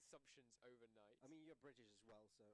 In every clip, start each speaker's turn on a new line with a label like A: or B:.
A: assumptions overnight.
B: I mean, you're British as well, so.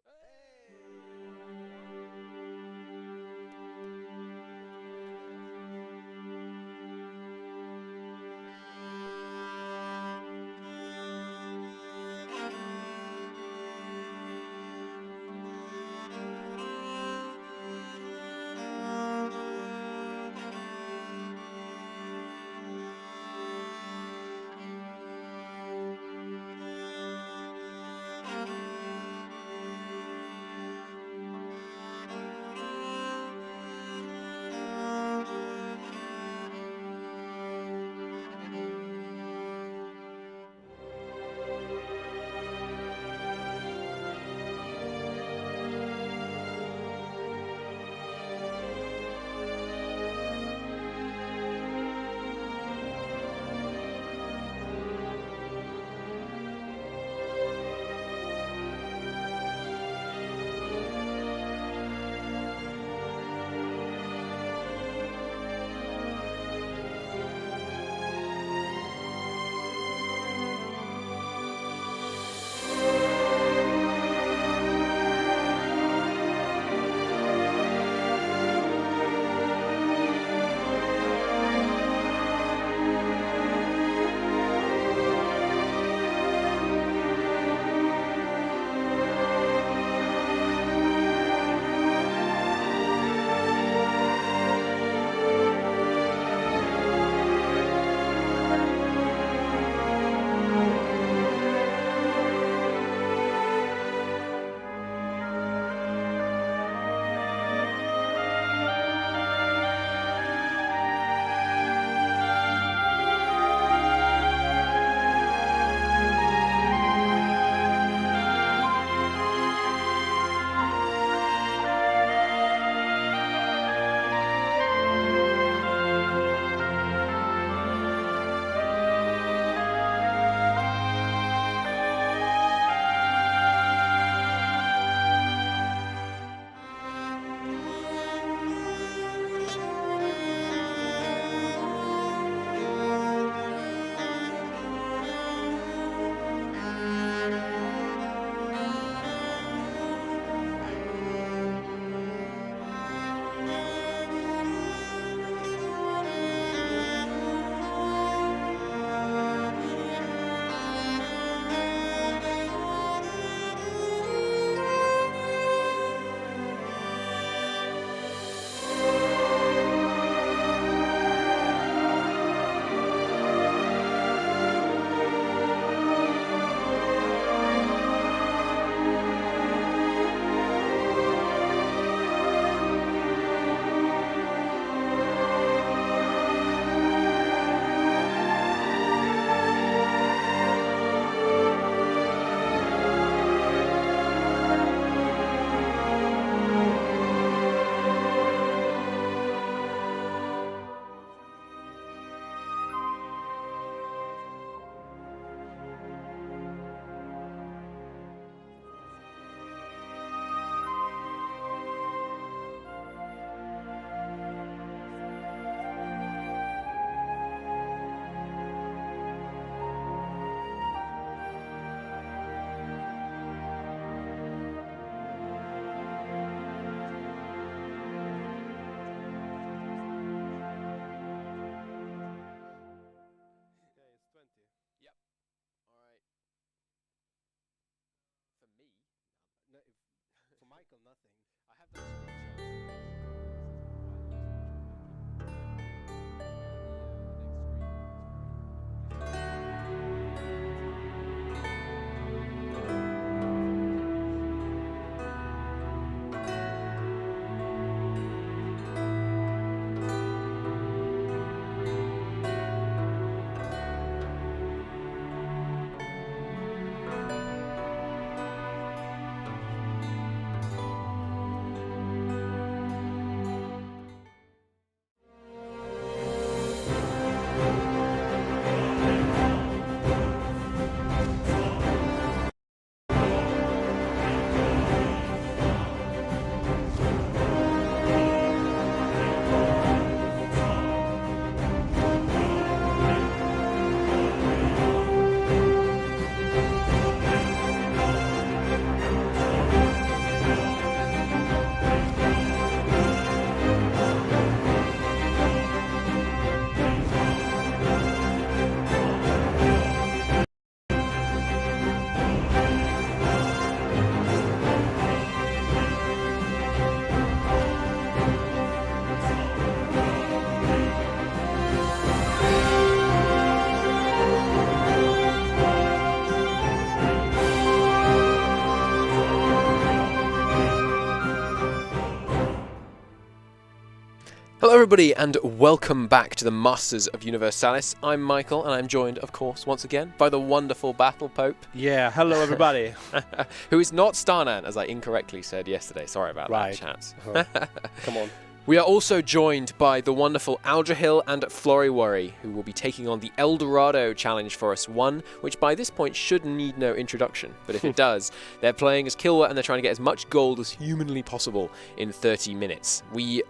B: Michael, nothing.
A: I have those screenshots. Hello everybody and welcome back to the Masters of Universalis. I'm Michael and I'm joined, of course, once again by the wonderful Battle Pope.
B: Yeah, hello everybody.
A: Who is not Starnan, as I incorrectly said yesterday. Sorry about that, chats.
B: Come on.
A: We are also joined by the wonderful Aldrahill and Florryworry, who will be taking on the Eldorado challenge for us, one which by this point should need no introduction. But if it does, they're playing as Kilwa and they're trying to get as much gold as humanly possible in 30 minutes.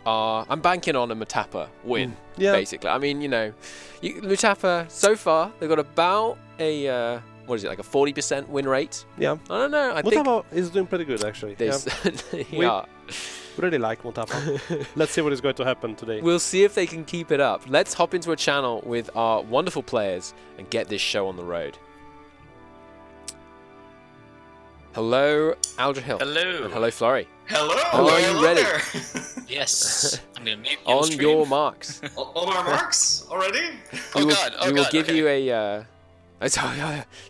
A: I'm banking on a Mutapa win, basically. I mean, Mutapa, so far, they've got about a... what is it, like a 40% win rate?
B: Yeah.
A: I don't know.
B: Mutapa is doing pretty good, actually.
A: They certainly are.
B: Really like Mutapa. Let's see what is going to happen today.
A: We'll see if they can keep it up. Let's hop into a channel with our wonderful players and get this show on the road. Hello, Aldrahill.
C: Hello.
A: And hello, Florry.
C: Hello.
A: Are you ready?
C: Yes. I'm going to mute
A: On
C: stream.
A: your marks.
C: On our marks? Already?
A: We will give you a...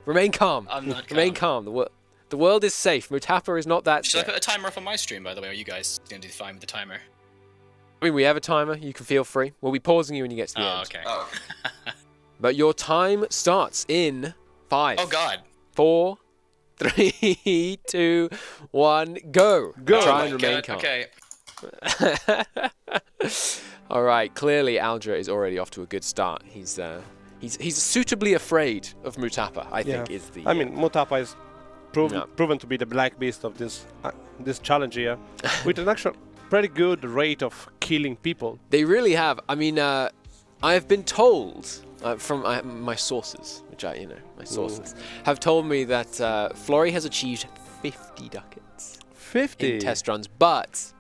A: remain calm.
C: I'm not calm.
A: Remain calm. The world is safe. Mutapa is not that
C: Should I
A: scary.
C: put a timer up on my stream, by the way? Are you guys going to do fine with the timer?
A: I mean, we have a timer. You can feel free. We'll be pausing you when you get to the end.
C: Okay.
D: Oh.
A: But your time starts in 5.
C: Oh, God.
A: 4, 3, 2, 1, go.
B: Go.
A: Try
C: Oh
A: and
C: my
A: remain
C: God.
A: calm.
C: Okay.
A: All right. Clearly, Aldra is already off to a good start. He's suitably afraid of Mutapa, I think, is the...
B: I mean, Mutapa is proven to be the black beast of this challenge here, with an actual pretty good rate of killing people.
A: They really have. I mean, I have been told from my sources, which my sources have told me that Florry has achieved 50 ducats
B: 50
A: in test runs, but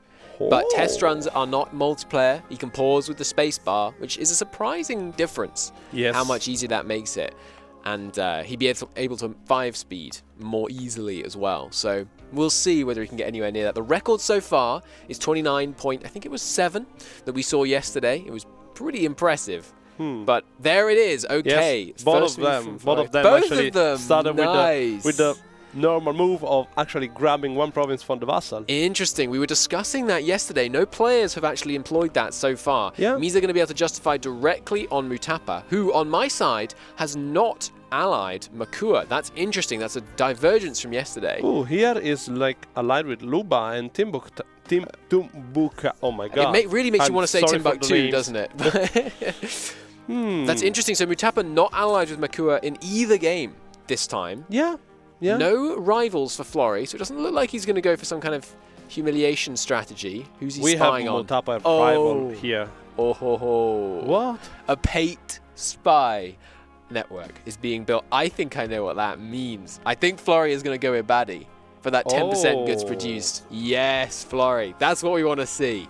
A: test runs are not multiplayer. You can pause with the space bar, which is a surprising difference.
B: Yes.
A: How much easier that makes it. And he'd be able to 5-speed more easily as well. So we'll see whether he can get anywhere near that. The record so far is 29 point, I think it was 7 that we saw yesterday. It was pretty impressive. But there it is. Okay.
B: Yes, both of them actually started with the normal move of actually grabbing one province from the vassal.
A: Interesting. We were discussing that yesterday. No players have actually employed that so far.
B: Yeah.
A: It means they're going to be able to justify directly on Mutapa, who on my side has not allied Makua. That's interesting. That's a divergence from yesterday.
B: Oh, here is like allied with Luba and Timbuktu. Oh my god.
A: It really makes you want to say
B: sorry for the
A: Timbuktu,
B: names.
A: doesn't it? That's interesting. So Mutapa not allied with Makua in either game this time.
B: Yeah. Yeah.
A: No rivals for Florry, so it doesn't look like he's going to go for some kind of humiliation strategy. Who's he spying on?
B: We have Mutapa rival here.
A: Oh ho ho.
B: What?
A: A Pate spy network is being built. I think I know what that means. I think Florry is going to go with Baddie for that 10% goods produced. Yes, Florry. That's what we want to see.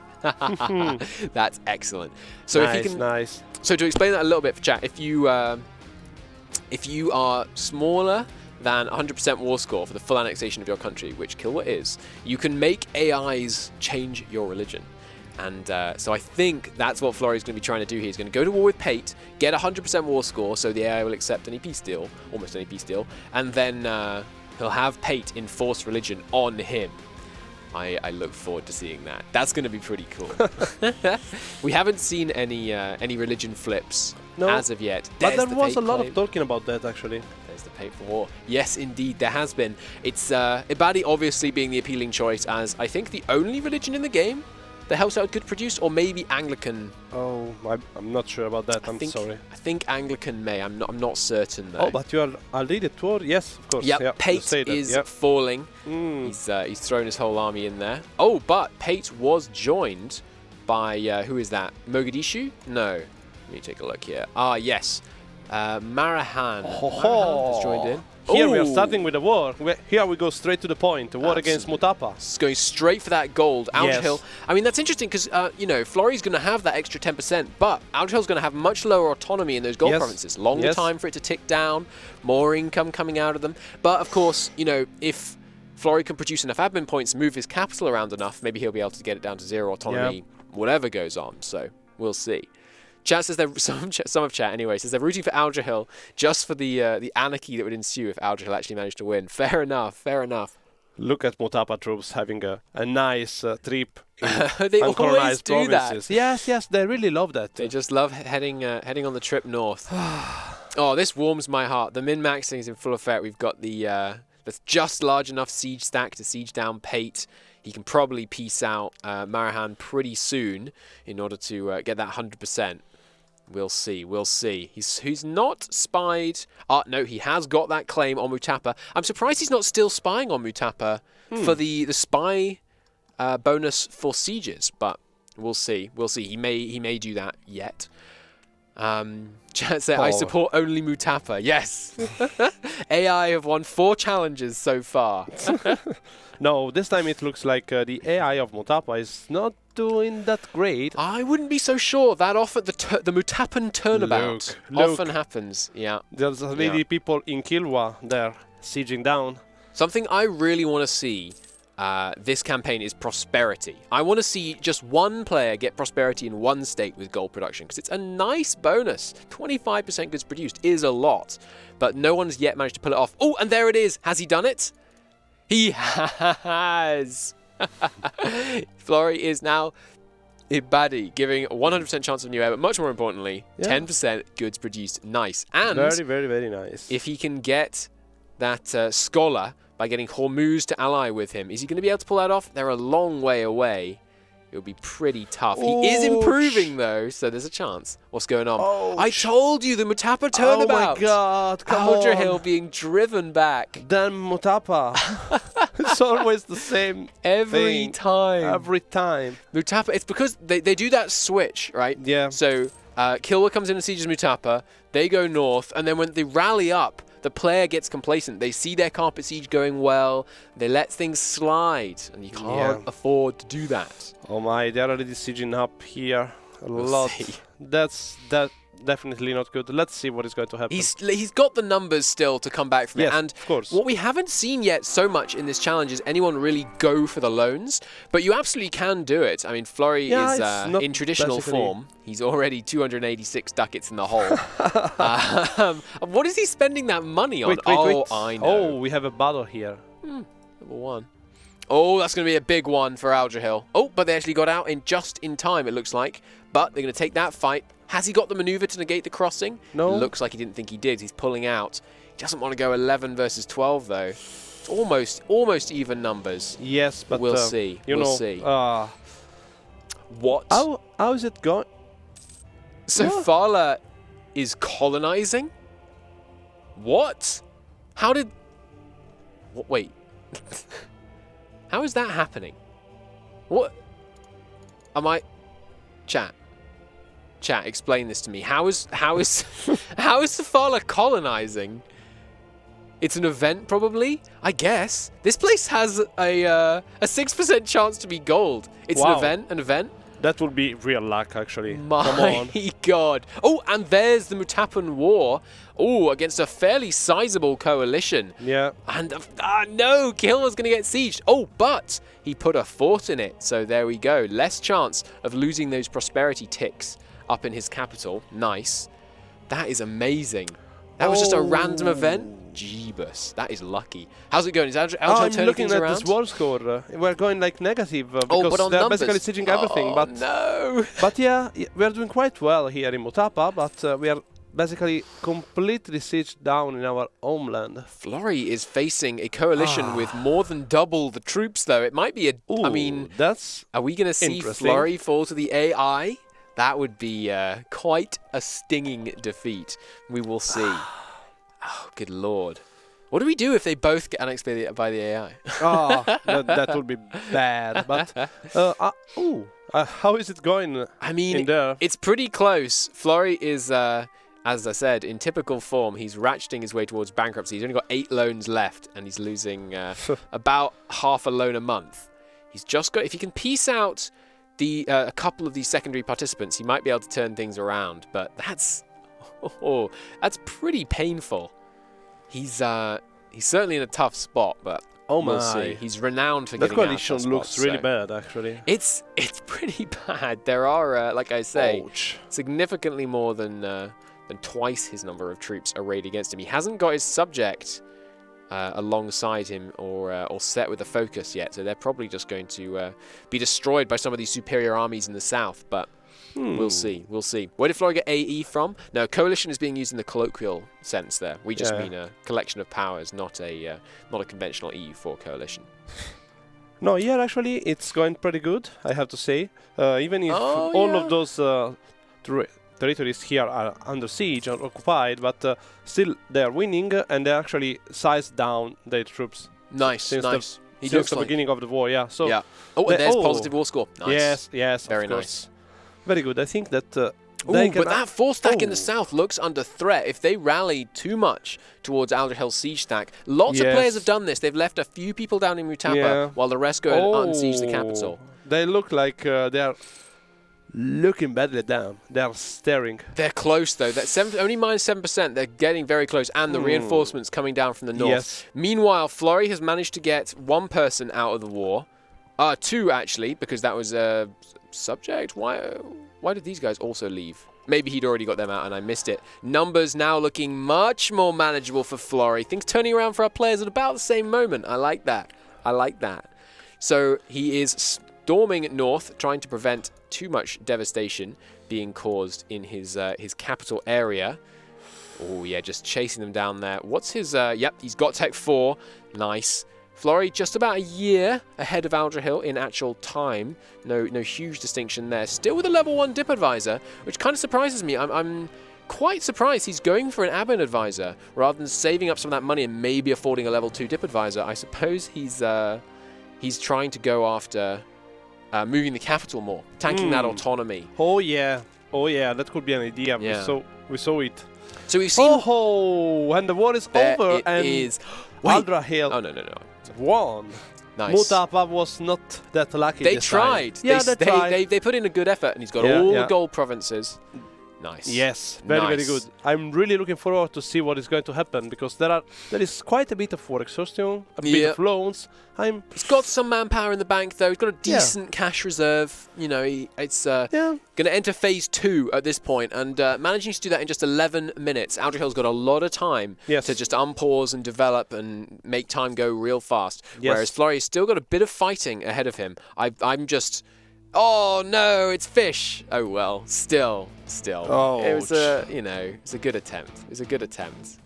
A: That's excellent. So
B: nice,
A: if you can,
B: nice.
A: So to explain that a little bit for chat, if you are smaller than 100% war score for the full annexation of your country, which Kilwa is, you can make AIs change your religion. And so I think that's what Florry's going to be trying to do here. He's going to go to war with Pate, get 100% war score, so the AI will accept any peace deal, almost any peace deal, and then he'll have Pate enforce religion on him. I look forward to seeing that. That's going to be pretty cool. We haven't seen any religion flips as of yet.
B: But there was a lot of talking about that, actually.
A: There's the Pate for war. Yes, indeed, there has been. It's Ibadi obviously being the appealing choice as, I think, the only religion in the game that helps out good produce, or maybe Anglican.
B: Oh, I'm not sure about that. I'm sorry.
A: I think Anglican may. I'm not certain though.
B: Oh, but you are already at war. Yes, of course.
A: Yep, Pate is falling. He's thrown his whole army in there. Oh, but Pate was joined by who is that? Mogadishu? No. Let me take a look here. Ah, yes. Marahan. Marahan has joined in.
B: Here we are starting with a war. Here we go straight to the point. The war against Mutapa.
A: It's going straight for that gold. Aldrahill. I mean, that's interesting because, Florry's going to have that extra 10%, but Aldrahill's going to have much lower autonomy in those gold provinces. Longer time for it to tick down, more income coming out of them. But, of course, if Florry can produce enough admin points and move his capital around enough, maybe he'll be able to get it down to 0 autonomy, whatever goes on. So, we'll see. Chat says some of chat anyway says they're rooting for Aldrahill just for the anarchy that would ensue if Aldrahill actually managed to win. Fair enough, fair enough.
B: Look at Mutapa troops having a nice trip in
A: They always
B: uncolonized
A: do
B: provinces.
A: that.
B: Yes, they really love that.
A: They just love heading on the trip north. Oh, this warms my heart. The min-maxing is in full effect. We've got the that's just large enough siege stack to siege down Pate. He can probably peace out Marahan pretty soon in order to get that 100%. We'll see. We'll see. He's not spied. No, he has got that claim on Mutapa. I'm surprised he's not still spying on Mutapa for the spy bonus for sieges, but we'll see. We'll see. He may do that yet. Chat said, I support only Mutapa. Yes. AI have won 4 challenges so far.
B: No, this time it looks like the AI of Mutapa is not doing that great.
A: I wouldn't be so sure. That often the Mutapan turnabout often happens. Yeah.
B: There's already people in Kilwa there sieging down.
A: Something I really want to see this campaign is prosperity. I want to see just one player get prosperity in one state with gold production because it's a nice bonus. 25% goods produced is a lot, but no one's yet managed to pull it off. Oh, and there it is. Has he done it? He has. Florry is now Ibadi, giving a 100% chance of new air, but much more importantly, 10% goods produced. Nice. And
B: very, very, very nice.
A: If he can get that scholar by getting Hormuz to ally with him, is he going to be able to pull that off? They're a long way away. It would be pretty tough. He is improving, though, so there's a chance. What's going on? I told you, the Mutapa turnabout.
B: Oh, my God. Come
A: Aldrahill
B: on.
A: being driven back.
B: Then Mutapa. It's always the same
A: Every
B: thing.
A: time.
B: Every time.
A: Mutapa, it's because they do that switch, right?
B: Yeah.
A: So Kilwa comes in and sieges Mutapa. They go north, and then when they rally up, the player gets complacent. They see their carpet siege going well. They let things slide, and you can't afford to do that.
B: Oh my, they're already sieging up here a lot.
A: See.
B: That's definitely not good. Let's see what is going to happen.
A: He's got the numbers still to come back from it. And
B: of course.
A: What we haven't seen yet so much in this challenge is anyone really go for the loans, but you absolutely can do it. I mean, Florry is in traditional form. He's already 286 ducats in the hole. What is he spending that money on?
B: Wait.
A: I know.
B: Oh, we have a battle here.
A: Number 1. Oh, that's going to be a big one for Aldrahill. Oh, but they actually got out just in time, it looks like. But they're going to take that fight. Has he got the maneuver to negate the crossing?
B: No.
A: It looks like he didn't think he did. He's pulling out. He doesn't want to go 11 versus 12, though. It's almost even numbers.
B: Yes, but
A: we'll see. We'll see. What?
B: How is it going?
A: So Fala is colonizing? What? How did... Wait. How is that happening? What? Am I... Chat, explain this to me. How is Safala colonizing? It's an event, probably? I guess. This place has a 6% chance to be gold. It's an event.
B: That would be real luck, actually.
A: My God. Oh, and there's the Mutapan War. Oh, against a fairly sizable coalition.
B: Yeah.
A: And, no, Kilwa's going to get sieged. Oh, but he put a fort in it. So there we go. Less chance of losing those prosperity ticks up in his capital. Nice. That is amazing. That was just a random event. Jeebus. That is lucky. How's it going? Is Aldrahill turning things around?
B: I'm looking at this war score. We're going like negative because
A: but on
B: they're
A: numbers.
B: basically sieging everything. But
A: no.
B: But yeah, we're doing quite well here in Mutapa, but we are basically completely sieged down in our homeland.
A: Florry is facing a coalition with more than double the troops, though. It might be a...
B: Ooh,
A: I mean,
B: that's
A: are we going to see Florry fall to the AI? That would be quite a stinging defeat. We will see. Oh, good Lord. What do we do if they both get annexed by the AI?
B: That would be bad. But how is it going?
A: I mean,
B: in there?
A: It's pretty close. Florry is, as I said, in typical form. He's ratcheting his way towards bankruptcy. He's only got 8 loans left, and he's losing about half a loan a month. He's just got... If he can piece out a couple of these secondary participants, he might be able to turn things around. But that's pretty painful. He's certainly in a tough spot, but we'll see. He's renowned for getting out of tough spots.
B: That coalition looks really bad, actually.
A: It's pretty bad. There are, like I say, significantly more than twice his number of troops arrayed against him. He hasn't got his subject alongside him or set with a focus yet. So they're probably just going to be destroyed by some of these superior armies in the south. But we'll see. We'll see. Where did Florry get AE from? No, coalition is being used in the colloquial sense there. We just mean a collection of powers, not a conventional EU4 coalition.
B: No, yeah, actually, it's going pretty good, I have to say. Even if all of those territories here are under siege or occupied, but still they are winning, and they actually sized down their troops.
A: Nice,
B: since
A: since
B: the beginning of the war, yeah. So
A: yeah. Oh, and there's positive war score. Nice.
B: Yes,
A: very
B: of
A: nice.
B: Very good. I think that.
A: But that 4-stack in the south looks under threat. If they rally too much towards Aldrahill siege stack, lots of players have done this. They've left a few people down in Mutapa while the rest go and unsiege the capital.
B: They look like they are looking badly down. They are staring.
A: They're close though. That's only -7%. They're getting very close, and the reinforcements coming down from the north.
B: Yes.
A: Meanwhile, Florry has managed to get one person out of the war. Two actually, because that was a subject. Why did these guys also leave? Maybe he'd already got them out and I missed it. Numbers now looking much more manageable for Florry. Things turning around for our players at about the same moment. I like that. I like that. So he is storming north, trying to prevent too much devastation being caused in his capital area. Oh yeah, just chasing them down there. What's his? Yep, he's got Tech 4. Nice. Florry just about a year ahead of Aldrahill in actual time. No huge distinction there. Still with a level 1 dip advisor, which kind of surprises me. I'm quite surprised he's going for an admin advisor rather than saving up some of that money and maybe affording a level 2 dip advisor. I suppose he's trying to go after moving the capital more, tanking that autonomy.
B: Oh yeah, that could be an idea.
A: Yeah.
B: We saw it.
A: So we've seen.
B: Oh, and the war is over.
A: It
B: and
A: is.
B: Aldrahill.
A: Oh no.
B: Won.
A: Nice.
B: Mutapa was not that lucky.
A: They
B: this
A: tried.
B: Time. Yeah, they tried.
A: They put in a good effort, and he's got all the gold provinces. Nice.
B: Yes, very good. I'm really looking forward to see what is going to happen, because there is quite a bit of war exhaustion, a bit of loans. He's
A: got some manpower in the bank though. He's got a decent cash reserve. You know, it's going to enter phase 2 at this point, and managing to do that in just 11 minutes. Aldrahill's got a lot of time to just unpause and develop and make time go real fast. Whereas Florry's still got a bit of fighting ahead of him. I'm just. Oh no, it's fish. Oh well, still.
B: Oh,
A: it was it's a good attempt. It's a good attempt.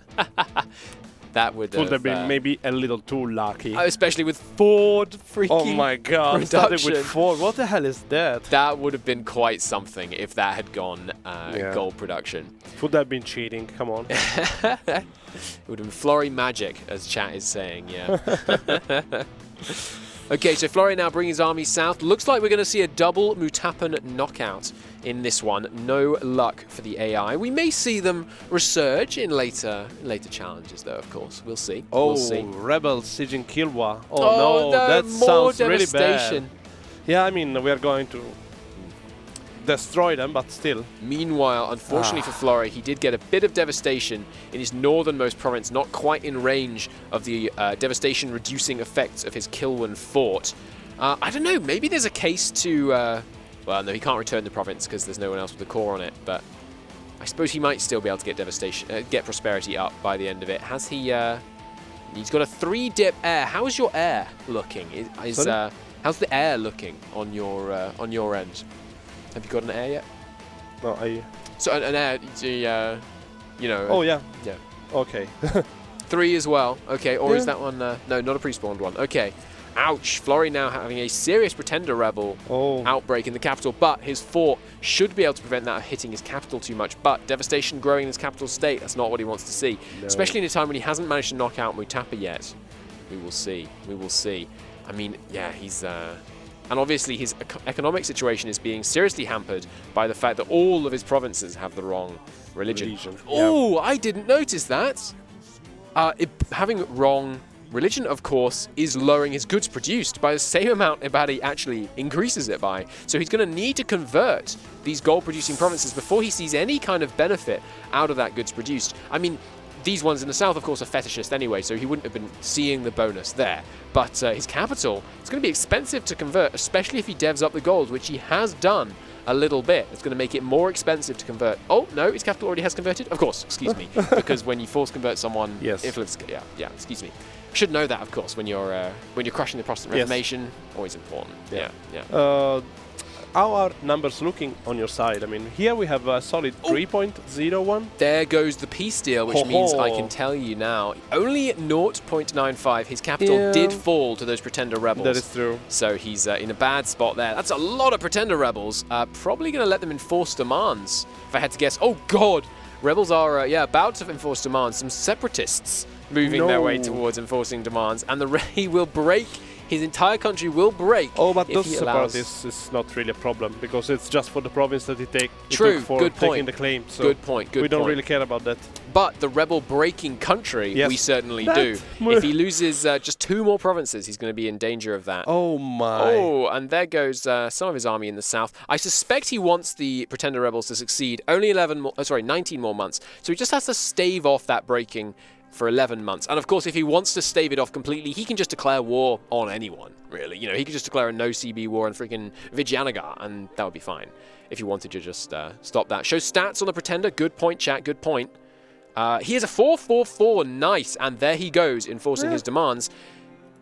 A: That would
B: have been maybe a little too lucky.
A: Especially with Ford freaking.
B: Oh my god, started with Ford. What the hell is that?
A: That would have been quite something if that had gone gold production.
B: Would have been cheating, come on.
A: It would have been Florry magic, as chat is saying, yeah. Okay, so Florry now bringing his army south. Looks like we're going to see a double Mutapan knockout in this one. No luck for the AI. We may see them resurge in later challenges, though, of course. We'll see.
B: Oh,
A: we'll see.
B: Rebels sieging Kilwa. Oh no, that sounds really bad. Yeah, I mean, we are going to destroy them, but still.
A: Meanwhile, unfortunately for Florry, he did get a bit of devastation in his northernmost province, not quite in range of the devastation-reducing effects of his Kilwan fort. I don't know, maybe there's a case to... well, no, he can't return the province because there's no one else with a core on it, but I suppose he might still be able to get devastation, get prosperity up by the end of it. Has he... he's got a 3-dip air. How is your air looking? How's the air looking on your end? Have you got an air yet?
B: No,
A: So an air, you know.
B: Oh yeah.
A: Yeah.
B: Okay.
A: 3 as well. Okay, or is that one? No, not a pre-spawned one. Okay. Ouch. Florry now having a serious Pretender Rebel outbreak in the capital, but his fort should be able to prevent that hitting his capital too much. But devastation growing in his capital state, that's not what he wants to see. No. Especially in a time when he hasn't managed to knock out Mutapa yet. We will see. We will see. I mean, yeah, he's... And obviously his economic situation is being seriously hampered by the fact that all of his provinces have the wrong religion. Oh, I didn't notice that. Having wrong religion, of course, is lowering his goods produced by the same amount Ibadi actually increases it by. So he's going to need to convert these gold-producing provinces before he sees any kind of benefit out of that goods produced. I mean, these ones in the south, of course, are fetishist anyway, so he wouldn't have been seeing the bonus there. But his capital, it's going to be expensive to convert, especially if he devs up the gold, which he has done a little bit. It's going to make it more expensive to convert. Oh, no, his capital already has converted? Of course, excuse me. Because when you force convert someone,
B: yes.
A: Yeah, excuse me. Should know that, of course, when you're crushing the Protestant Reformation. Always important. Yeah.
B: How are numbers looking on your side? I mean, here we have a solid 3.01.
A: There goes the peace deal, which means I can tell you now, only 0.95. His capital did fall to those pretender rebels.
B: That is true.
A: So he's in a bad spot there. That's a lot of pretender rebels. Probably going to let them enforce demands, if I had to guess. Oh, God. Rebels are, about to enforce demands. Some separatists moving their way towards enforcing demands. And he will break. His entire country will break.
B: Oh, but those separatists is not really a problem because it's just for the province that he took for
A: good point.
B: taking the claim. So
A: good point.
B: We don't really care about that.
A: But the rebel-breaking country, we certainly do. If he loses just 2 more provinces, he's going to be in danger of that.
B: Oh, my.
A: Oh, and there goes some of his army in the south. I suspect he wants the pretender rebels to succeed. Only 19 more months. So he just has to stave off that breaking for 11 months. And of course, if he wants to stave it off completely, he can just declare war on anyone, really. You know, he could just declare a no-CB war on freaking Vijayanagar, and that would be fine if he wanted to just stop that. Show stats on the pretender. Good point, chat. Good point. He has a 4-4-4. Nice. And there he goes, enforcing his demands.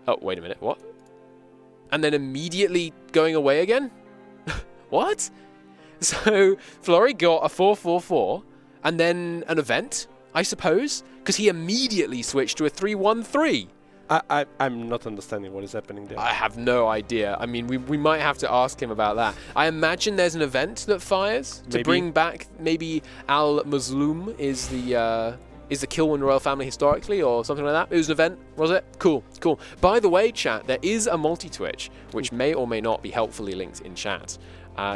A: Oh, wait a minute. What? And then immediately going away again? What? So, Florry got a 4-4-4, and then an event, I suppose, because he immediately switched to a 3-1-3.
B: I'm not understanding what is happening there.
A: I have no idea. I mean, we might have to ask him about that. I imagine there's an event that fires to bring back maybe Al-Mazlum is the Kilwin royal family historically or something like that. It was an event, was it? Cool. By the way, chat, there is a multi-Twitch which may or may not be helpfully linked in chat.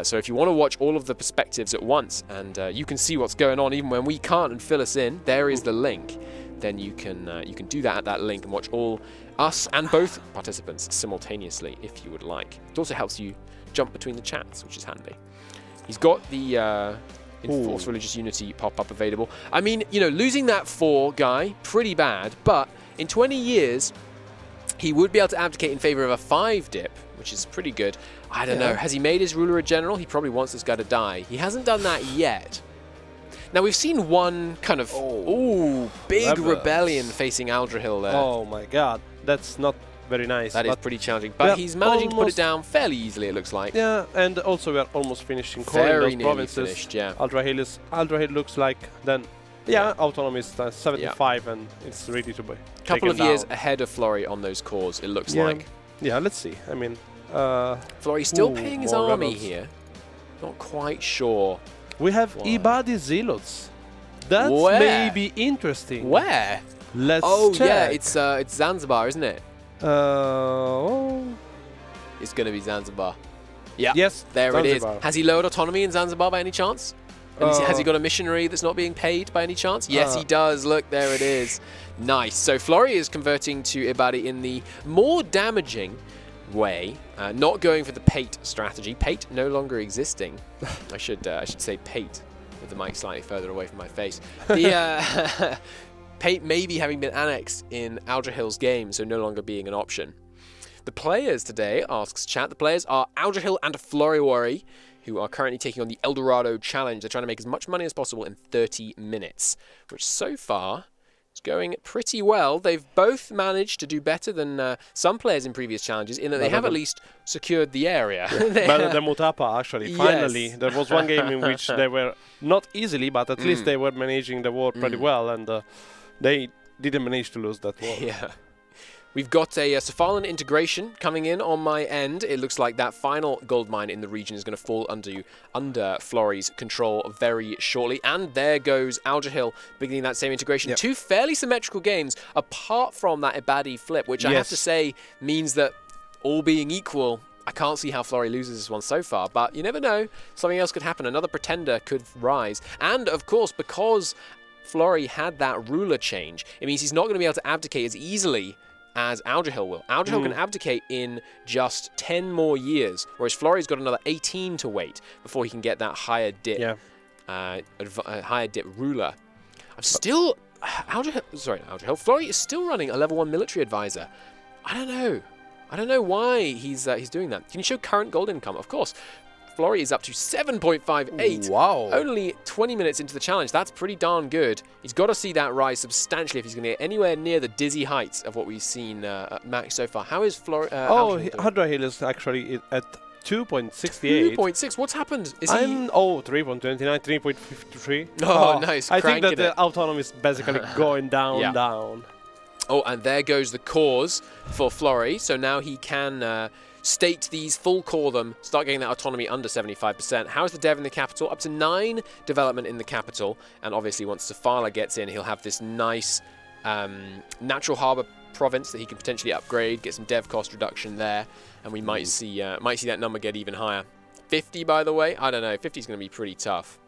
A: So if you want to watch all of the perspectives at once and you can see what's going on even when we can't and fill us in, there is the link. Then you can do that at that link and watch all us and both participants simultaneously if you would like. It also helps you jump between the chats, which is handy. He's got the Enforce Religious Unity pop-up available. I mean, you know, losing that 4 guy, pretty bad, but in 20 years, he would be able to abdicate in favor of a 5 dip, which is pretty good. I don't know. Has he made his ruler a general? He probably wants this guy to die. He hasn't done that yet. Now, we've seen one kind of, big rebellion facing Aldrahill there.
B: Oh, my God. That's not very nice.
A: That is pretty challenging. But he's managing to put it down fairly easily, it looks like.
B: Yeah, and also we are almost finishing core in those provinces.
A: Finished, yeah.
B: Aldrahill looks like then, autonomy is 75 and it's ready to be
A: couple of years ahead of Florry on those cores, it looks like.
B: Yeah, let's see. I mean,
A: Florry's still paying his army here. Not quite sure.
B: We have Ibadi Zealots. That's maybe interesting.
A: Where?
B: Let's check.
A: Yeah, it's Zanzibar, isn't it? It's going to be Zanzibar. Yeah.
B: Yes,
A: there Zanzibar. It is. Has he lowered autonomy in Zanzibar by any chance? Has he got a missionary that's not being paid by any chance? Yes, he does. Look, there it is. Nice. So Florry is converting to Ibadi in the more damaging way, not going for the Pate strategy. Pate no longer existing. I should say Pate with the mic slightly further away from my face. The Pate maybe having been annexed in Aldrahill's game, so no longer being an option. The players today, asks chat, the players are Aldrahill and Florryworry, who are currently taking on the Eldorado Challenge. They're trying to make as much money as possible in 30 minutes, which so far is going pretty well. They've both managed to do better than some players in previous challenges in that they have at least secured the area.
B: Better than Mutapa, actually. Finally, there was one game in which they were not easily, but at least they were managing the war pretty well, and they didn't manage to lose that war.
A: Yeah. We've got a Cephalan integration coming in on my end. It looks like that final gold mine in the region is going to fall under Florry's control very shortly. And there goes Aldrahill beginning that same integration. Two fairly symmetrical games, apart from that Ibadi flip, which I have to say means that all being equal, I can't see how Florry loses this one so far. But you never know. Something else could happen. Another pretender could rise. And, of course, because Florry had that ruler change, it means he's not going to be able to abdicate as easily as Aldrahill will. Aldrahill can abdicate in just 10 more years, whereas Florry's got another 18 to wait before he can get that higher dip, higher dip ruler. I'm still, Aldrahill. Florry is still running a level 1 military advisor. I don't know why he's doing that. Can you show current gold income? Of course. Florry is up to 7.58.
B: Wow.
A: Only 20 minutes into the challenge. That's pretty darn good. He's got to see that rise substantially if he's going to get anywhere near the dizzy heights of what we've seen at Max so far. How is Florry?
B: Aldrahill is actually at 2.68.
A: 2.6. What's happened? Is
B: I'm 3.29, 3.53.
A: Oh, nice.
B: I think that
A: Cranking it.
B: the autonomy is basically going down, down.
A: Oh, and there goes the cores for Florry. So now he can state these, full core them, start getting that autonomy under 75%. How is the dev in the capital? Up to 9 development in the capital. And obviously once Safala gets in, he'll have this nice natural harbour province that he can potentially upgrade, get some dev cost reduction there, and we might see that number get even higher. 50, by the way, I don't know. 50 is going to be pretty tough.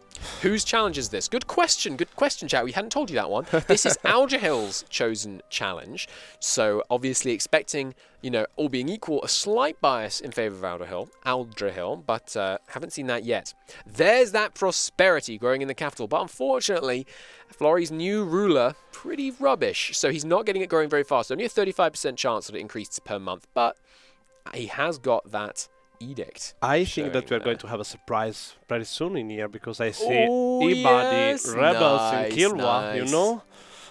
A: Whose challenge is this? Good question, chat. We hadn't told you that one. This is Aldrahill's chosen challenge. So obviously expecting, you know, all being equal, a slight bias in favour of Aldrahill, but haven't seen that yet. There's that prosperity growing in the capital, but unfortunately, Florry's new ruler, pretty rubbish. So he's not getting it growing very fast. Only a 35% chance that it increases per month, but he has got that edict.
B: I think that we're going to have a surprise very soon in here because I see Ibadi rebels in Kilwa, you know?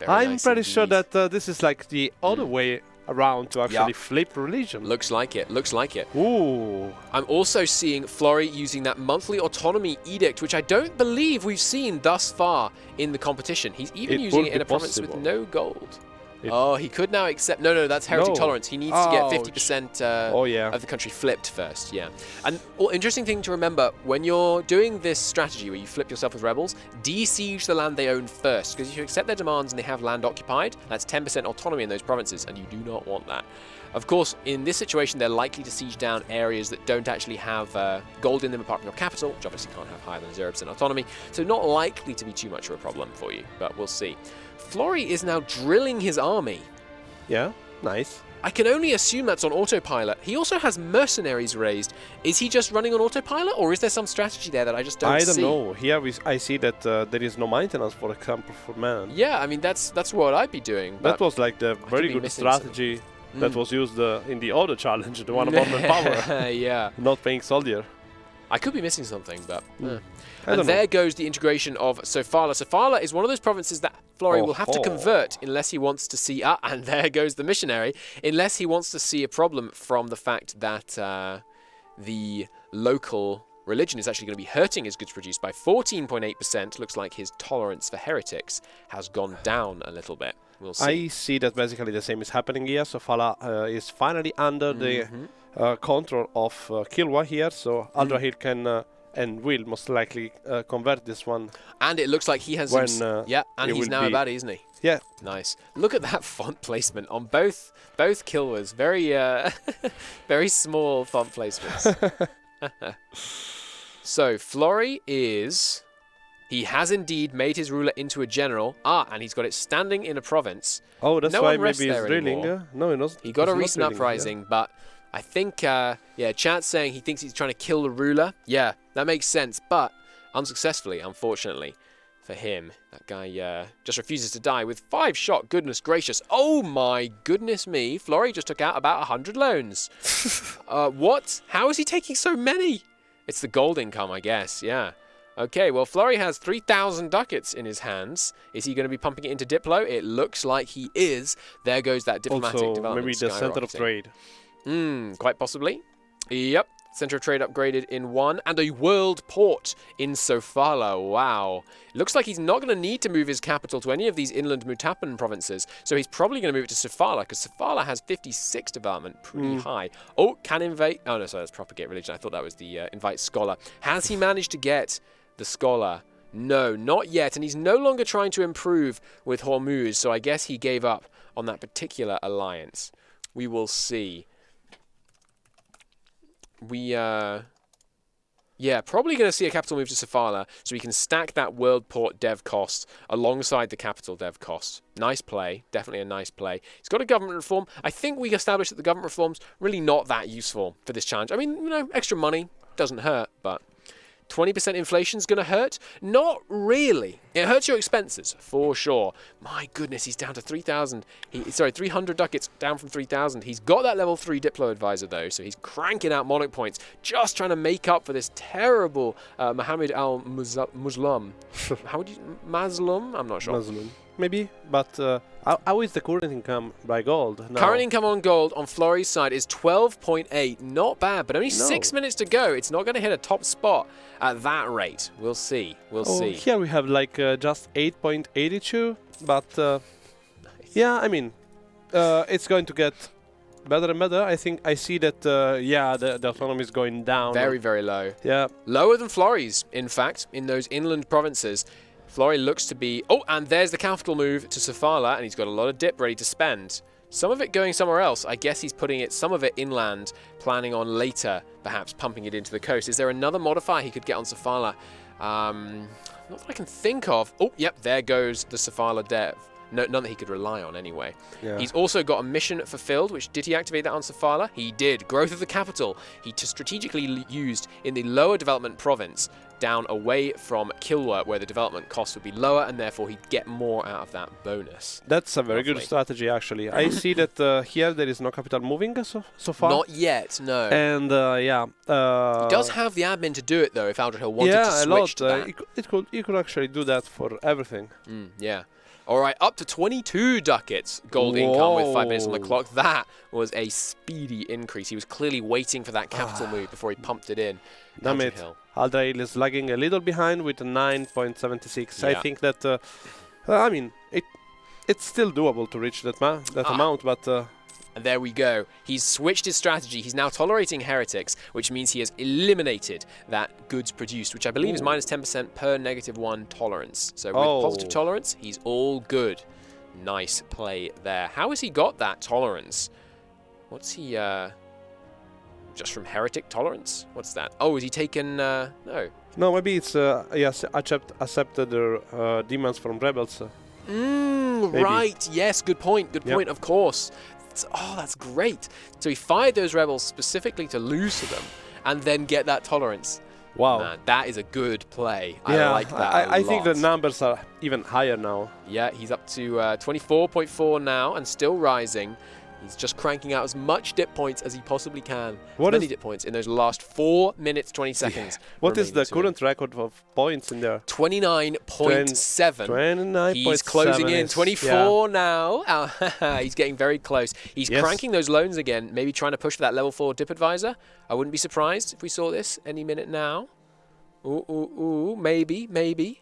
B: I'm pretty sure that this is like the other way around to actually flip religion.
A: Looks like it, looks like it.
B: Ooh.
A: I'm also seeing Florry using that monthly autonomy edict, which I don't believe we've seen thus far in the competition. He's even using it in a province with no gold. Oh, he could now accept... No, that's heretic tolerance. He needs to get 50% of the country flipped first, And interesting thing to remember, when you're doing this strategy where you flip yourself with rebels, de-siege the land they own first. Because if you accept their demands and they have land occupied, that's 10% autonomy in those provinces, and you do not want that. Of course, in this situation, they're likely to siege down areas that don't actually have gold in them apart from your capital, which obviously can't have higher than 0% autonomy, so not likely to be too much of a problem for you, but we'll see. Florry is now drilling his army.
B: Yeah, nice.
A: I can only assume that's on autopilot. He also has mercenaries raised. Is he just running on autopilot, or is there some strategy there that I just don't see? I don't
B: know. Here I see that there is no maintenance, for example, for man.
A: Yeah, I mean, that's what I'd be doing.
B: That was like the very good strategy that was used in the other challenge, the one about manpower.
A: Yeah.
B: Not paying soldier.
A: I could be missing something, but... And there goes the integration of Safala. Safala is one of those provinces that Florry will have to convert unless he wants to see... and there goes the missionary. Unless he wants to see a problem from the fact that the local religion is actually going to be hurting his goods produced by 14.8%. Looks like his tolerance for heretics has gone down a little bit. We'll see.
B: I see that basically the same is happening here. Safala is finally under the control of Kilwa here, so Aldrahill can... and will most likely convert this one.
A: And it looks like he has... and he's now about, isn't he?
B: Yeah.
A: Nice. Look at that font placement on both Kilwas. Very, very small font placements. So, Florry is... He has indeed made his ruler into a general. And he's got it standing in a province.
B: Oh, that's why maybe he's drilling. No,
A: he got a recent uprising, but... I think, chat's saying he thinks he's trying to kill the ruler. Yeah, that makes sense, but unsuccessfully, unfortunately, for him. That guy just refuses to die with 5 shot. Goodness gracious. Oh my goodness me. Florry just took out about 100 loans. What? How is he taking so many? It's the gold income, I guess, yeah. Okay, well, Florry has 3,000 ducats in his hands. Is he going to be pumping it into Diplo? It looks like he is. There goes that diplomatic development.
B: Maybe the center of trade.
A: Quite possibly. Yep. Center of trade upgraded in 1. And a world port in Safala. Wow. It looks like he's not going to need to move his capital to any of these inland Mutapan provinces. So he's probably going to move it to Safala, because Safala has 56 development. Pretty high. Oh, can invade... Oh, no, sorry, that's propagate religion. I thought that was the invite scholar. Has he managed to get the scholar? No, not yet. And he's no longer trying to improve with Hormuz. So I guess he gave up on that particular alliance. We will see. We, probably going to see a capital move to Safala so we can stack that world port dev cost alongside the capital dev cost. Nice play. Definitely a nice play. He's got a government reform. I think we established that the government reform's really not that useful for this challenge. I mean, you know, extra money doesn't hurt, but 20% inflation's going to hurt? Not really. It hurts your expenses, for sure. My goodness, he's down to 3,000. Sorry, 300 ducats down from 3,000. He's got that level 3 Diplo advisor, though, so he's cranking out monarch points, just trying to make up for this terrible Mohammed al-Muslim. How would you... Muslim? I'm not sure.
B: Muslim. Maybe, but how is the current income by gold now?
A: Current income on gold on Florry's side is 12.8. Not bad, but only 6 minutes to go. It's not going to hit a top spot at that rate. We'll see. We'll see.
B: Here we have like just 8.82, but nice. Yeah, I mean, it's going to get better and better. I think I see that, yeah, the autonomy is going down.
A: Very, very low.
B: Yeah.
A: Lower than Florry's, in fact, in those inland provinces. Florry looks to be... Oh, and there's the capital move to Sofala, and he's got a lot of dip ready to spend. Some of it going somewhere else. I guess he's putting it, some of it inland, planning on later, perhaps pumping it into the coast. Is there another modifier he could get on Sofala? Not that I can think of. Oh, yep, there goes the Sofala dev. No, none that he could rely on anyway. Yeah. He's also got a mission fulfilled, which did he activate that on Sofala? He did. Growth of the capital. He strategically used in the lower development province, down away from Kilwa, where the development cost would be lower, and therefore he'd get more out of that bonus.
B: That's a very good strategy, actually. I see that here there is no capital moving so far.
A: Not yet, no.
B: And yeah,
A: he does have the admin to do it though. If Aldrahill wanted to switch to that,
B: you could actually do that for everything.
A: Yeah. All right, up to 22 ducats gold income with 5 minutes on the clock. That was a speedy increase. He was clearly waiting for that capital move before he pumped it in.
B: Damn it. Aldrahill is lagging a little behind with a 9.76. Yeah. I think that, I mean, it's still doable to reach that amount, but...
A: And there we go. He's switched his strategy. He's now tolerating heretics, which means he has eliminated that goods produced, which I believe is minus 10% per -1 tolerance. So with positive tolerance, he's all good. Nice play there. How has he got that tolerance? What's he... just from heretic tolerance? What's that? Oh, has he taken... no.
B: No, maybe it's... yes, accepted the demands from rebels.
A: Right. Yes, good point. Good point, of course. Oh, that's great. So he fired those rebels specifically to lose to them and then get that tolerance.
B: Wow.
A: Man, that is a good play. Yeah, I like that
B: I think the numbers are even higher now.
A: Yeah, he's up to 24.4 now and still rising. He's just cranking out as much dip points as he possibly can. As many dip points in those last 4 minutes, 20 seconds.
B: What is the current record of points in there?
A: 29.7.
B: 29.7.
A: He's closing in. 24 now. He's getting very close. He's cranking those loans again, maybe trying to push for that level 4 dip advisor. I wouldn't be surprised if we saw this any minute now. Ooh, maybe.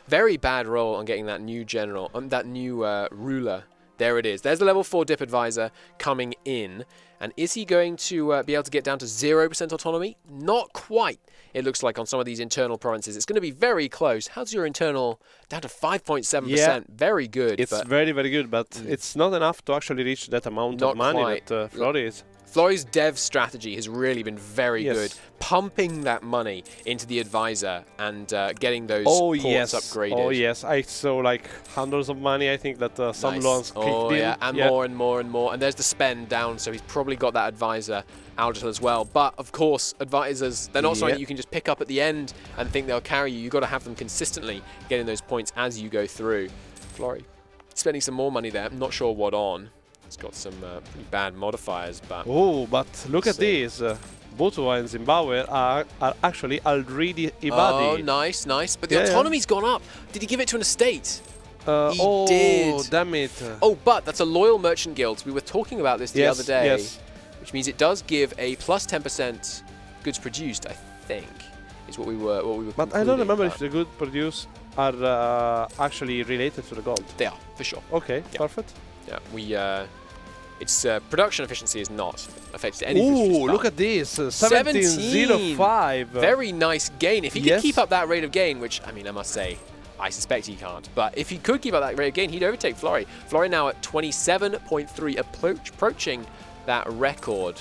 A: Very bad roll on getting that new general, that new ruler. There it is. There's the level 4 dip advisor coming in. And is he going to be able to get down to 0% autonomy? Not quite. It looks like on some of these internal provinces. It's going to be very close. How's your internal? Down to 5.7%. Yeah, very good.
B: It's very, very good, but it's not enough to actually reach that amount of money that Florry is.
A: Florry's dev strategy has really been very good, pumping that money into the advisor and getting those ports upgraded.
B: Oh yes, I saw like hundreds of money. I think that some loans kicked in.
A: And more and more and more. And there's the spend down, so he's probably got that advisor Aldrahill as well. But of course, advisors, they're not something you can just pick up at the end and think they'll carry you. You've got to have them consistently getting those points as you go through. Florry spending some more money there. I'm not sure what on. It's got some pretty bad modifiers, but...
B: Oh, but look at these. Botswana and Zimbabwe are actually already Ibadi.
A: Oh, nice. But the autonomy's gone up. Did he give it to an estate? He did.
B: Oh, damn it.
A: Oh, but that's a loyal merchant guild. We were talking about this the other day. Which means it does give a plus 10% goods produced, I think, is what we were
B: But I don't remember if the goods produced are actually related to the gold.
A: They are, for sure.
B: Okay, perfect.
A: Yeah, its production efficiency is not affected any.
B: Ooh, look at this, 17.05.
A: Very nice gain. If he could keep up that rate of gain, which, I mean, I must say, I suspect he can't. But if he could keep up that rate of gain, he'd overtake Florry. Florry now at 27.3, approaching that record.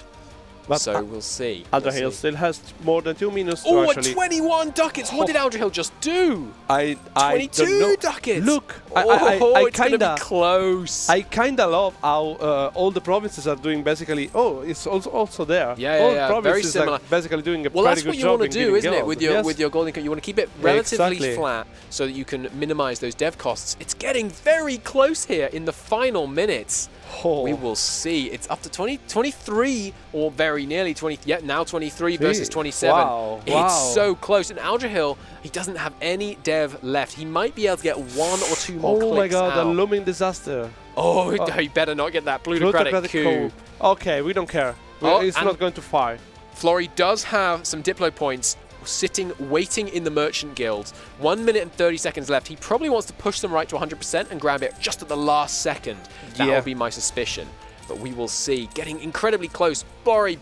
B: But
A: so we'll see.
B: Aldrahill still has more than 2 minutes to
A: Oh,
B: actually...
A: 21 ducats! What did Aldrahill just do?
B: I
A: 22
B: don't know.
A: ducats!
B: Look,
A: it's going to be close.
B: I kinda love how all the provinces are doing basically... Oh, it's also there.
A: Yeah,
B: all
A: yeah,
B: provinces
A: very similar.
B: Are basically doing a
A: Well,
B: pretty
A: that's
B: good
A: what you
B: job
A: want to
B: in
A: do,
B: getting
A: isn't it?
B: gold.
A: With your golden, you want to keep it relatively
B: exactly.
A: flat so that you can minimize those dev costs. It's getting very close here in the final minutes.
B: Oh.
A: We will see. It's up to 23 or very nearly 20. Yeah, now 23 versus 27.
B: Wow.
A: It's so close. And Aldrahill, he doesn't have any dev left. He might be able to get 1 or 2 more clicks
B: Oh my god,
A: out.
B: a looming disaster.
A: Oh, he better not get that plutocratic coup.
B: Okay, we don't care. It's not going to fire.
A: Florry does have some Diplo points sitting, waiting in the Merchant Guild. 1 minute and 30 seconds left. He probably wants to push them right to 100% and grab it just at the last second. That will be my suspicion. But we will see. Getting incredibly close. Florry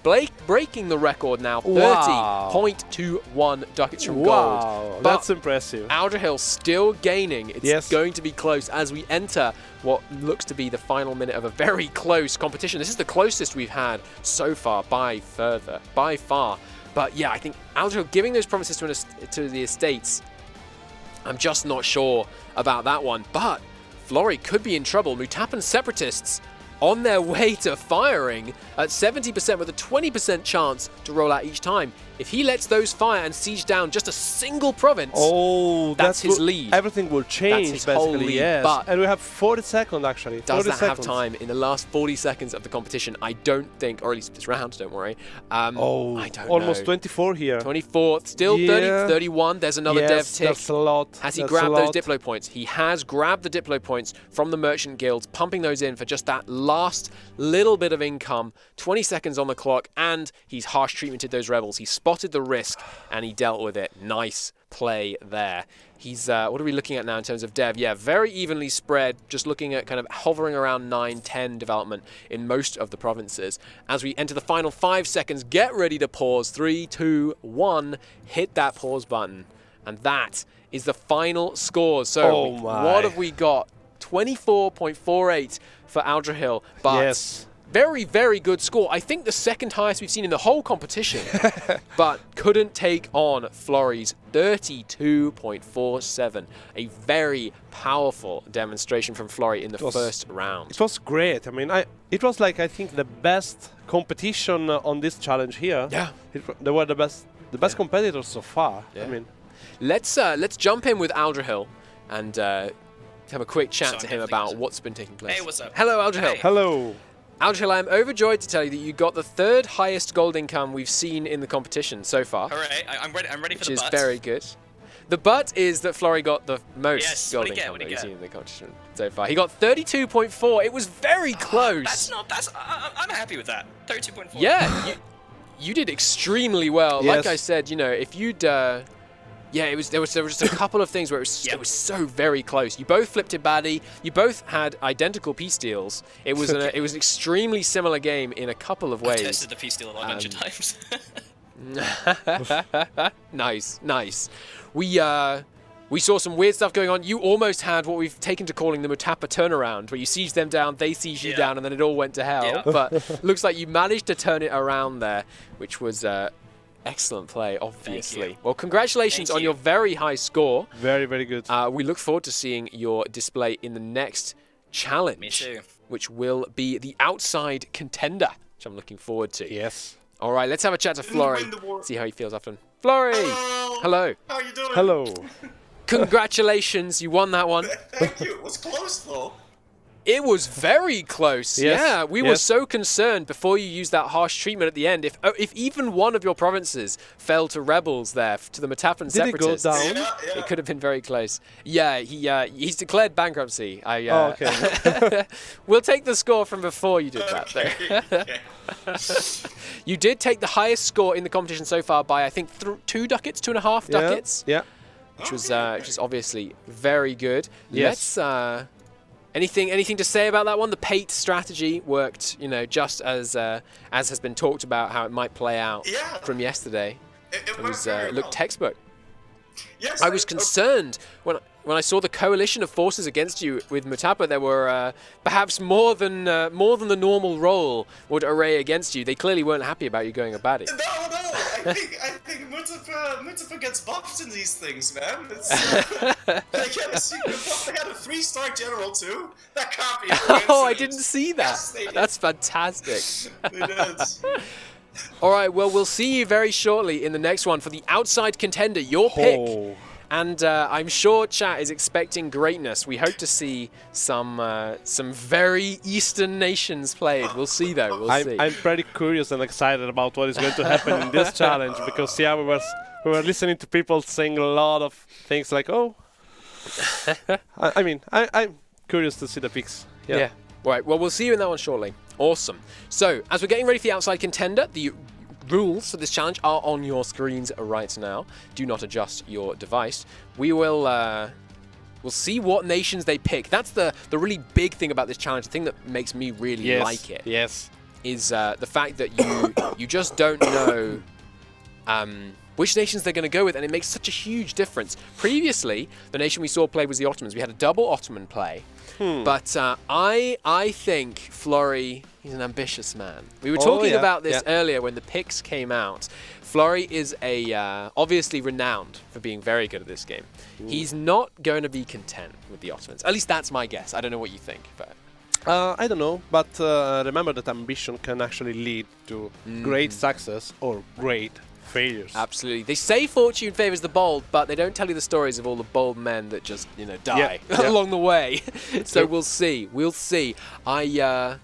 A: breaking the record now. 30.21 ducats from gold.
B: Wow, that's impressive.
A: Aldrahill still gaining. It's going to be close as we enter what looks to be the final minute of a very close competition. This is the closest we've had so far by far. But yeah, I think Aldrahill giving those promises to the estates, I'm just not sure about that one. But Florry could be in trouble. Mutapan separatists on their way to firing at 70% with a 20% chance to roll out each time. If he lets those fire and siege down just a single province, that's his lead.
B: Everything will change,
A: that's his whole lead.
B: Yes.
A: But
B: and we have 40 seconds, actually.
A: Does that have time in the last 40 seconds of the competition? I don't think, or at least this round, don't worry. I don't
B: almost
A: know.
B: 24 here.
A: 24, still 30, 31. There's another dev tick.
B: That's a lot.
A: Has he grabbed those Diplo points? He has grabbed the Diplo points from the Merchant Guilds, pumping those in for just that last little bit of income. 20 seconds on the clock, and he's harsh treatmented those rebels. He spotted the risk, and he dealt with it. Nice play there. He's, what are we looking at now in terms of dev? Yeah, very evenly spread, just looking at kind of hovering around 9, 10 development in most of the provinces. As we enter the final 5 seconds, get ready to pause. 3, 2, 1, hit that pause button. And that is the final score. So what have we got? 24.48 for Aldrahill, but very, very good score. I think the second highest we've seen in the whole competition, but couldn't take on Florry's 32.47. A very powerful demonstration from Florry in the first round.
B: It was great. I mean, it was like, I think, the best competition on this challenge here.
A: Yeah.
B: They were the best competitors so far.
A: Yeah.
B: I mean,
A: let's jump in with Aldrahill and have a quick chat to him about what's been taking place.
C: Hey, what's up?
A: Hello, Aldrahill.
C: Hey.
B: hello.
A: Aldrahill, I'm overjoyed to tell you that you got the 3rd highest gold income we've seen in the competition so far.
C: Hooray, I'm ready for the
A: Which is
C: butt.
A: very good. The but is that Florry got the most gold
C: what'd he
A: income that we've
C: get?
A: seen in the competition so far. He got 32.4. It was very close.
C: I'm happy with that. 32.4.
A: Yeah, you did extremely well.
B: Yes.
A: Like I said, you know, if you'd... there was just a couple of things where it was so very close. You both flipped it baddie. You both had identical peace deals. It was an extremely similar game in a couple of ways.
C: I tested the peace deal a bunch of times.
A: Nice. We saw some weird stuff going on. You almost had what we've taken to calling the Mutapa turnaround, where you siege them down, they siege you down, and then it all went to hell.
C: Yeah.
A: But looks like you managed to turn it around there, which was excellent play, obviously. Well, congratulations on your very high score.
B: Very, very good.
A: We look forward to seeing your display in the next challenge.
C: Me too.
A: Which will be the outside contender, which I'm looking forward to.
B: Yes.
A: All right, let's have a chat to Florry. See how he feels after. Florry! Hello.
C: How are you doing?
B: Hello.
A: Congratulations, you won that one.
C: Thank you. It was close, though.
A: It was very close.
B: Yes.
A: Yeah, we were so concerned before you used that harsh treatment at the end. If even one of your provinces fell to rebels there, to the Matapan separatists,
B: Did it go down?
C: Yeah.
A: it could have been very close. Yeah, he's declared bankruptcy.
B: Okay.
A: We'll take the score from before you did that, though. You did take the highest score in the competition so far by, I think, 2 ducats, 2.5 ducats.
B: Yeah.
A: Which was obviously very good.
B: Yes.
A: Let's anything to say about that one? The Pate strategy worked, you know, just as has been talked about how it might play out from yesterday.
C: It
A: was
C: very
A: looked
C: well.
A: textbook.
C: Yes,
A: I was concerned when when I saw the coalition of forces against you with Mutapa, there were perhaps more than the normal roll would array against you. They clearly weren't happy about you going a baddie.
C: No, I think Mutapa gets buffed in these things, man. It's, they had a 3-star general too. That can't be a coincidence.
A: Oh, I didn't see that.
C: Yes, they did.
A: That's fantastic.
C: They did.
A: All right, well, we'll see you very shortly in the next one for the outside contender, your pick.
B: Oh.
A: And I'm sure chat is expecting greatness. We hope to see some very Eastern nations played. We'll see, though. We'll see.
B: I'm pretty curious and excited about what is going to happen in this challenge, because yeah, we were listening to people saying a lot of things like, oh. I'm curious to see the picks. Yeah.
A: All right. Well, we'll see you in that one shortly. Awesome. So, as we're getting ready for the outside contender, the rules for this challenge are on your screens right now. Do not adjust your device. We will we'll see what nations they pick. That's the really big thing about this challenge. The thing that makes me really like it is the fact that you just don't know which nations they're going to go with, and it makes such a huge difference. Previously, the nation we saw play was the Ottomans. We had a double Ottoman play. But I think Florry, he's an ambitious man. We were talking about this earlier when the picks came out. Florry is obviously renowned for being very good at this game. He's not going to be content with the Ottomans. At least that's my guess. I don't know what you think, but
B: I don't know, but remember that ambition can actually lead to great success or great failures.
A: Absolutely. They say fortune favors the bold, but they don't tell you the stories of all the bold men that just, die along the way. So we'll see. We'll see. I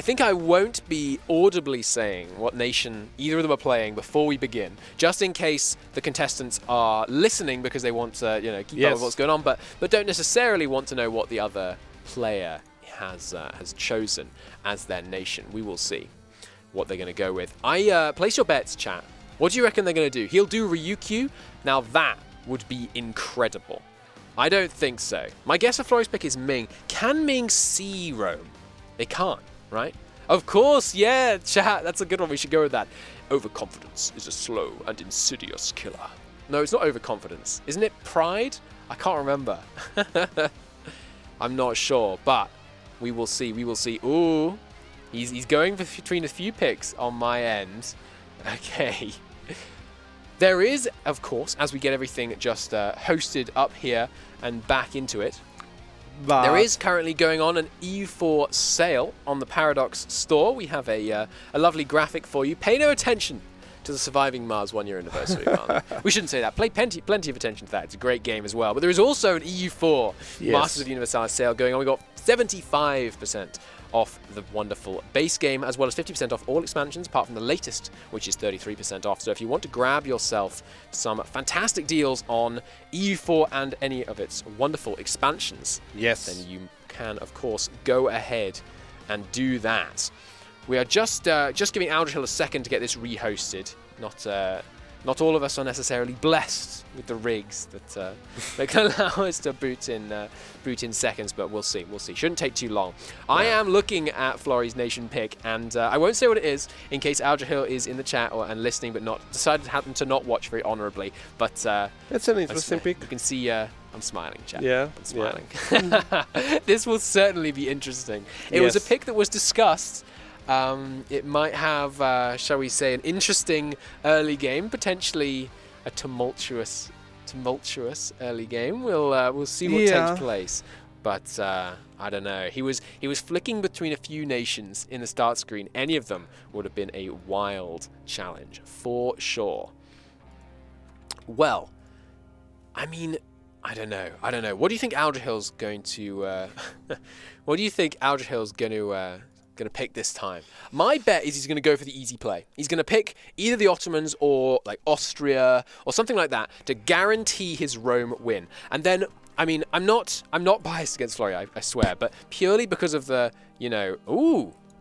A: think I won't be audibly saying what nation either of them are playing before we begin, just in case the contestants are listening because they want to, keep up with what's going on, but don't necessarily want to know what the other player has chosen as their nation. We will see what they're going to go with. Place your bets, chat. What do you reckon they're going to do? He'll do Ryukyu. Now that would be incredible. I don't think so. My guess for Florry's pick is Ming. Can Ming see Rome? They can't, right? Of course, yeah, chat. That's a good one. We should go with that. Overconfidence is a slow and insidious killer. No, it's not overconfidence. Isn't it pride? I can't remember. I'm not sure, but we will see. We will see. Ooh, he's going between a few picks on my end. Okay. There is, of course, as we get everything just hosted up here and back into it, there is currently going on an EU4 sale on the Paradox store. We have a lovely graphic for you. Pay no attention to the Surviving Mars 1-year anniversary. We shouldn't say that. Pay plenty of attention to that. It's a great game as well. But there is also an EU4 Masters of the Universalis sale going on. We've got 75% off the wonderful base game, as well as 50% off all expansions, apart from the latest, which is 33% off. So if you want to grab yourself some fantastic deals on EU4 and any of its wonderful expansions, then you can, of course, go ahead and do that. We are just giving Aldrahill a second to get this rehosted. Not all of us are necessarily blessed with the rigs that can allow us to boot in seconds, but we'll see. We'll see. Shouldn't take too long. Yeah. I am looking at Florry's nation pick, and I won't say what it is in case Aldrahill is in the chat and listening, but decided to not watch very honorably. But
B: it's an interesting pick.
A: You can see I'm smiling, chat.
B: Yeah,
A: I'm smiling. Yeah. This will certainly be interesting. It was a pick that was discussed. It might have, shall we say, an interesting early game, potentially a tumultuous early game. We'll see what takes place. But I don't know. He was flicking between a few nations in the start screen. Any of them would have been a wild challenge for sure. Well, I mean, I don't know. What do you think Aldrahill's going to? What do you think Aldrahill's going to pick this time? My bet is he's going to go for the easy play. He's going to pick either the Ottomans or like Austria or something like that to guarantee his Rome win. And then, I mean, I'm not biased against Florry, I swear, but purely because of the,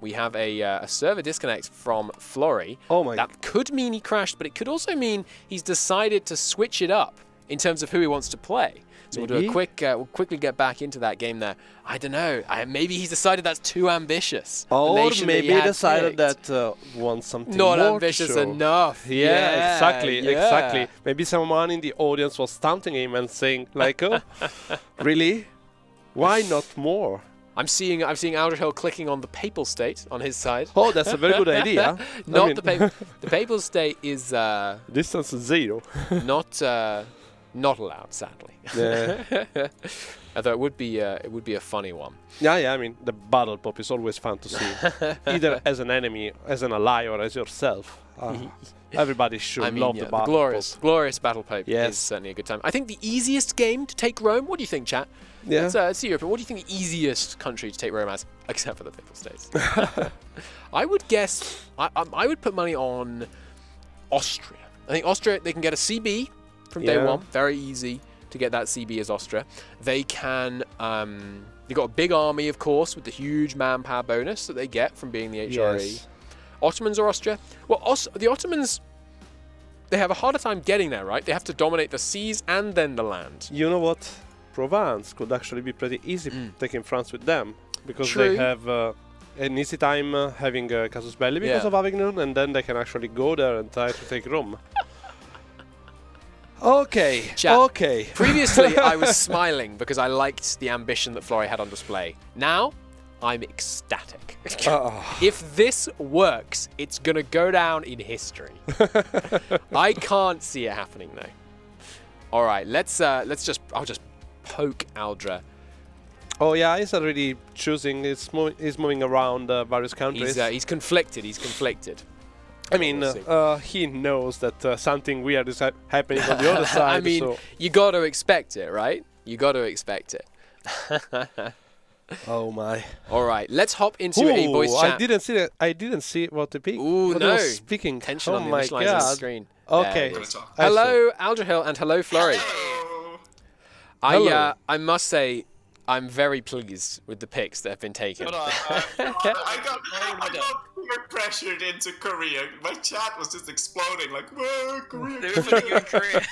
A: we have a server disconnect from Florry.
B: Oh my!
A: That could mean he crashed, but it could also mean he's decided to switch it up in terms of who he wants to play. So
B: Maybe.
A: we'll do a quick. We'll quickly get back into that game there. I don't know. Maybe he's decided that's too ambitious. The
B: Or
A: nation that he
B: maybe
A: had
B: decided
A: picked.
B: that wants something
A: Not
B: more
A: ambitious
B: to show.
A: enough.
B: Yeah, exactly,
A: yeah.
B: exactly. Maybe someone in the audience was taunting him and saying, like, "Oh, really? Why not more?"
A: I'm seeing Aldrahill clicking on the Papal State on his side.
B: Oh, that's a very good idea.
A: The Papal State is
B: Distance 0.
A: not allowed, sadly.
B: Yeah.
A: Although it would be a funny one.
B: Yeah. I mean, the battle pop is always fun to see, either as an enemy, as an ally, or as yourself. Everybody should love the battle
A: glorious battle pope
B: Yes.
A: is certainly a good time. I think the easiest game to take Rome. What do you think, chat?
B: Yeah.
A: Let's see Europe. What do you think the easiest country to take Rome as, except for the Papal States? I would guess. I would put money on Austria. I think Austria, they can get a CB from day one. Very easy to get that CB as Austria. They can. They've got a big army, of course, with the huge manpower bonus that they get from being the HRE.
B: Yes.
A: Ottomans or Austria? Well, the Ottomans, they have a harder time getting there, right? They have to dominate the seas and then the land.
B: You know what? Provence could actually be pretty easy taking France with them, because
A: True.
B: they have an easy time having Casus Belli because of Avignon, and then they can actually go there and try to take Rome. Okay,
A: Chat.
B: okay.
A: Previously, I was smiling because I liked the ambition that Florry had on display. Now, I'm ecstatic. If this works, it's going to go down in history. I can't see it happening, though. All right, I'll just poke Aldra.
B: Oh yeah, he's already choosing. He's moving around various countries.
A: He's conflicted. He's conflicted.
B: I mean, he knows that something weird is happening on the other side.
A: I mean,
B: so.
A: you got to expect it, right? You got to expect it.
B: Oh my!
A: All right, let's hop into a voice chat.
B: I didn't see what to pick.
A: Ooh,
B: what
A: no!
B: was speaking.
A: Tension
B: oh
A: on the
B: my
A: initializer
B: god!
A: on the screen.
B: Okay.
A: There it is.
B: I
A: Hello, Aldrahill, and hello, Florry.
C: Hello.
A: I must say, I'm very pleased with the picks that have been taken.
C: Hold on. I got peer pressured into Korea. My chat was just exploding like, whoa, Korea.
D: They were putting you in Korea.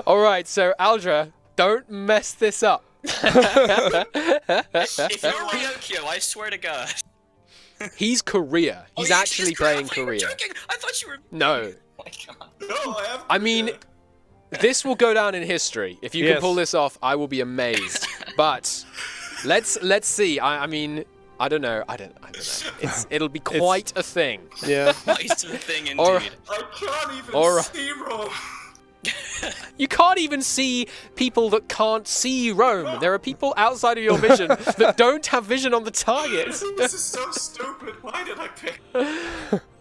A: All right, so Aldra, don't mess this up.
D: If you're Ryokyo, I swear to God.
A: He's Korea. He's
D: Oh,
A: actually
D: Jesus Christ,
A: playing
D: I thought you were
A: Korea.
D: joking. I thought you were.
A: No.
D: Oh my God.
C: No, I have.
A: I mean, this will go down in history. If you can pull this off, I will be amazed. But let's see. I mean, I don't know. I don't know. It'll be quite a thing.
B: Yeah.
D: Nice to the thing, indeed.
A: Or-
C: I can't even
A: Or-
C: see Rome.
A: You can't even see people that can't see Rome. There are people outside of your vision that don't have vision on the target.
C: This is so stupid. Why did I pick?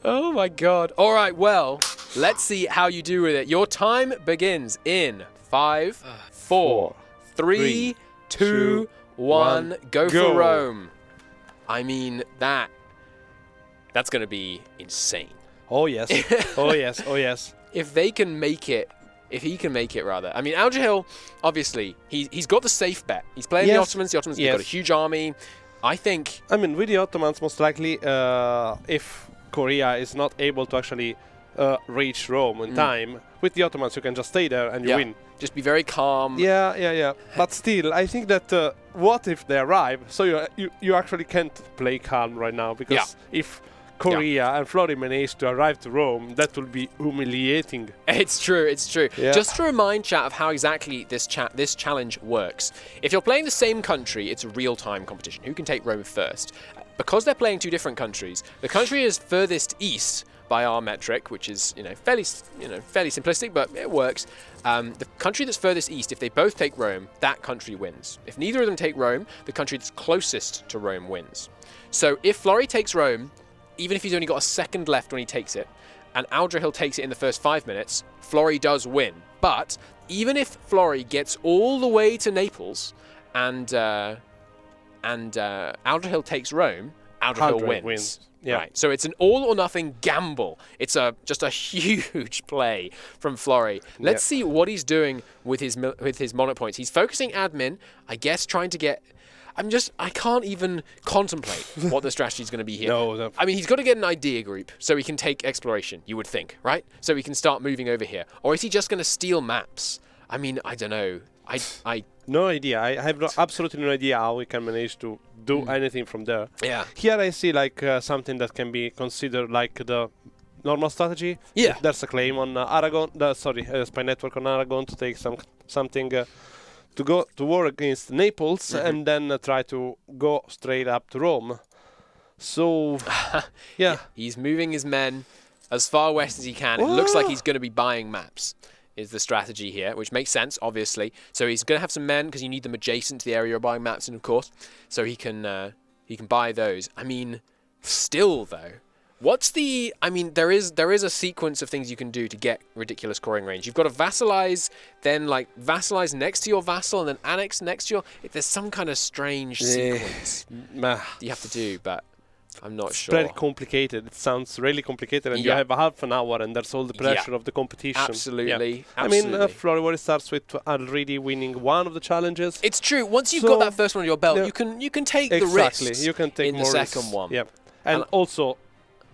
A: Oh my god. All right, well, let's see how you do with it. Your time begins in 5, 4, 3, 2, 1. Go for Rome. I mean, that's going to be insane.
B: Oh yes. Oh yes. Oh yes.
A: If they can make it, if he can make it, rather. I mean, Aldrahill, obviously, he's got the safe bet. He's playing the Ottomans. The Ottomans have got a huge army. I think...
B: I mean, with the Ottomans, most likely, if Korea is not able to actually reach Rome in time, with the Ottomans, you can just stay there and you win.
A: Just be very calm.
B: Yeah. But still, I think that what if they arrive? So you actually can't play calm right now, because if Korea and Florry manage to arrive to Rome, that will be humiliating.
A: It's true, it's true.
B: Yeah.
A: Just to remind chat of how exactly this challenge works. If you're playing the same country, it's a real-time competition. Who can take Rome first? Because they're playing two different countries, the country is furthest east by our metric, which is fairly simplistic, but it works. The country that's furthest east, if they both take Rome, that country wins. If neither of them take Rome, the country that's closest to Rome wins. So if Florry takes Rome, even if he's only got a second left when he takes it, and Aldrahill takes it in the first 5 minutes, Florry does win. But even if Florry gets all the way to Naples and Aldrahill takes Rome, Aldrahill wins.
B: Yeah.
A: Right. So it's an all-or-nothing gamble. It's just a huge play from Florry. Let's see what he's doing with his monarch points. He's focusing admin, I guess, trying to get... I can't even contemplate what the strategy is going to be here.
B: No.
A: I mean, he's got to get an idea group so he can take exploration, you would think, right? So he can start moving over here. Or is he just going to steal maps? I mean, I don't know. I
B: No idea. I have absolutely no idea how we can manage to do anything from there.
A: Yeah.
B: Here I see like something that can be considered like the normal strategy.
A: Yeah.
B: There's a claim on Aragon. Spy network on Aragon to take something to go to war against Naples and then try to go straight up to Rome. So yeah,
A: he's moving his men as far west as he can. It looks like he's going to be buying maps. Is the strategy here, which makes sense, obviously. So he's going to have some men because you need them adjacent to the area you're buying maps in, of course. So he can buy those. I mean, still though, what's the? I mean, there is a sequence of things you can do to get ridiculous coring range. You've got to vassalize, then like vassalize next to your vassal, and then annex next to your. There's some kind of strange sequence you have to do, but I'm not sure.
B: Very complicated. It sounds really complicated, and you have a half an hour, and there's all the pressure of the competition.
A: Absolutely.
B: I mean, Florryworry starts with already winning one of the challenges.
A: It's true. Once you've got that first one on your belt, you can take the risks.
B: Exactly. You can take
A: in
B: more
A: the second one.
B: Yeah, and also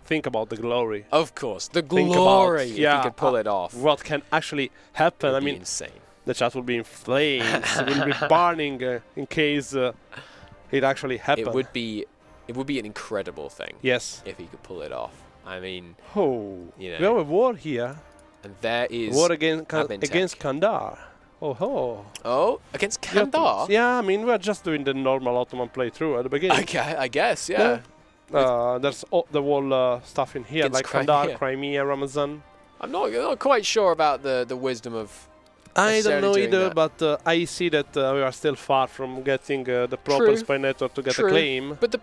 B: think about the glory.
A: Of course, the glory. If you could pull it off.
B: What can actually happen? I mean,
A: insane.
B: The chat will be in flames. It will be burning in case it actually happened.
A: It would be an incredible thing.
B: Yes.
A: If he could pull it off. I mean,
B: we have a war here.
A: And there is
B: war against Kandar.
A: Oh, against Kandar?
B: Yeah, I mean, we're just doing the normal Ottoman playthrough at the beginning.
A: Okay, I guess, yeah.
B: There's the whole stuff in here, like Kandar, Crimea, Ramazan.
A: I'm not quite sure about the wisdom of.
B: I don't know either, but I see that we are still far from getting the proper spy network to get a claim.
A: But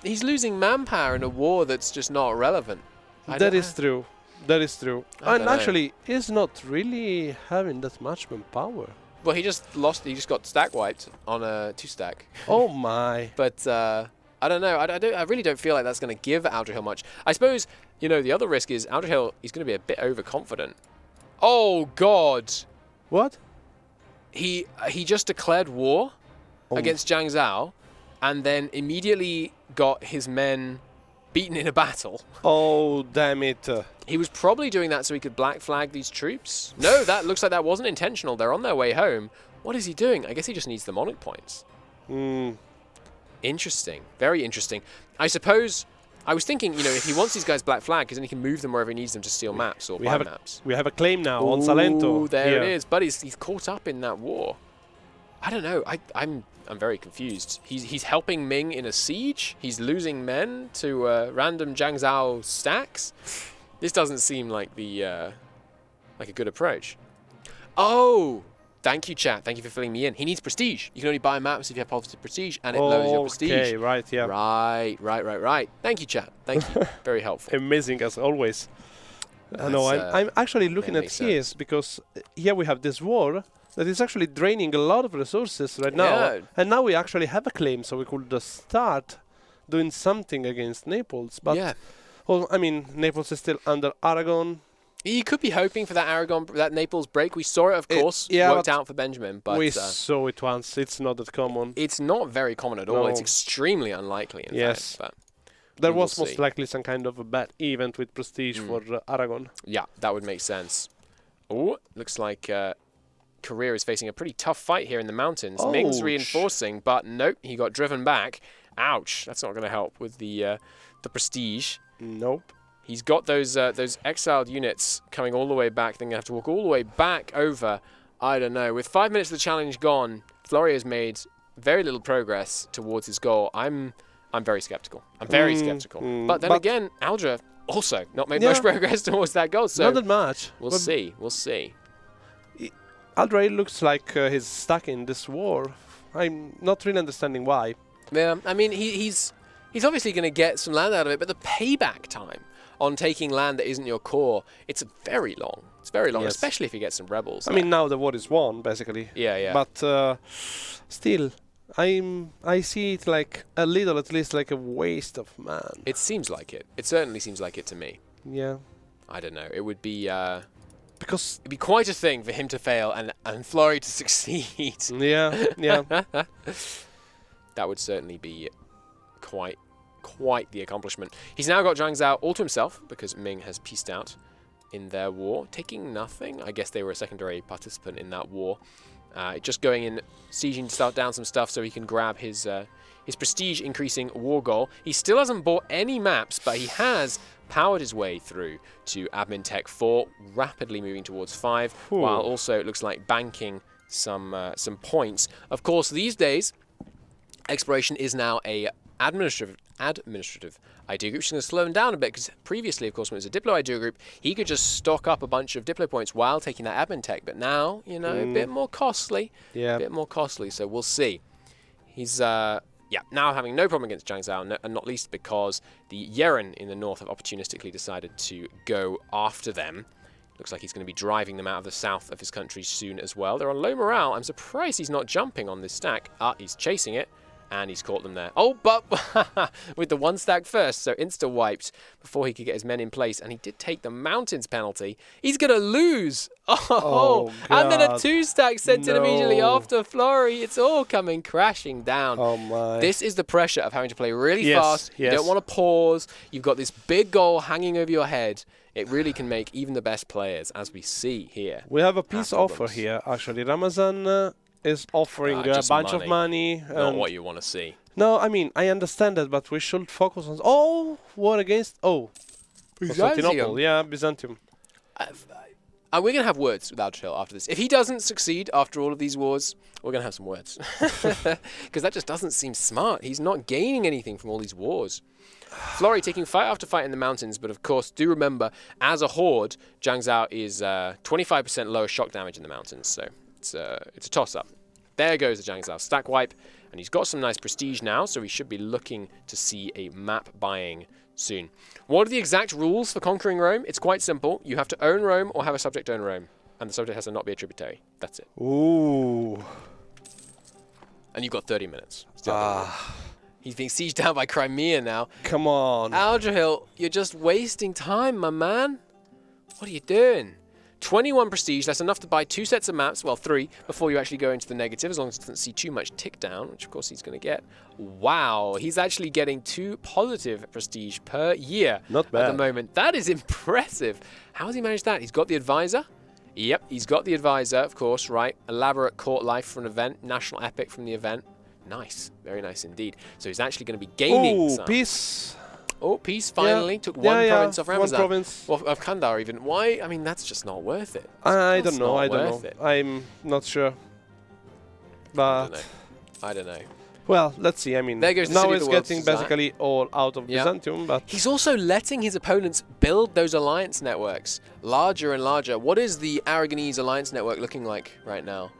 A: he's losing manpower in a war that's just not relevant.
B: That is true. That is true. And actually, he's not really having that much manpower.
A: Well, he just got stack wiped on a 2-stack.
B: Oh my!
A: But I don't know. I really don't feel like that's going to give Aldrahill much. I suppose the other risk is Aldrahill. He's going to be a bit overconfident. Oh God!
B: What?
A: He just declared war against Zhang Zhao, and then immediately got his men beaten in a battle.
B: Oh, damn it.
A: He was probably doing that so he could black flag these troops. No, that looks like that wasn't intentional. They're on their way home. What is he doing? I guess he just needs the monarch points. Interesting. Very interesting. I suppose, I was thinking, if he wants these guys black flag, because then he can move them wherever he needs them to steal maps or buy maps.
B: We have a claim now on Salento.
A: There it is. But he's caught up in that war. I don't know. I'm very confused. He's helping Ming in a siege. He's losing men to random Zhang Zhao stacks. This doesn't seem like like a good approach. Oh, thank you, chat. Thank you for filling me in. He needs prestige. You can only buy maps if you have positive prestige, and it lowers your prestige.
B: Okay, right, yeah.
A: Right. Thank you, chat. Thank you. Very helpful.
B: Amazing as always. No, I'm actually looking at his because here we have this war that is actually draining a lot of resources right now. And now we actually have a claim, so we could start doing something against Naples. But, well, I mean, Naples is still under Aragon.
A: You could be hoping for that Naples break. We saw it, of course, worked out for Benjamin. But
B: we saw it once. It's not that common.
A: It's not very common at all. No. It's extremely unlikely, in fact. But
B: there was most likely some kind of a bad event with prestige for Aragon.
A: Yeah, that would make sense. Oh, looks like Korea is facing a pretty tough fight here in the mountains. Ming's reinforcing, but nope, he got driven back. Ouch, that's not going to help with the prestige.
B: Nope.
A: He's got those exiled units coming all the way back. They're going to have to walk all the way back over. I don't know. With 5 minutes of the challenge gone, Florry has made very little progress towards his goal. I'm very skeptical. I'm very skeptical. But then again, Aldra also not made much progress towards that goal. So
B: not that much.
A: We'll see. We'll see.
B: Aldrahill looks like he's stuck in this war. I'm not really understanding why.
A: Yeah, I mean, he's obviously going to get some land out of it, but the payback time on taking land that isn't your core, it's very long. It's very long, especially if you get some rebels.
B: I mean, now the war is won, basically.
A: Yeah.
B: But still, I see it like a little, at least, like a waste of man.
A: It seems like it. It certainly seems like it to me.
B: Yeah.
A: I don't know. It would be
B: because
A: it'd be quite a thing for him to fail and Florry to succeed.
B: Yeah.
A: That would certainly be quite the accomplishment. He's now got Zhang Zhao all to himself because Ming has peaced out in their war, taking nothing. I guess they were a secondary participant in that war. Just going in, sieging down some stuff so he can grab his prestige increasing war goal. He still hasn't bought any maps, but he has powered his way through to admin tech 4, rapidly moving towards 5, while also it looks like banking some points. Of course, these days, exploration is now a administrative idea group, which is going to slow him down a bit, because previously, of course, when it was a Diplo idea group, he could just stock up a bunch of Diplo points while taking that admin tech, but now, you know, a bit more costly.
B: Yeah.
A: A bit more costly, so we'll see. He's, now having no problem against Zhang Zhao, and not least because the Yeren in the north have opportunistically decided to go after them. Looks like he's going to be driving them out of the south of his country soon as well. They're on low morale. I'm surprised he's not jumping on this stack. He's chasing it. And he's caught them there. Oh, but with the one stack first, so insta-wiped before he could get his men in place. And he did take the mountains penalty. He's going to lose. Oh and then a 2-stack sent in immediately after Flurry. It's all coming crashing down.
B: Oh, my.
A: This is the pressure of having to play really fast. You don't want to pause. You've got this big goal hanging over your head. It really can make even the best players, as we see here.
B: We have a peace offer here, actually. Ramazan is offering a bunch of money.
A: Not what you want to see.
B: No, I mean, I understand that, but we should focus on... Oh, war against... Oh, Constantinople. Yeah, Byzantium.
A: We're going to have words with Aldrahill after this. If he doesn't succeed after all of these wars, we're going to have some words. Because that just doesn't seem smart. He's not gaining anything from all these wars. Florry taking fight after fight in the mountains, but of course, do remember, as a horde, Zhang Zhao is 25% lower shock damage in the mountains, so it's a toss-up. There goes the Zhang Zhao stack wipe, and he's got some nice prestige now, so he should be looking to see a map buying soon. What are the exact rules for conquering Rome? It's quite simple. You have to own Rome or have a subject own Rome, and the subject has to not be a tributary. That's it.
B: Ooh.
A: And you've got 30 minutes. He's being sieged down by Crimea now.
B: Come on.
A: Aldrahill, you're just wasting time, my man. What are you doing? 21 prestige, that's enough to buy 2 sets of maps, well 3, before you actually go into the negative, as long as it doesn't see too much tick down, which of course he's going to get. Wow, he's actually getting 2 positive prestige per year.
B: Not bad.
A: At the moment. That is impressive. How has he managed that? He's got the advisor. Yep, he's got the advisor, of course, right. Elaborate court life from an event, national epic from the event. Nice, very nice indeed. So he's actually going to be gaining some.
B: Peace.
A: Oh, peace finally. Took one province off Ramazan.
B: One province.
A: Well, of Kandahar even. Why? I mean, that's just not worth it.
B: I don't know. I'm not sure. But
A: I don't know.
B: Well, let's see. I mean,
A: there goes the
B: now it's getting basically all out of Byzantium, but
A: he's also letting his opponents build those alliance networks larger and larger. What is the Aragonese alliance network looking like right now?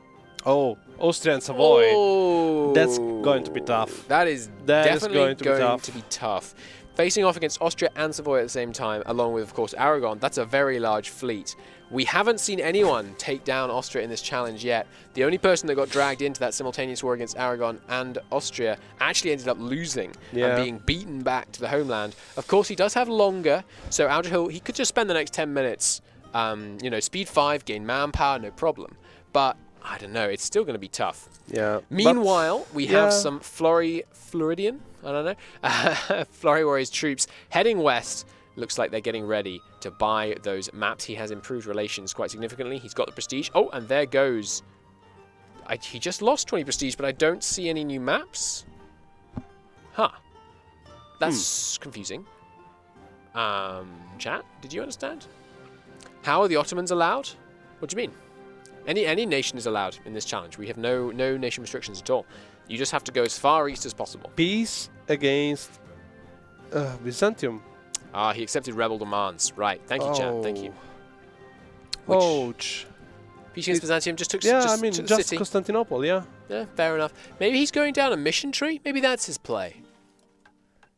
B: Oh, Austria and Savoy.
A: Oh,
B: that's going to be tough.
A: That is definitely going to be tough. Facing off against Austria and Savoy at the same time, along with, of course, Aragon, that's a very large fleet. We haven't seen anyone take down Austria in this challenge yet. The only person that got dragged into that simultaneous war against Aragon and Austria actually ended up losing and being beaten back to the homeland. Of course, he does have longer, so Aldrahill, he could just spend the next 10 minutes, you know, speed 5, gain manpower, no problem. But I don't know, it's still going to be tough.
B: Yeah.
A: Meanwhile, we have some Floridian, I don't know, Florryworry's troops heading west. Looks like they're getting ready to buy those maps. He has improved relations quite significantly. He's got the prestige. Oh, and there goes. He just lost 20 prestige, but I don't see any new maps. Huh. That's confusing. Chat, did you understand? How are the Ottomans allowed? What do you mean? Any nation is allowed in this challenge. We have no nation restrictions at all. You just have to go as far east as possible.
B: Peace against Byzantium.
A: He accepted rebel demands. Right. Thank you, chat. Thank you.
B: Ouch.
A: Peace against Byzantium just took
B: just
A: city.
B: Constantinople, yeah.
A: Yeah, fair enough. Maybe he's going down a mission tree. Maybe that's his play.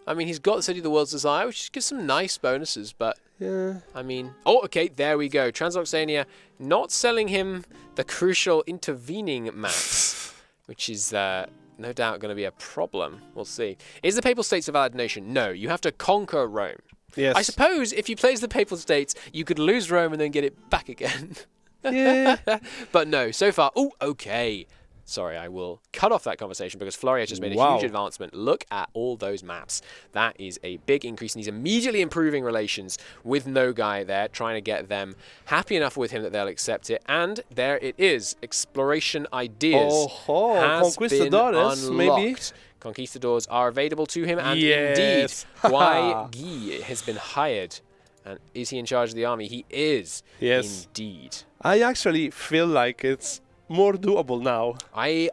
A: I mean, he's got the City of the World's Desire, which gives some nice bonuses, but...
B: Yeah.
A: I mean... Oh, okay, there we go. Transoxania not selling him the crucial intervening maps, which is no doubt going to be a problem. We'll see. Is the Papal States a valid nation? No, you have to conquer Rome.
B: Yes.
A: I suppose if you play as the Papal States, you could lose Rome and then get it back again.
B: Yeah.
A: But no, so far... Oh, okay. Sorry, I will cut off that conversation because Florry has just made a huge advancement. Look at all those maps. That is a big increase, and he's immediately improving relations with Nogai there, trying to get them happy enough with him that they'll accept it. And there it is. Exploration ideas has been unlocked.
B: Maybe?
A: Conquistadors are available to him, and
B: Yes.
A: indeed, Guai Gi has been hired. And is he in charge of the army? He is.
B: Yes.
A: Indeed.
B: I actually feel like it's more doable now.
A: I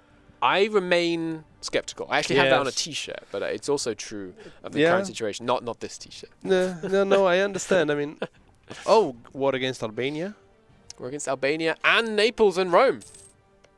A: remain skeptical. I actually have that on a T-shirt, but it's also true of the current situation. Not this T-shirt.
B: No, I understand. I mean, war against Albania.
A: War against Albania and Naples and Rome.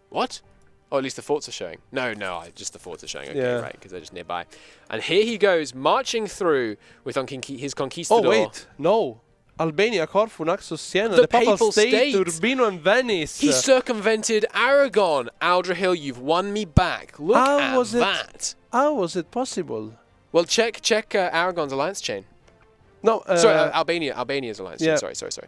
A: What? Or at least the forts are showing. No, just the forts are showing. Okay, right, because they're just nearby. And here he goes, marching through with his conquistador.
B: Oh, wait. No. Albania, Corfu, Naxos, Siena,
A: The
B: the Papal
A: Papal
B: State,
A: State.
B: Urbino and Venice.
A: He circumvented Aragon. Aldrahill, you've won me back. Look at that.
B: How was it possible?
A: Well, check Aragon's alliance chain.
B: No,
A: sorry, Albania's alliance chain. Sorry.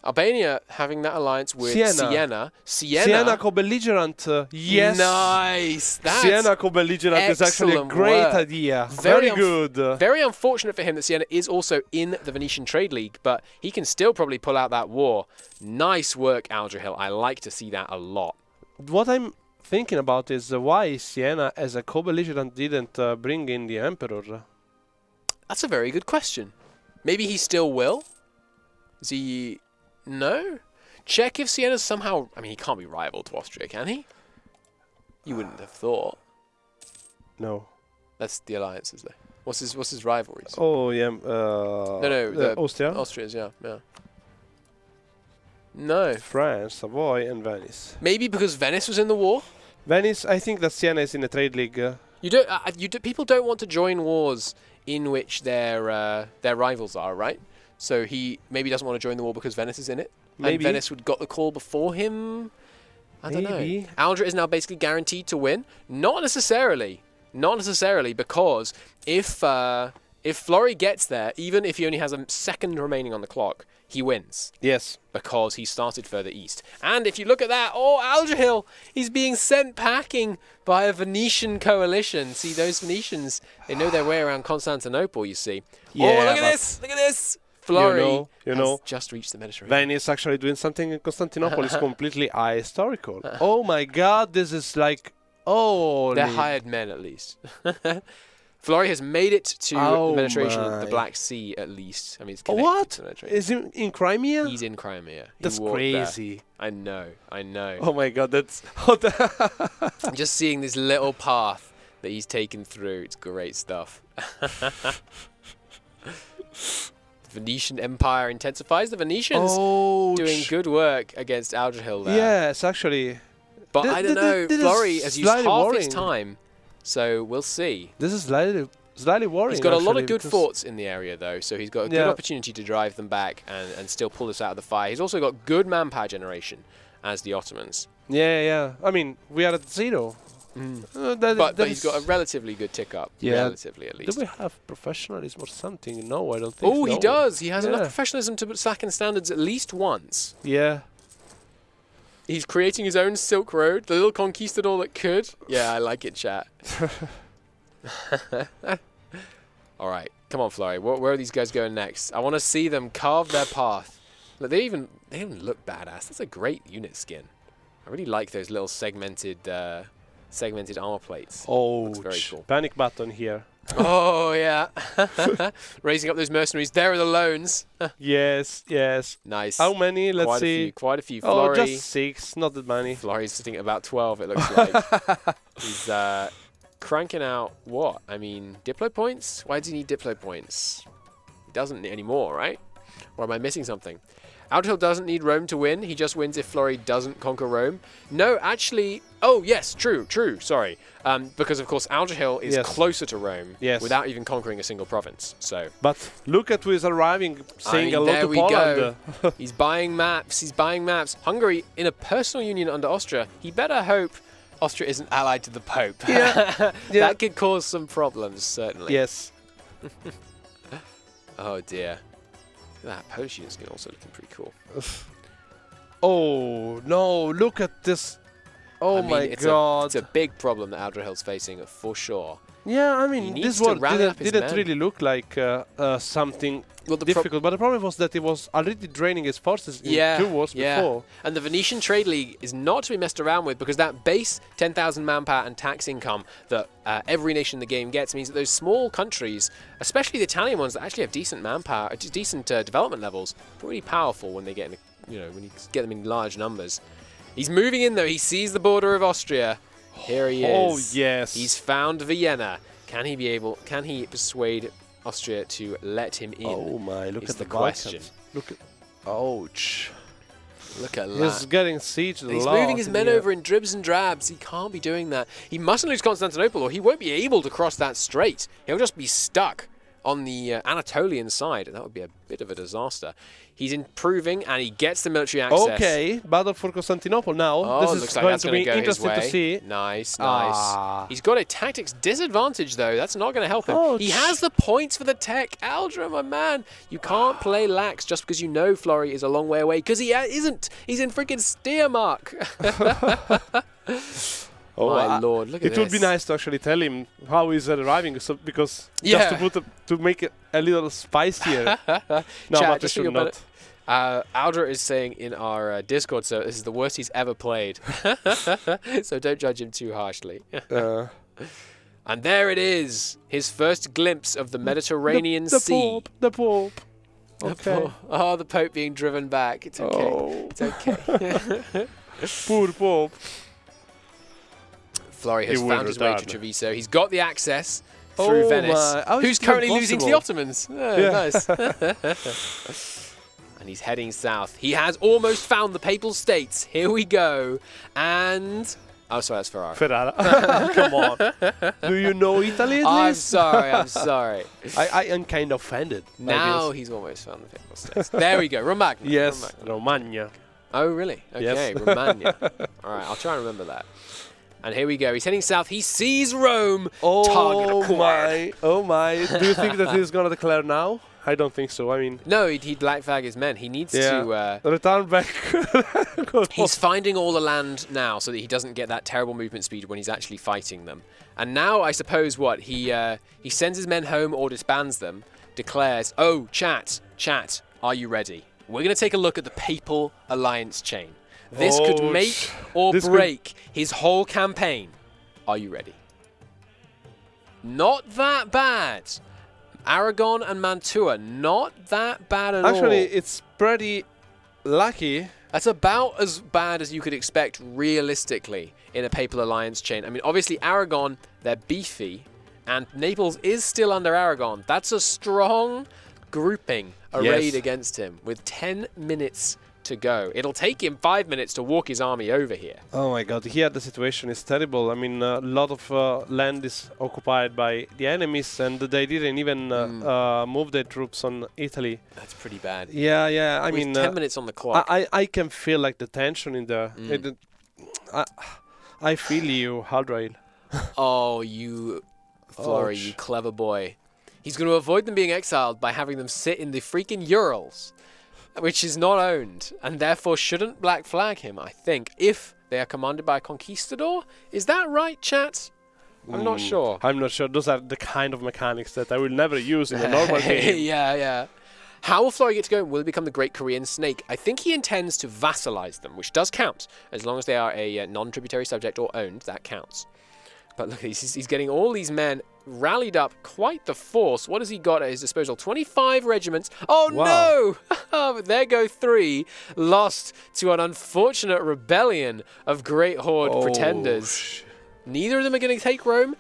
A: Albania having that alliance with Siena.
B: Siena co-belligerent. Yes.
A: Nice. That's
B: Siena co-belligerent is actually a great idea. Very good.
A: Very unfortunate for him that Siena is also in the Venetian Trade League, but he can still probably pull out that war. Nice work, Aldrahill. I like to see that a lot.
B: What I'm thinking about is why Siena, as a co-belligerent, didn't bring in the Emperor.
A: That's a very good question. Maybe he still will? Is he... No? Check if Siena's somehow... I mean, he can't be rival to Austria, can he? You wouldn't have thought.
B: No.
A: That's the alliances, though. What's his rivalries?
B: Oh, yeah.
A: No,
B: Austria?
A: Austria's, yeah. No.
B: France, Savoy, and Venice.
A: Maybe because Venice was in the war?
B: Venice, I think that Siena is in a trade league.
A: People don't want to join wars in which their rivals are, right? So he maybe doesn't want to join the war because Venice is in it.
B: Maybe.
A: And Venice would got the call before him. I don't know. Aldra is now basically guaranteed to win. Not necessarily. Not necessarily, because if Florry gets there, even if he only has a second remaining on the clock, he wins.
B: Yes.
A: Because he started further east. And if you look at that, Aldrahill, he's being sent packing by a Venetian coalition. See, those Venetians, they know their way around Constantinople, you see.
B: Yeah,
A: look at this! Look at this! Florry has just reached the Mediterranean.
B: Venice actually doing something in Constantinople is completely ahistorical. Oh my god, this is like... Oh,
A: they're hired men, at least. Florry has made it to the Mediterranean, the Black Sea, at least. I mean, it's connected to the Mediterranean.
B: Is he in Crimea?
A: He's in Crimea.
B: That's crazy.
A: There. I know.
B: Oh my god, that's...
A: Just seeing this little path that he's taken through, it's great stuff. Venetian Empire intensifies. The Venetians doing good work against Aldrahill there.
B: Yes, actually.
A: But I don't know. Florry has used half his time, so we'll see.
B: This is slightly worrying.
A: He's got a lot of good forts in the area, though, so he's got a good opportunity to drive them back and still pull this out of the fire. He's also got good manpower generation as the Ottomans.
B: Yeah. I mean, we are at 0.
A: But he's got a relatively good tick-up, relatively at least.
B: Do we have professionalism or something? No, I don't think so.
A: Oh, he does. He has enough professionalism to put Sakan standards at least once.
B: Yeah.
A: He's creating his own Silk Road, the little conquistador that could. Yeah, I like it, chat. All right, come on, Florry. Where are these guys going next? I want to see them carve their path. Look, they even look badass. That's a great unit skin. I really like those little segmented armor plates.
B: Oh,
A: looks very cool.
B: Panic button here.
A: Oh yeah, raising up those mercenaries. There are the loans.
B: Yes.
A: Nice.
B: How many? Let's see.
A: Quite a few. Florry,
B: just 6, not that many.
A: Florry's sitting at about 12. It looks like he's cranking out what? I mean, Diplo points. Why does he need Diplo points? He doesn't anymore, right? Or am I missing something? Aldrahill doesn't need Rome to win. He just wins if Florry doesn't conquer Rome. No, actually... Oh, yes, true, sorry. Because, of course, Aldrahill is closer to Rome without even conquering a single province. So,
B: but look at who is arriving, saying hello to Poland.
A: Go. He's buying maps. Hungary, in a personal union under Austria, he better hope Austria isn't allied to the Pope.
B: Yeah.
A: That could cause some problems, certainly.
B: Yes.
A: Oh, dear. That Polish unit skin also looking pretty cool.
B: Oh, no, look at this Oh
A: I mean,
B: my god.
A: It's a big problem that Aldrahill's facing for sure.
B: Yeah, I
A: He
B: mean,
A: needs
B: this
A: to
B: war
A: rally up his
B: didn't
A: men.
B: really look like something
A: Well, the
B: difficult, but the problem was that he was already draining his forces in
A: Yeah,
B: 2 wars before.
A: And the Venetian Trade League is not to be messed around with, because that base 10,000 manpower and tax income that every nation in the game gets means that those small countries, especially the Italian ones that actually have decent manpower, decent development levels, pretty powerful when they get in, when you get them in large numbers. He's moving in though. He sees the border of Austria. Here he is.
B: Oh yes.
A: He's found Vienna. Can he persuade Austria to let him in?
B: Oh my, look
A: is
B: at the
A: question.
B: Balkans. Look at, ouch.
A: Look at that.
B: He's getting sieged a lot.
A: He's moving his men
B: yeah.
A: over in dribs and drabs. He can't be doing that. He mustn't lose Constantinople, or he won't be able to cross that strait. He'll just be stuck on the Anatolian side, and that would be a bit of a disaster. He's improving, and he gets the military access.
B: Okay, battle for Constantinople now.
A: Oh,
B: this
A: looks
B: is
A: like
B: going
A: that's
B: to
A: going
B: be
A: to go his
B: interesting
A: way.
B: to see.
A: Nice, nice.
B: Ah.
A: He's got a tactics disadvantage, though. That's not going to help him.
B: Ouch.
A: He has the points for the tech. Aldra, my man. You can't play lax just because you know Florry is a long way away, because he isn't. He's in freaking Steiermark.
B: Oh,
A: my lord, look at
B: it
A: this.
B: would be nice to actually tell him how he's arriving, so, because
A: Yeah.
B: just to make it a little spicier. No,
A: Chat,
B: but we
A: just for
B: should
A: your
B: not.
A: Aldra is saying in our Discord, so this is the worst he's ever played. So don't judge him too harshly. And there it is, his first glimpse of the Mediterranean Sea.
B: The Pope.
A: The
B: Okay.
A: Pope. Oh, the Pope being driven back. It's okay.
B: Oh.
A: It's okay.
B: Poor Pope.
A: Florry has
B: He will
A: found his way to
B: return.
A: Treviso. He's got the access through
B: Oh
A: Venice,
B: my. How is
A: who's
B: that
A: currently losing to the
B: possible?
A: Ottomans. Oh,
B: Yeah.
A: nice. And he's heading south. He has almost found the Papal States. Here we go. And... Oh, sorry, that's Ferrara.
B: Ferrara. Come on. Do you know Italy at
A: I'm
B: least?
A: sorry, I'm sorry.
B: I am kind of offended. by
A: Now
B: this.
A: he's almost found the Papal States. There we go. Romagna.
B: Yes,
A: Romagna.
B: Romagna.
A: Oh, really? Okay,
B: Yes.
A: Romagna. All right, I'll try and remember that. And here we go. He's heading south. He sees Rome. Target
B: Oh
A: acquired.
B: my, oh my. Do you think that he's going to declare now? I don't think so. I mean,
A: No, he'd black flag his men. He needs
B: yeah.
A: to...
B: Return back.
A: He's finding all the land now so that he doesn't get that terrible movement speed when he's actually fighting them. And now, I suppose, what? He sends his men home or disbands them, declares, oh, chat, are you ready? We're going to take a look at the Papal Alliance chain. This could make or break his whole campaign. Are you ready? Not that bad. Aragon and Mantua, not that bad at all.
B: Actually, it's pretty lucky.
A: That's about as bad as you could expect realistically in a Papal Alliance chain. I mean, obviously Aragon, they're beefy, and Naples is still under Aragon. That's a strong grouping arrayed
B: Yes.
A: against him with 10 minutes to go. It'll take him 5 minutes to walk his army over here.
B: Oh my god, here the situation is terrible. I mean, a lot of land is occupied by the enemies, and they didn't even move their troops on Italy.
A: That's pretty bad.
B: Yeah, yeah. I
A: With
B: mean,
A: 10 minutes on the clock.
B: I can feel like the tension in there. I feel you, Aldrahill.
A: Oh, you, Florry, you clever boy. He's going to avoid them being exiled by having them sit in the freaking Urals, which is not owned, and therefore shouldn't black flag him, I think, if they are commanded by a conquistador. Is that right, chat? I'm not sure.
B: I'm not sure. Those are the kind of mechanics that I will never use in a normal game.
A: Yeah, yeah. How will Florry get to go? Will he become the Great Korean Snake? I think he intends to vassalize them, which does count. As long as they are a non-tributary subject or owned, that counts. But look, he's getting all these men rallied up, quite the force. What has he got at his disposal? 25 regiments. Oh,
B: Wow.
A: no! But there go 3, lost to an unfortunate rebellion of Great Horde pretenders. Neither of them are going to take Rome.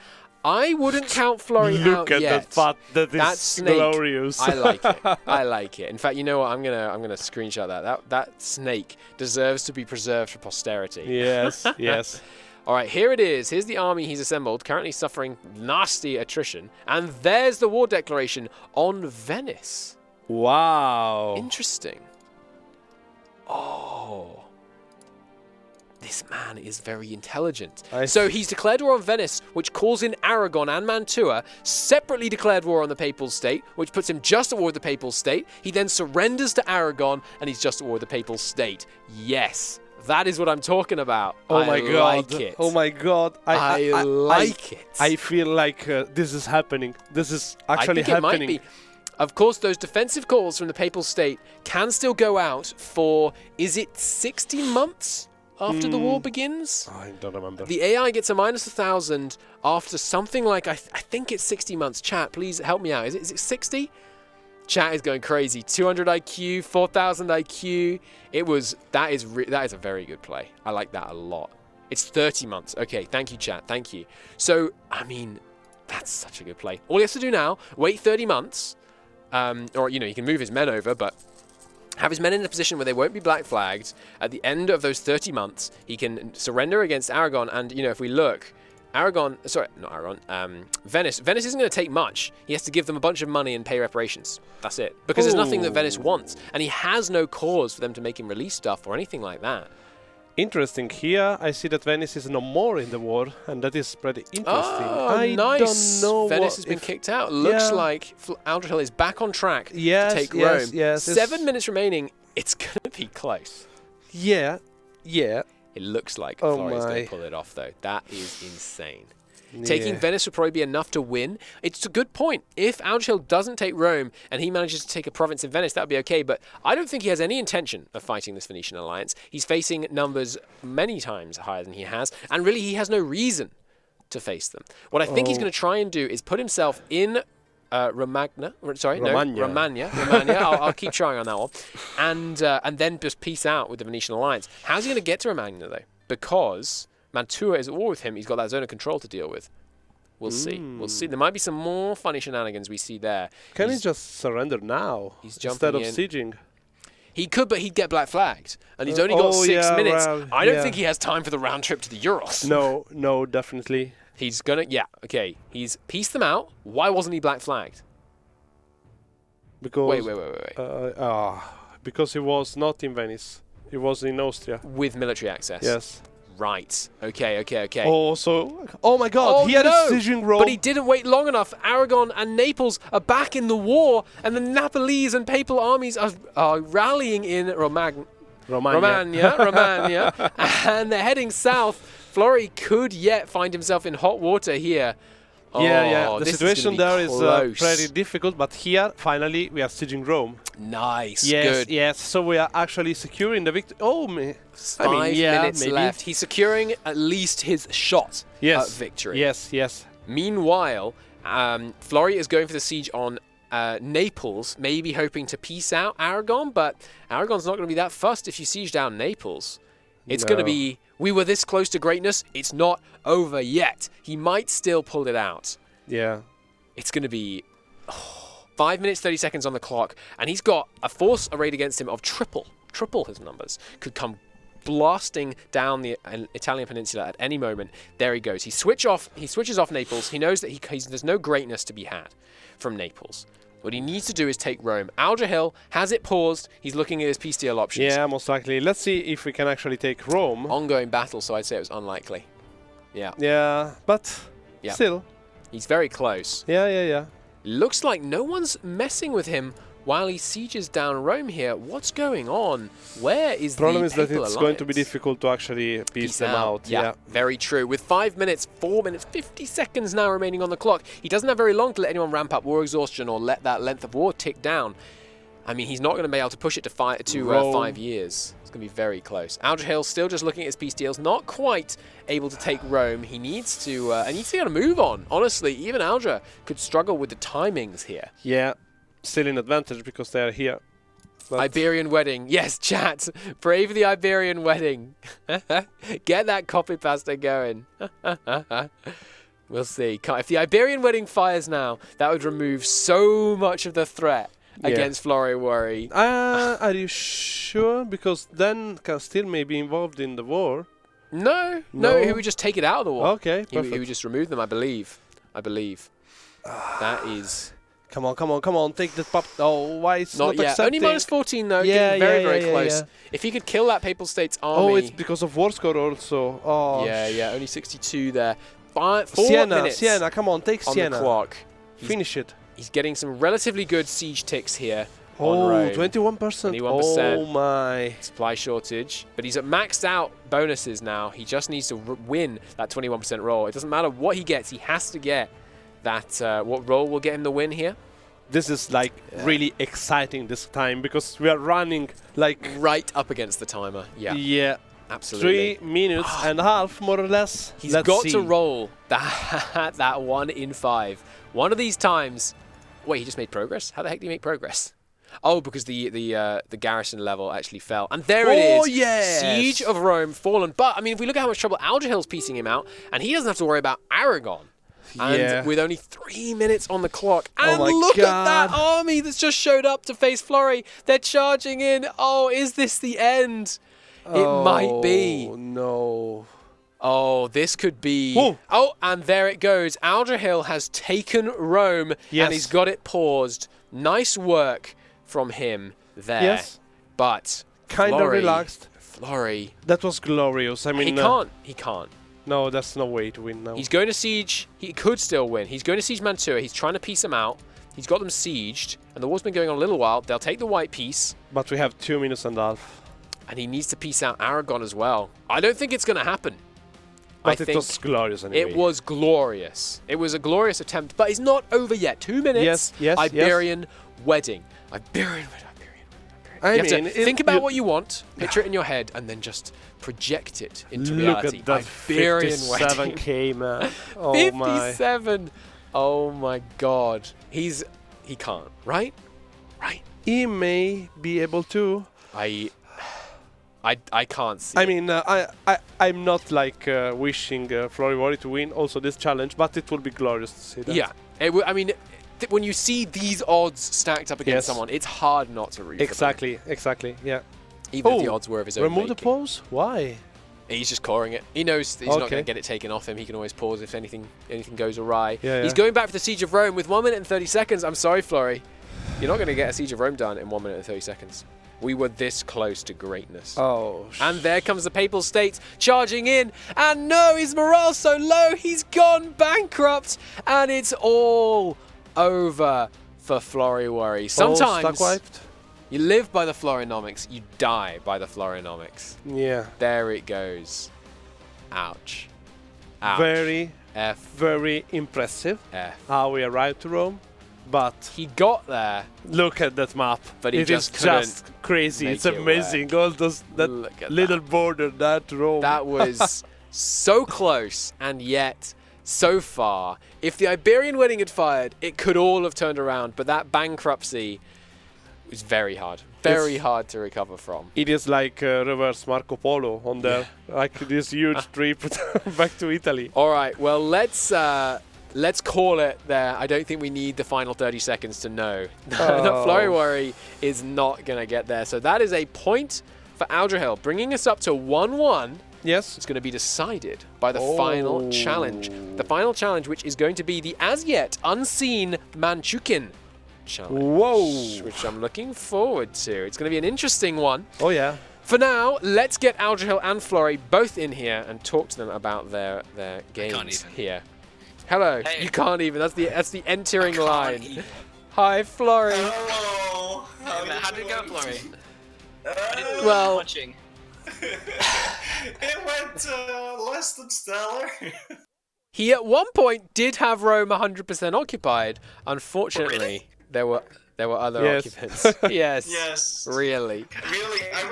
A: I wouldn't count Florry out
B: Look at
A: yet.
B: that fat. That
A: That
B: is
A: snake,
B: glorious.
A: I like it. I like it. In fact, you know what? I'm gonna screenshot that. That snake deserves to be preserved for posterity.
B: Yes, yes.
A: All right, here it is. Here's the army he's assembled, currently suffering nasty attrition. And there's the war declaration on Venice.
B: Wow.
A: Interesting. Oh. This man is very intelligent. So he's declared war on Venice, which calls in Aragon and Mantua, separately declared war on the Papal State, which puts him just at war with the Papal State. He then surrenders to Aragon, and he's just at war with the Papal State. Yes, That is what I'm talking about.
B: Oh my god.
A: Like it.
B: Oh my god.
A: I like it.
B: I feel like this is happening. This is actually
A: I think
B: happening.
A: It might be. Of course, those defensive calls from the Papal State can still go out for, is it 60 months after the war begins?
B: I don't remember.
A: The AI gets a -1,000 after something like, I think it's 60 months. Chat, please help me out. Is it 60? Chat is going crazy. 200 IQ, 4,000 IQ. That is a very good play. I like that a lot. It's 30 months. Okay, thank you, chat. Thank you. So, I mean, that's such a good play. All he has to do now, wait 30 months. Or, you know, he can move his men over, but have his men in a position where they won't be black flagged. At the end of those 30 months, he can surrender against Aragon. And, you know, if we look, Venice isn't going to take much. He has to give them a bunch of money and pay reparations. That's it. Because there's nothing that Venice wants. And he has no cause for them to make him release stuff or anything like that.
B: Interesting. Here, I see that Venice is no more in the war, and that is pretty interesting.
A: Oh,
B: I
A: nice.
B: don't know
A: Venice has been kicked out. Looks like Aldrahill is back on track to take Rome.
B: Yes,
A: 7 minutes remaining. It's going to be close.
B: Yeah.
A: It looks like
B: Oh
A: Floria's going
B: my.
A: to pull it off, though. That is insane. Taking Venice would probably be enough to win. It's a good point. If Aldrahill doesn't take Rome and he manages to take a province in Venice, that would be okay. But I don't think he has any intention of fighting this Venetian alliance. He's facing numbers many times higher than he has. And really, he has no reason to face them. What I think he's going to try and do is put himself in Romagna. I'll keep trying on that one. And then just peace out with the Venetian alliance. How's he going to get to Romagna, though? Because Mantua is at war with him. He's got that zone of control to deal with. We'll see. We'll see. There might be some more funny shenanigans we see there.
B: Can he just surrender now instead of sieging?
A: He could, but he'd get black flagged. And he's only got 6 minutes.
B: Well,
A: I don't think he has time for the round trip to the Urals.
B: No, definitely.
A: He's going to... Yeah, okay. He's pieced them out. Why wasn't he black flagged?
B: Because...
A: Wait.
B: Because he was not in Venice. He was in Austria.
A: With military access.
B: Yes.
A: Right. Okay.
B: Oh my god, he had a siege in Rome.
A: But he didn't wait long enough. Aragon and Naples are back in the war, and the Nepalese and Papal armies are rallying in Romagna. And they're heading south. Florry could yet find himself in hot water here.
B: The situation there is pretty difficult, but here, finally, we are sieging Rome.
A: Nice,
B: good.
A: Yes,
B: so we are actually securing the victory.
A: 5 minutes left. He's securing at least his shot at victory.
B: Yes.
A: Meanwhile, Florry is going for the siege on Naples, maybe hoping to peace out Aragon, but Aragon's not going to be that fussed if you siege down Naples. It's going to be, we were this close to greatness, it's not over yet. He might still pull it out.
B: Yeah.
A: It's going to be 5 minutes, 30 seconds on the clock, and he's got a force arrayed against him of triple his numbers. Could come blasting down the Italian peninsula at any moment. There he goes. He switches off Naples. He knows that there's no greatness to be had from Naples. What he needs to do is take Rome. Aldrahill has it paused. He's looking at his peace deal options.
B: Yeah, most likely. Let's see if we can actually take Rome.
A: Ongoing battle, so I'd say it was unlikely. Yeah.
B: Yeah, but still.
A: He's very close.
B: Yeah.
A: Looks like no one's messing with him while he sieges down Rome here. What's going on? Where is the
B: problem is that
A: Papal
B: it's
A: alliance?
B: going to be difficult to actually peace them out.
A: Yeah, very true. With 5 minutes, 4 minutes, 50 seconds now remaining on the clock, he doesn't have very long to let anyone ramp up war exhaustion or let that length of war tick down. I mean, he's not going to be able to push it to 5 years. It's going to be very close. Aldrahill still just looking at his peace deals, not quite able to take Rome. He needs to get a move on. Honestly, even Aldra could struggle with the timings here.
B: Yeah, still in advantage because they are here. But
A: Iberian wedding. Yes, chat. Pray for the Iberian wedding. Get that copy pasta going. We'll see. If the Iberian wedding fires now, that would remove so much of the threat against Florryworry.
B: Are you sure? Because then Castile may be involved in the war.
A: No, he would just take it out of the war.
B: Okay, perfect.
A: He would just remove them, I believe. That is...
B: Come on, take the pop. Oh, why it's not
A: yet.
B: accepting?
A: Only -14 though, getting very close. Yeah. If he could kill that Papal States army...
B: Oh, it's because of war score also. Oh,
A: yeah, only 62 there. 4 minutes
B: Siena, come on, take
A: on
B: Siena.
A: the clock.
B: Finish it.
A: He's getting some relatively good siege ticks here. on Rome.
B: 21%.
A: 21%.
B: Oh my.
A: Supply shortage. But he's at maxed out bonuses now. He just needs to win that 21% roll. It doesn't matter what he gets. He has to get that. What roll will get him the win here?
B: This is like really exciting this time because we are running like
A: right up against the timer. Yeah.
B: Yeah.
A: Absolutely.
B: 3 minutes and a half, more or less.
A: He's got to roll that 1 in 5. One of these times. Wait, he just made progress? How the heck did he make progress? Oh, because the garrison level actually fell. And there it is.
B: Yes.
A: Siege of Rome fallen. But, I mean, if we look at how much trouble Aldrahill's piecing him out, and he doesn't have to worry about Aragon. And with only 3 minutes on the clock. And look at that army that's just showed up to face Florry. They're charging in. Oh, is this the end? It might be.
B: Oh, no.
A: Oh, this could be...
B: Whoa.
A: Oh, and there it goes. Aldrahill has taken Rome, and he's got it paused. Nice work from him there.
B: Yes.
A: But
B: kind of relaxed.
A: Florry.
B: That was glorious. I mean...
A: He can't.
B: No, there's no way to win now.
A: He's going to siege... He could still win. He's going to siege Mantua. He's trying to piece them out. He's got them sieged, and the war's been going on a little while. They'll take the white piece.
B: But we have 2 minutes and a half.
A: And he needs to piece out Aragon as well. I don't think it's going to happen.
B: But it was glorious anyway.
A: It was glorious. It was a glorious attempt, but it's not over yet. 2 minutes.
B: Yes.
A: Iberian wedding. Iberian wedding. Think about what you want, picture it in your head, and then just project it into reality.
B: Look at that
A: Iberian
B: 57k, man. Oh
A: 57.
B: My.
A: Oh my God. He can't, right? Right.
B: He may be able to.
A: I can't see.
B: I mean, I'm not like wishing Florryworry to win also this challenge, but it will be glorious to see that.
A: Yeah, I mean, when you see these odds stacked up against someone, it's hard not to root for them.
B: Exactly, yeah.
A: Even if the odds were of his own
B: remove
A: making.
B: the pause? Why?
A: He's just coring it. He knows he's not going to get it taken off him. He can always pause if anything goes awry. He's going back for the Siege of Rome with 1 minute and 30 seconds. I'm sorry, Florry. You're not going to get a Siege of Rome done in 1 minute and 30 seconds. We were this close to greatness.
B: Oh,
A: and there comes the Papal States charging in. And no, his morale's so low, he's gone bankrupt. And it's all over for Florryworry. Sometimes you live by the Florrynomics, you die by the Florrynomics.
B: Yeah.
A: There it goes. Ouch. Ouch.
B: Very impressive how we arrived to Rome. But
A: he got there.
B: Look at that map.
A: But it
B: is just crazy. It's amazing. All those little border that Rome.
A: That was so close and yet so far. If the Iberian wedding had fired, it could all have turned around. But that bankruptcy was very hard. Very hard to recover from.
B: It is like reverse Marco Polo on there. Like this huge trip back to Italy.
A: All right. Well, let's call it there. I don't think we need the final 30 seconds to know that Florryworry is not going to get there. So that is a point for Aldrahill, bringing us up to 1-1.
B: Yes.
A: It's going to be decided by the final challenge. The final challenge, which is going to be the as yet unseen Manchukin challenge.
B: Whoa.
A: Which I'm looking forward to. It's going to be an interesting one.
B: Oh, yeah.
A: For now, let's get Aldrahill and Florry both in here and talk to them about their games here. Hello. Hey. You can't even. That's the entering line. Even. Hi, Florry.
C: Hello.
D: How did it go, Florry?
A: Well,
D: watching.
C: It went less than stellar.
A: He at one point did have Rome 100% occupied. Unfortunately, there were other occupants. Yes. Really.
C: I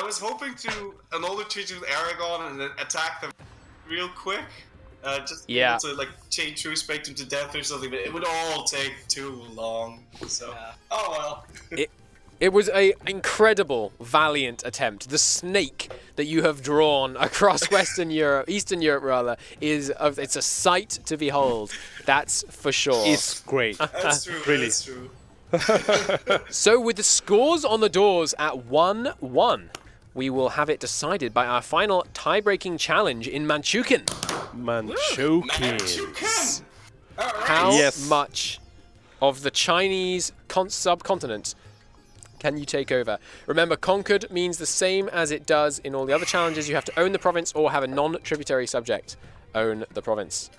C: was hoping to annul the treaty with Aragon and then attack them real quick. Just to like chain truce, break them to death or something, but it would all take too long. So, oh well.
A: It was an incredible, valiant attempt. The snake that you have drawn across Eastern Europe rather, it's a sight to behold. That's for sure.
B: It's great.
C: That's true. Really. That's true.
A: So with the scores on the doors at 1-1, we will have it decided by our final tie-breaking challenge in Manchukin.
B: Manchukin.
A: How much of the Chinese subcontinent can you take over? Remember, conquered means the same as it does in all the other challenges. You have to own the province or have a non-tributary subject own the province.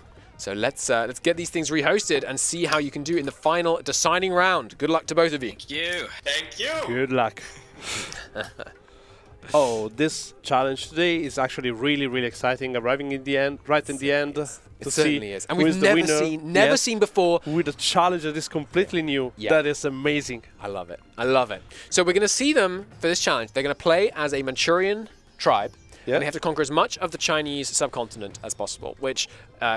A: So let's get these things rehosted and see how you can do in the final deciding round. Good luck to both of you.
D: Thank you.
C: Thank you.
B: Good luck. Oh, this challenge today is actually really, really exciting. Arriving in the end, right in the end,
A: It
B: to
A: certainly
B: see
A: is. And
B: who
A: we've
B: is the
A: never
B: winner.
A: never
B: Yes,
A: seen before.
B: with a challenge that is completely new.
A: Yeah.
B: That is amazing.
A: I love it. I love it. So we're going to see them for this challenge. They're going to play as a Manchurian tribe.
B: Yeah.
A: And they have to conquer as much of the Chinese subcontinent as possible, which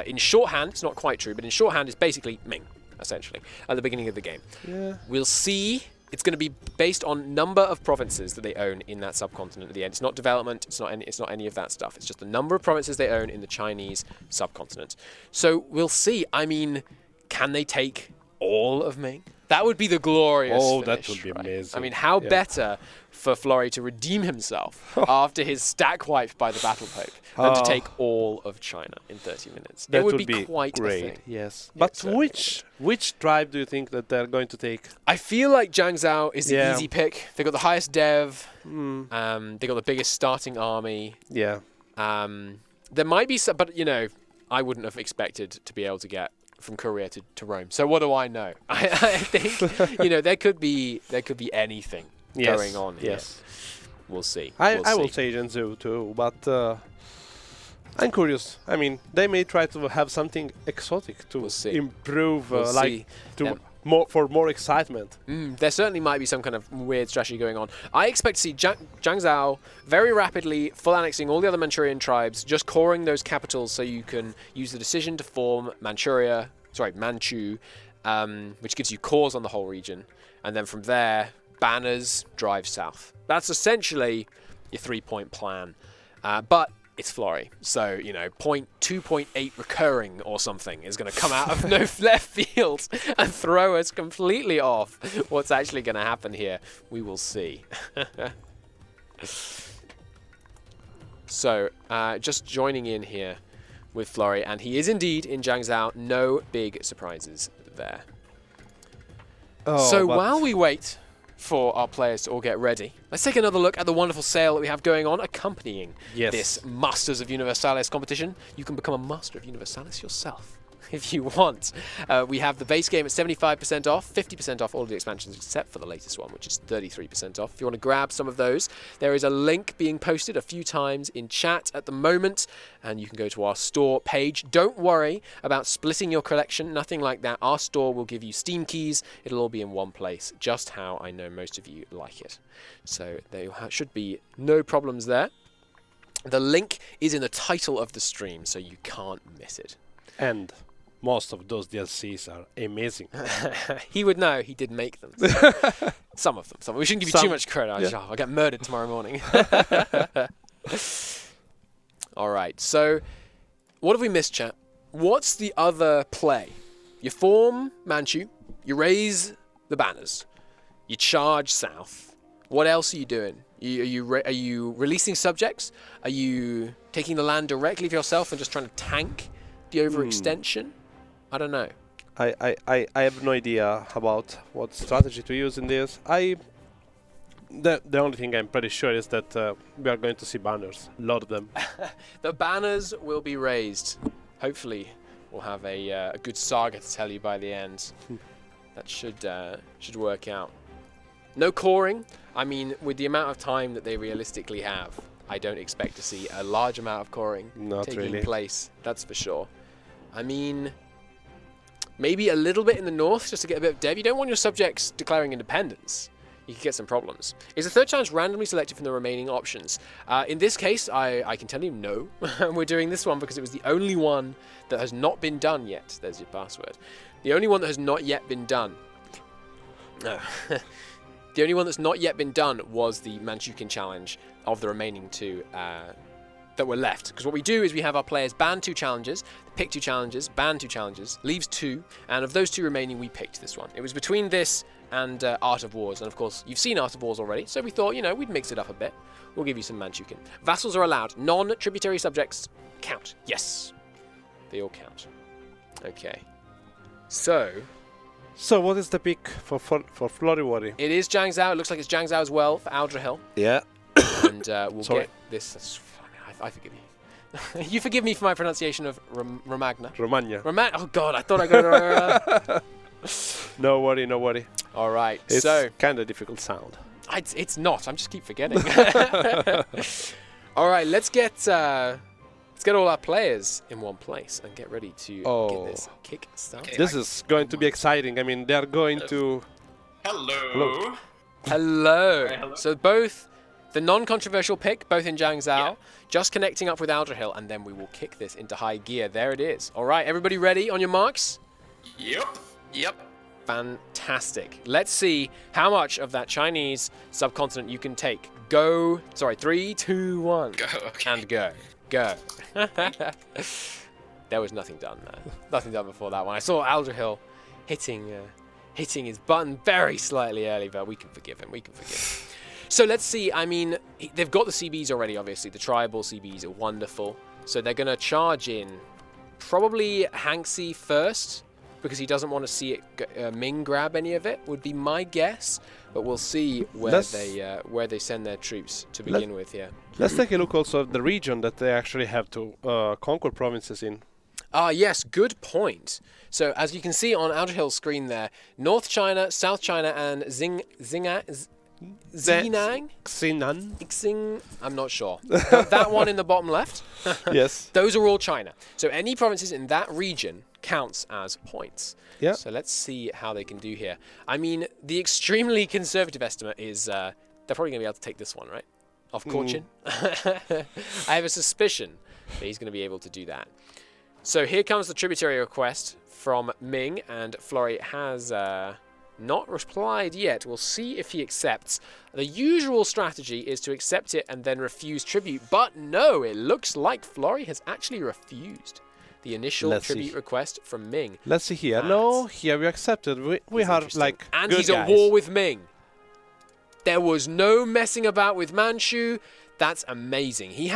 A: in shorthand, it's not quite true, but in shorthand is basically Ming, essentially, at the beginning of the game.
B: Yeah.
A: We'll see. It's going to be based on number of provinces that they own in that subcontinent at the end. It's not development. It's not any of that stuff. It's just the number of provinces they own in the Chinese subcontinent. So we'll see. I mean, can they take all of Ming? That would be the glorious
B: Oh, that
A: finish,
B: would be
A: right?
B: amazing.
A: I mean, how
B: Yeah.
A: better for Florry to redeem himself after his stack wiped by the Battle Pope than to take all of China in 30 minutes.
B: That
A: it would be quite
B: great.
A: a thing.
B: Yes.
A: Yeah,
B: But
A: certainly
B: which tribe do you think that they're going to take?
A: I feel like Zhang Zhao is the
B: Yeah.
A: easy pick. They got the highest dev. They got the biggest starting army.
B: Yeah.
A: There might be some, but I wouldn't have expected to be able to get from Korea to Rome. So what do I know? I think there could be anything
B: Yes.
A: going on here.
B: Yes.
A: We'll see.
B: I will say Zhengzhou too, but I'm curious. I mean, they may try to have something exotic to
A: We'll see.
B: improve,
A: We'll see.
B: to more excitement.
A: There certainly might be some kind of weird strategy going on. I expect to see Zhang Zhao very rapidly full annexing all the other Manchurian tribes, just coring those capitals so you can use the decision to form Manchu, which gives you cores on the whole region. And then from there, banners drive south. That's essentially your 3-point plan. But it's Florry, so 2.8 recurring or something is going to come out of no left field and throw us completely off what's actually going to happen here. We will see. So just joining in here with Florry, and he is indeed in Zhang Zhao. No big surprises there.
B: Oh,
A: So
B: but
A: while we wait for our players to all get ready, let's take another look at the wonderful sale that we have going on accompanying
B: Yes.
A: this Masters of Universalis competition. You can become a Master of Universalis yourself if you want. We have the base game at 75% off, 50% off all of the expansions except for the latest one, which is 33% off. If you want to grab some of those, there is a link being posted a few times in chat at the moment, and you can go to our store page. Don't worry about splitting your collection, nothing like that. Our store will give you Steam keys. It'll all be in one place, just how I know most of you like it. So there should be no problems there. The link is in the title of the stream, so you can't miss it.
B: and most of those DLCs are amazing.
A: He would know. He did make them. Some of them. We shouldn't give you too much credit.
B: Yeah.
A: I'll get murdered tomorrow morning. All right. So what have we missed, chat? What's the other play? You form Manchu. You raise the banners. You charge south. What else are you doing? Are you releasing subjects? Are you taking the land directly for yourself and just trying to tank the overextension? I don't know.
B: I have no idea about what strategy to use in this. The only thing I'm pretty sure is that we are going to see banners, a lot of them.
A: The banners will be raised. Hopefully, we'll have a good saga to tell you by the end. That should work out. No coring. I mean, with the amount of time that they realistically have, I don't expect to see a large amount of coring
B: Not
A: taking
B: really.
A: place. That's for sure. I mean, maybe a little bit in the north just to get a bit of dev. You don't want your subjects declaring independence. You could get some problems. Is the third challenge randomly selected from the remaining options? In this case, I can tell you no. We're doing this one because it was the only one that has not been done yet. There's your password. The only one that has not yet been done. No. The only one that's not yet been done was the Manchukian challenge of the remaining two that were left. Because what we do is we have our players ban 2 challenges, pick 2 challenges, ban 2 challenges, leaves 2, and of those 2 remaining, we picked this one. It was between this and Art of Wars, and of course, you've seen Art of Wars already, so we thought, we'd mix it up a bit. We'll give you some Manchukian. Vassals are allowed. Non-tributary subjects count. Yes. They all count. Okay.
B: So what is the pick for Florryworry?
A: It is Zhang Zhao. It looks like it's Zhang Zhao as well for Aldrahill.
B: Yeah.
A: And we'll
B: Sorry.
A: get this. I forgive you. You forgive me for my pronunciation of Romagna.
B: Romagna.
A: Oh God, I thought I got it.
B: No worry, no worry.
A: All right,
B: It's
A: so
B: kind of difficult sound.
A: it's not. I'm just keep forgetting. All right, let's get all our players in one place and get ready to get this kick started.
D: Okay.
B: This is going to be exciting. I mean, they're going to...
C: Hello.
A: Hello.
C: Hi, hello.
A: So both the non-controversial pick, both in Jiangzhou,
C: Yeah.
A: just connecting up with Aldrahill, and then we will kick this into high gear. There it is. All right, everybody ready? On your marks?
C: Yep.
D: Yep.
A: Fantastic. Let's see how much of that Chinese subcontinent you can take. Go. Sorry, 3, 2, 1.
D: Go. Okay.
A: And go. Go. There was nothing done there. Nothing done before that one. I saw Aldrahill hitting his button very slightly early, but we can forgive him. We can forgive him. So let's see. I mean, they've got the CBs already, obviously. The tribal CBs are wonderful. So they're going to charge in probably Hanxi first, because he doesn't want to see it Ming grab any of it, would be my guess. But we'll see where they send their troops to begin with. Yeah.
B: Let's take a look also at the region that they actually have to conquer provinces in.
A: Ah, yes, good point. So as you can see on Aldrahill's screen there, North China, South China, and Xinjiang.
B: Xinan?
A: I'm not sure. That one in the bottom left.
B: Yes.
A: Those are all China. So any provinces in that region counts as points.
B: Yeah.
A: So let's see how they can do here. I mean, the extremely conservative estimate is they're probably going to be able to take this one, right? Off Cochin. I have a suspicion that he's going to be able to do that. So here comes the tributary request from Ming, and Florry has not replied yet. We'll see if he accepts. The usual strategy is to accept it and then refuse tribute, but no, it looks like Florry has actually refused the initial tribute request from Ming.
B: Let's see here. No, here we accepted. We are like
A: and
B: good
A: he's
B: guys.
A: at war with Ming. There was no messing about with Manchu. That's amazing. He's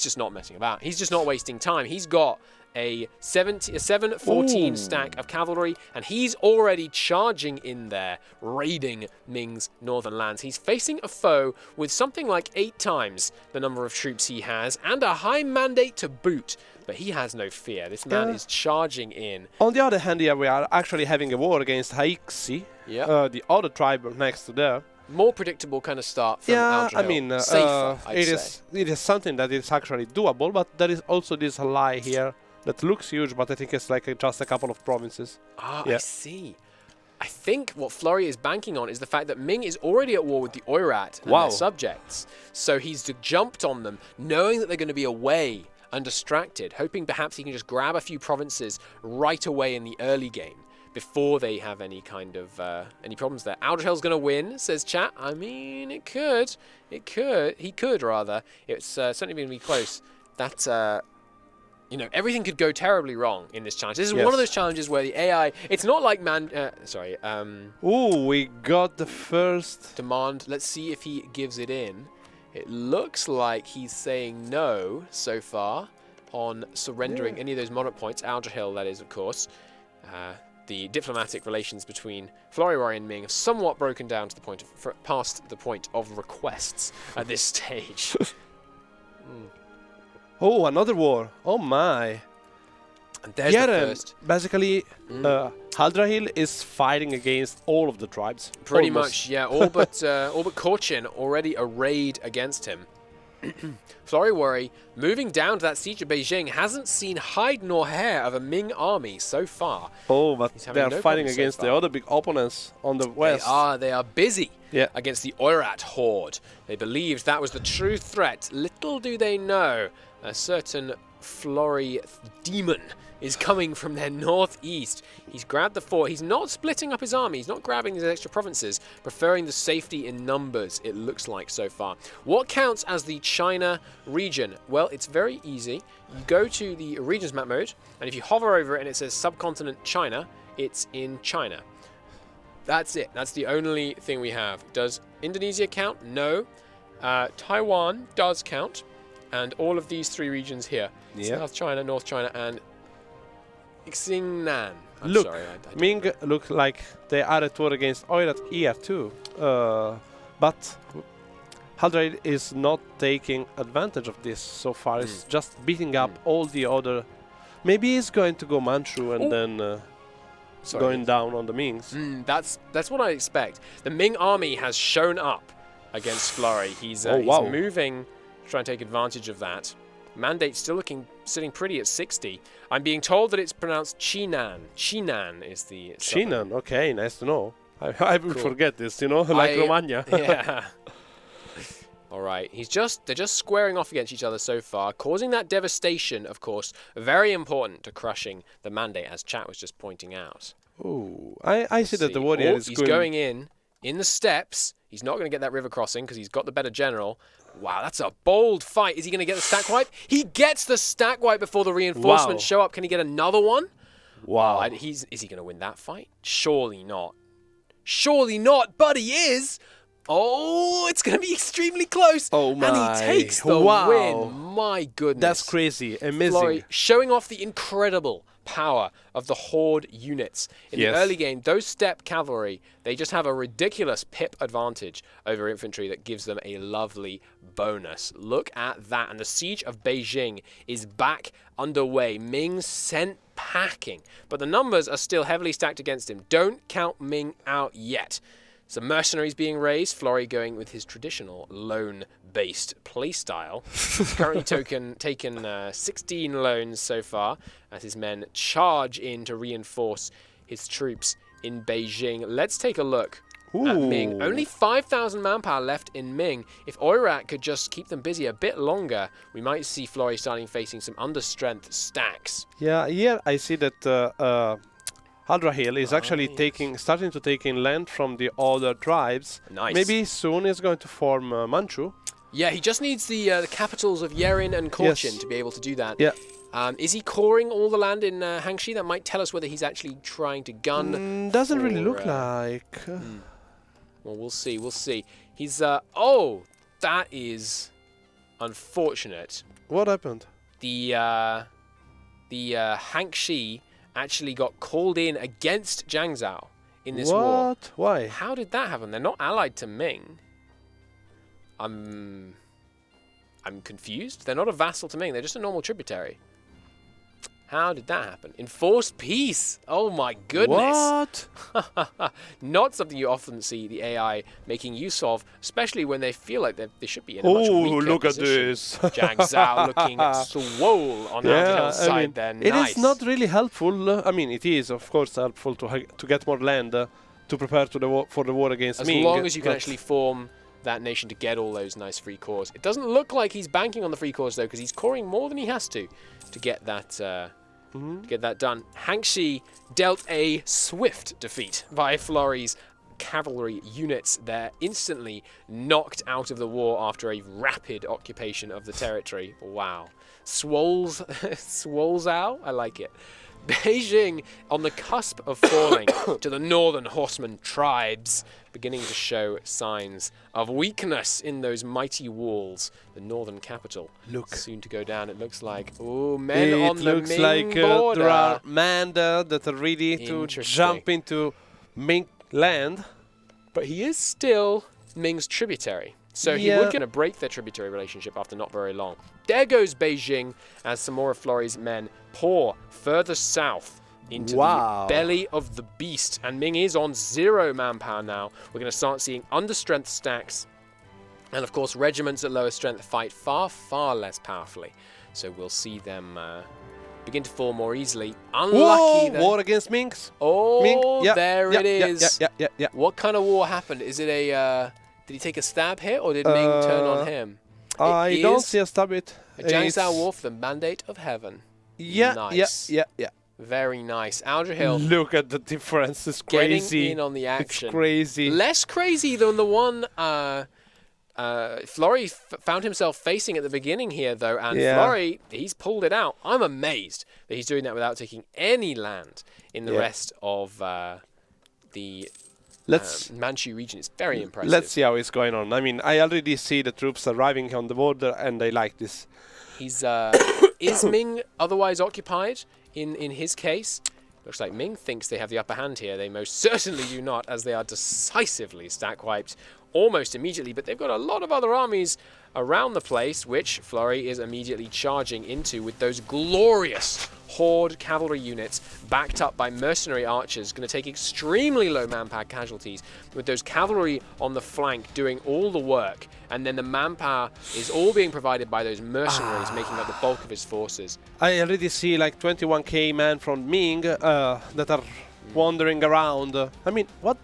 A: just not messing about. He's just not wasting time. He's got a 7-14 stack of cavalry, and he's already charging in there, raiding Ming's northern lands. He's facing a foe with something like 8 times the number of troops he has, and a high mandate to boot. But he has no fear. This man is charging in.
B: On the other hand, here we are actually having a war against Haixi, the other tribe next to there.
A: More predictable kind of start from Aldrahill.
B: I mean,
A: safer,
B: it is something that is actually doable, but there is also this lie here that looks huge, but I think it's like just a couple of provinces.
A: Ah, I see. I think what Florry is banking on is the fact that Ming is already at war with the Oirat and their subjects. So he's jumped on them, knowing that they're going to be away, undistracted, hoping perhaps he can just grab a few provinces right away in the early game before they have any kind of any problems there. Aldrahill's going to win, says chat. I mean, it could. He could, rather. It's certainly going to be close. That, you know, everything could go terribly wrong in this challenge. This is one of those challenges where the AI... It's not like
B: Ooh, we got the first...
A: demand. Let's see if he gives it in. It looks like he's saying no so far on surrendering any of those monarch points. Aldrahill, that is, of course. The diplomatic relations between Florryworry and Ming have somewhat broken down to the point of past the point of requests at this stage.
B: Oh, another war! Oh my!
A: And there's the first.
B: Basically, Aldrahill is fighting against all of the tribes.
A: Pretty much, yeah. All but Cochin already arrayed against him. Florryworry, moving down to that siege of Beijing, hasn't seen hide nor hair of a Ming army so far.
B: Oh, but they are fighting against the other big opponents on the west.
A: They are busy against the Oirat horde. They believed that was the true threat. Little do they know, a certain Florry demon is coming from their northeast. He's grabbed the fort. He's not splitting up his army. He's not grabbing these extra provinces, preferring the safety in numbers, it looks like so far. What counts as the China region? Well, it's very easy. You go to the regions map mode, and if you hover over it and it says subcontinent China, it's in China. That's it. That's the only thing we have. Does Indonesia count? No. Taiwan does count. And all of these 3 regions here. South China, North China, and Xingnan.
B: Look, Ming look like they are at war against Oirat here too. But Aldrahill is not taking advantage of this so far. It's just beating up all the other. Maybe he's going to go Manchu and then going down on the Mings.
A: That's what I expect. The Ming army has shown up against Florry. He's moving to try and take advantage of that. Mandate still sitting pretty at 60. I'm being told that it's pronounced Chinan. Chinan is the...
B: Chinan, okay, nice to know. I will forget this, you know, like Romagna.
A: Yeah. All right, they're just squaring off against each other so far, causing that devastation, of course, very important to crushing the Mandate, as chat was just pointing out.
B: Oh, I see that the warrior is
A: he's going in the steppes. He's not going to get that river crossing because he's got the better general. Wow, that's a bold fight. Is he going to get the stack wipe? He gets the stack wipe before the reinforcements show up. Can he get another one?
B: Wow.
A: Is he going to win that fight? Surely not. Surely not, but he is. Oh, it's going to be extremely close.
B: Oh, my.
A: And he takes the win. My goodness.
B: That's crazy. Amazing.
A: Florry showing off the incredible power of the Horde units. In the early game, those steppe cavalry, they just have a ridiculous pip advantage over infantry that gives them a lovely bonus. Look at that. And the siege of Beijing is back underway. Ming sent packing. But the numbers are still heavily stacked against him. Don't count Ming out yet. Some mercenaries being raised, Florry going with his traditional loan-based playstyle. Currently taken 16 loans so far as his men charge in to reinforce his troops in Beijing. Let's take a look at Ming. Only 5,000 manpower left in Ming. If Oirat could just keep them busy a bit longer, we might see Florry facing some understrength stacks.
B: Yeah, I see that Aldrahill is actually starting to take in land from the other tribes.
A: Nice.
B: Maybe soon he's going to form Manchu.
A: Yeah, he just needs the capitals of Yerin and Korchin to be able to do that.
B: Yeah.
A: Is he coring all the land in Hangxi? That might tell us whether he's actually trying to gun.
B: Doesn't really look like.
A: Well, we'll see. We'll see. He's oh, that is unfortunate.
B: What happened?
A: The Hangxi actually got called in against Jiangzhou in this war.
B: What? Why?
A: How did that happen? They're not allied to Ming. I'm confused. They're not a vassal to Ming. They're just a normal tributary. How did that happen? Enforced peace. Oh my goodness.
B: What?
A: Not something you often see the AI making use of, especially when they feel like they should be in a much weaker
B: look
A: position.
B: at this.
A: Jiangzhou looking swole on Aldrahill's side there.
B: It is not really helpful. I mean, it is, of course, helpful to get more land to prepare for the war against Ming.
A: As long as you can actually form that nation to get all those nice free cores. It doesn't look like he's banking on the free cores, though, because he's coring more than he has to get that done. Hangxi dealt a swift defeat by Florry's cavalry units. They're instantly knocked out of the war after a rapid occupation of the territory. Wow. Swoles out? I like it. Beijing on the cusp of falling to the northern horseman tribes, beginning to show signs of weakness in those mighty walls. The northern capital soon to go down, it looks like. Oh, men on the Ming border. It looks like
B: there are men that are ready to jump into Ming land.
A: But he is still Ming's tributary. So he would going to break their tributary relationship after not very long. There goes Beijing as some more of Florry's men pour further south into the belly of the beast. And Ming is on 0 manpower now. We're going to start seeing understrength stacks. And of course, regiments at lower strength fight far, far less powerfully. So we'll see them begin to fall more easily. Unlucky.
B: War against Mings.
A: Oh,
B: Ming.
A: There it is.
B: Yeah.
A: What kind of war happened? Is it a... did he take a stab hit, or did Ming turn on him?
B: I don't see a stab hit.
A: A Jiangzhou war for the Mandate of Heaven.
B: Nice. Yeah.
A: Very nice. Aldrahill.
B: Look at the difference. It's crazy.
A: Getting in on the action.
B: It's crazy.
A: Less crazy than the one Florry found himself facing at the beginning here, though. And Florry, he's pulled it out. I'm amazed that he's doing that without taking any land in the rest of the Manchu region. Is very impressive.
B: Let's see how it's going on. I mean, I already see the troops arriving on the border, and I like this.
A: He's is Ming otherwise occupied in his case? Looks like Ming thinks they have the upper hand here. They most certainly do not, as they are decisively stack wiped. almost immediately, but they've got a lot of other armies around the place, which Florry is immediately charging into with those glorious horde cavalry units backed up by mercenary archers. Going to take extremely low manpower casualties with those cavalry on the flank doing all the work, and then the manpower is all being provided by those mercenaries making up the bulk of his forces.
B: I already see like 21k men from Ming that are wandering around. I mean, what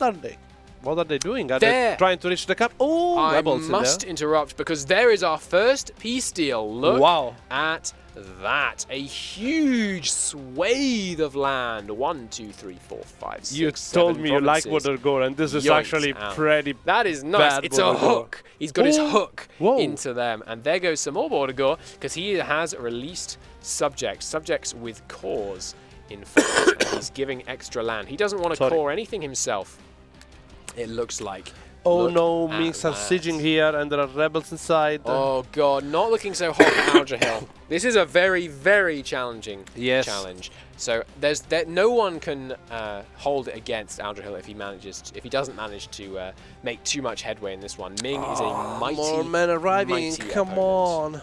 B: are they? What are they doing? Are they trying to reach the cap? Oh,
A: I
B: rebels
A: must interrupt because there is our first peace deal. Look at that. A huge swathe of land. 1, 2, 3, 4, 5, 6,
B: You
A: 7
B: told me you like
A: provinces.
B: Border Gore, and this is actually pretty
A: That is nice.
B: bad
A: It's a hook. He's got his hook
B: Whoa.
A: into them. And there goes some more Border Gore because he has released subjects with cores in front. And he's giving extra land. He doesn't want to core anything himself. It looks like.
B: Oh no, Minks are sieging here and there are rebels inside.
A: Oh god, not looking so hot at Aldrahill. This is a very, very challenging challenge. So no one can hold it against Aldrahill if he doesn't manage to make too much headway in this one. Ming is a mighty,
B: more men arriving.
A: mighty
B: Come
A: opponent.
B: on.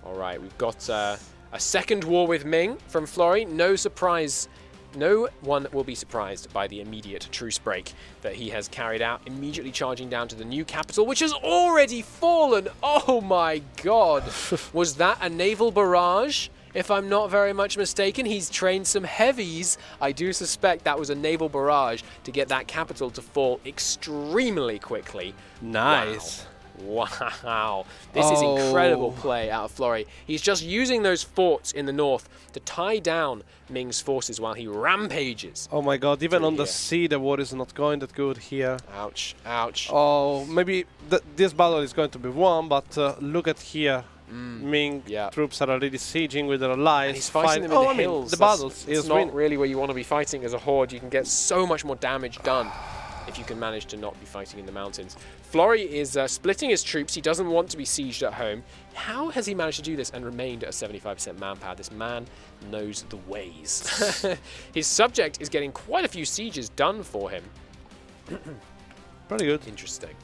A: All right, we've got a second war with Ming from Florry. No surprise. No one will be surprised by the immediate truce break that he has carried out, immediately charging down to the new capital, which has already fallen. Oh my god. Was that a naval barrage? If I'm not very much mistaken, he's trained some heavies. I do suspect that was a naval barrage to get that capital to fall extremely quickly.
B: Nice.
A: Wow. This is incredible play out of Florry. He's just using those forts in the north to tie down Ming's forces while he rampages.
B: Oh my god, even on the sea the war is not going that good here.
A: Ouch, ouch.
B: Oh, maybe this battle is going to be won, but look at here. Ming troops are already sieging with their allies.
A: And he's fighting them in the hills.
B: The battles
A: is not really where you want to be fighting as a horde. You can get so much more damage done if you can manage to not be fighting in the mountains. Florry is splitting his troops. He doesn't want to be sieged at home. How has he managed to do this and remained at a 75% manpower? This man knows the ways. His subject is getting quite a few sieges done for him.
B: Pretty good.
A: Interesting.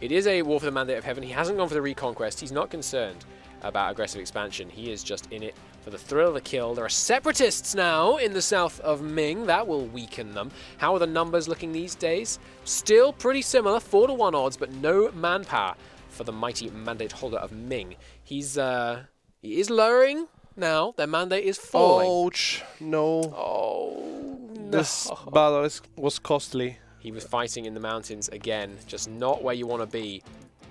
A: It is a war for the Mandate of Heaven. He hasn't gone for the reconquest. He's not concerned about aggressive expansion. He is just in it for the thrill of the kill. There are separatists now in the south of Ming. That will weaken them. How are the numbers looking these days? Still pretty similar, 4-1 odds, but no manpower for the mighty mandate holder of Ming. He is lowering now. Their mandate is falling.
B: Ouch. No.
A: Oh, no.
B: This battle was costly.
A: He was fighting in the mountains again, just not where you want to be.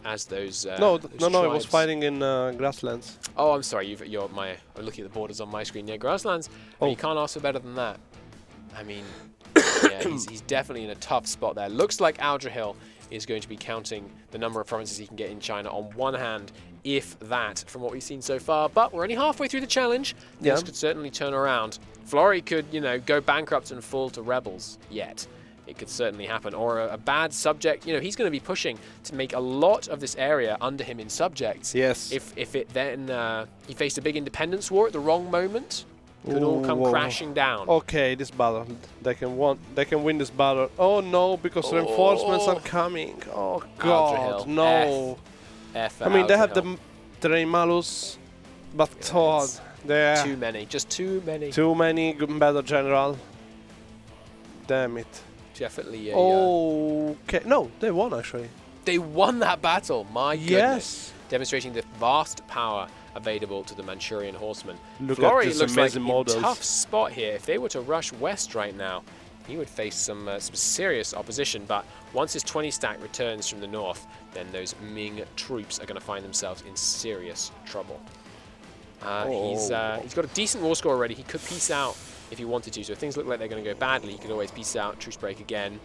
A: As those
B: no,
A: tribes.
B: I was fighting in grasslands.
A: Oh, I'm sorry. I'm looking at the borders on my screen. Yeah, grasslands. Oh. You can't ask for better than that. I mean, yeah, he's definitely in a tough spot there. Looks like Aldrahill is going to be counting the number of provinces he can get in China on one hand, if that, from what we've seen so far. But we're only halfway through the challenge. This could certainly turn around. Florry could, go bankrupt and fall to rebels yet. It could certainly happen. Or a bad subject. He's going to be pushing to make a lot of this area under him in subjects.
B: Yes.
A: If it then he faced a big independence war at the wrong moment, could all come crashing down.
B: Okay, this battle. They can win this battle. Oh no, because reinforcements are coming. Oh god,
A: Aldrahill.
B: no.
A: F
B: I mean, they have
A: Aldrahill.
B: the terrain malus, but they're
A: too many. Just too many.
B: Too many. Good battle, general. Damn it.
A: Definitely, yeah.
B: Okay. No, they won actually.
A: They won that battle. My goodness.
B: Yes.
A: Demonstrating the vast power available to the Manchurian horsemen.
B: Look
A: Florry
B: at this
A: looks like
B: amazing
A: in
B: models.
A: a tough spot here. If they were to rush west right now, he would face some serious opposition. But once his 20 stack returns from the north, then those Ming troops are going to find themselves in serious trouble. He's got a decent war score already. He could peace out if he wanted to. So if things look like they're going to go badly, he could always peace out, truce break again.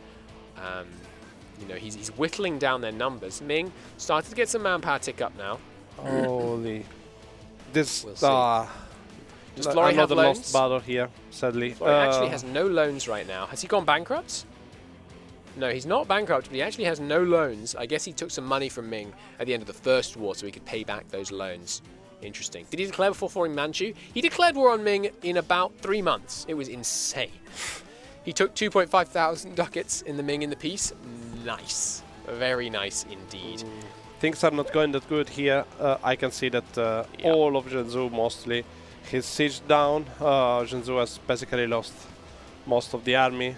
A: He's whittling down their numbers. Ming started to get some manpower tick up now.
B: Holy. This
A: We'll see. Does Florry have
B: another
A: loans?
B: lost battle here, sadly.
A: Florry actually has no loans right now. Has he gone bankrupt? No, he's not bankrupt, but he actually has no loans. I guess he took some money from Ming at the end of the first war so he could pay back those loans. Interesting. Did he declare before falling Manchu? He declared war on Ming in about 3 months. It was insane. He took 2,500 ducats in the Ming in the peace. Nice. Very nice indeed.
B: Things are not going that good here. I can see that all of Zhengzhou mostly. His siege down. Zhengzhou has basically lost most of the army.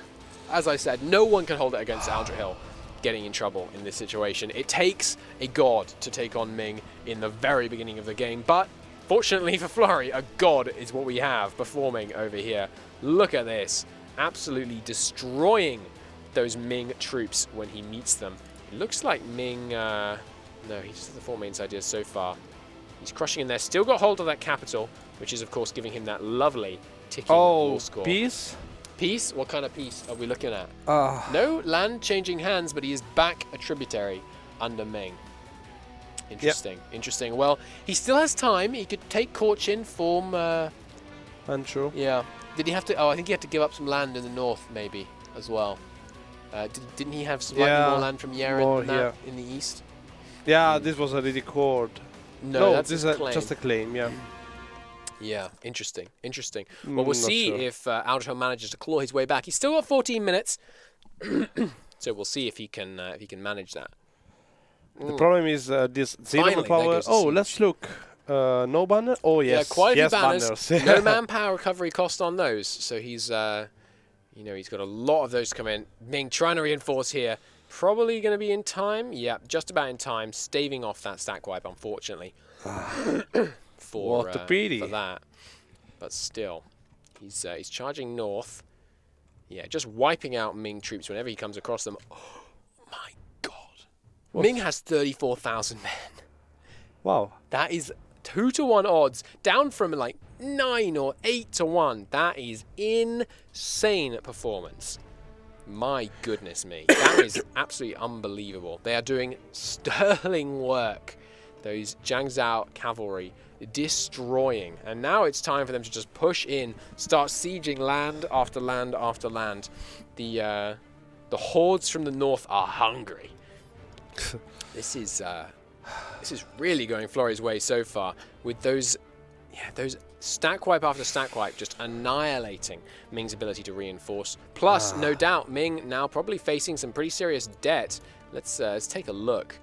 A: As I said, no one can hold it against Aldrahill getting in trouble in this situation. It takes a god to take on Ming in the very beginning of the game, but fortunately for Flurry, a god is what we have performing over here. Look at this. Absolutely destroying those Ming troops when he meets them. It looks like Ming... no, he's just the 4 main ideas so far. He's crushing in there. Still got hold of that capital, which is, of course, giving him that lovely ticking war score.
B: Peace?
A: Peace? What kind of peace are we looking at? No land changing hands, but he is back a tributary under Ming. Interesting. Yep. Interesting. Well, he still has time. He could take Cochin, form...
B: Manchu.
A: Yeah. Did he have to... Oh, I think he had to give up some land in the north, maybe, as well. Didn't he have slightly more land from Yeren than that in the east?
B: Yeah, this was already cord.
A: No, that's
B: this
A: is
B: just a claim, yeah.
A: Yeah, interesting. Well, we'll see if Aldrahill manages to claw his way back. He's still got 14 minutes, so we'll see if he can manage that.
B: The problem is this zero power. Oh, let's look. No banner. Oh yes,
A: quite a few
B: banners.
A: No manpower recovery cost on those, so he's he's got a lot of those come in. Ming trying to reinforce here. Probably going to be in time. Yeah, just about in time. Staving off that stack wipe, unfortunately. For that, but still, he's charging north. Yeah, just wiping out Ming troops whenever he comes across them. Oh my God, what? Ming has 34,000 men.
B: Wow,
A: that is 2-to-1 odds, down from like 9 or 8-to-1. That is insane performance. My goodness me, that is absolutely unbelievable. They are doing sterling work. Those Zhang Zhao cavalry destroying, and now it's time for them to just push in, start sieging land after land after land. The hordes from the north are hungry. This is really going Flurry's way so far, with those stack wipe after stack wipe just annihilating Ming's ability to reinforce. Plus, no doubt, Ming now probably facing some pretty serious debt. Let's take a look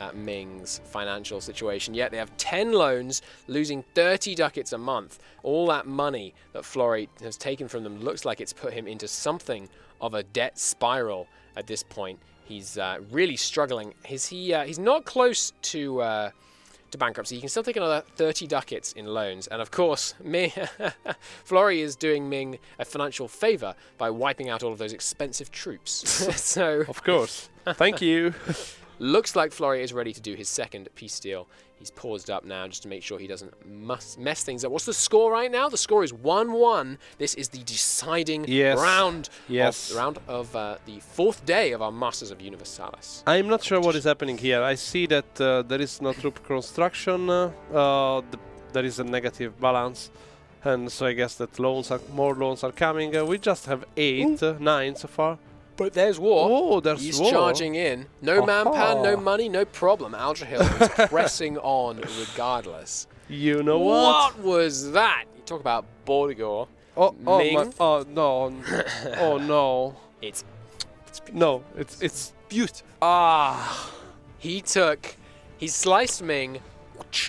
A: at Ming's financial situation. Yet they have 10 loans, losing 30 ducats a month. All that money that Flurry has taken from them looks like it's put him into something of a debt spiral at this point. He's really struggling. He's not close to bankruptcy. He can still take another 30 ducats in loans. And of course, Flurry is doing Ming a financial favor by wiping out all of those expensive troops. So,
B: of course. Thank you.
A: Looks like Flurry is ready to do his second peace deal. He's paused up now just to make sure he doesn't mess things up. What's the score right now? The score is 1-1. This is the deciding round.
B: Yes.
A: Round of the 4th day of our Masters of Universalis.
B: I'm not sure what is happening here. I see that there is no troop construction. There is a negative balance. And so I guess that more loans are coming. We just have 9 so far.
A: But there's war.
B: Oh, there's
A: He's
B: war.
A: charging in. No manpower, no money, no problem. Aldrahill is pressing on regardless.
B: You know what?
A: What was that? You talk about Bordigo.
B: Ming. Oh no. Oh no.
A: It's
B: no. It's
A: beautiful. He sliced Ming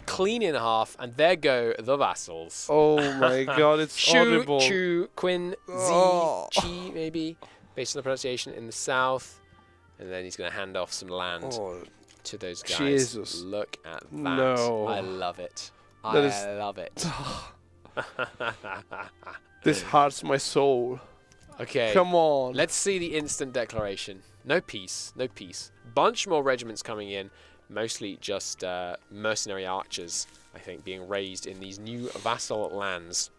A: clean in half, and there go the vassals.
B: Oh my God, it's horrible.
A: Chu, Quin, Zi, Chi, maybe. Based on the pronunciation in the south, and then he's going to hand off some land to those guys.
B: Jesus.
A: Look at that.
B: No.
A: I love it. I love it.
B: This hurts my soul.
A: Okay.
B: Come on.
A: Let's see the instant declaration. No peace. No peace. Bunch more regiments coming in. Mostly just mercenary archers, I think, being raised in these new vassal lands.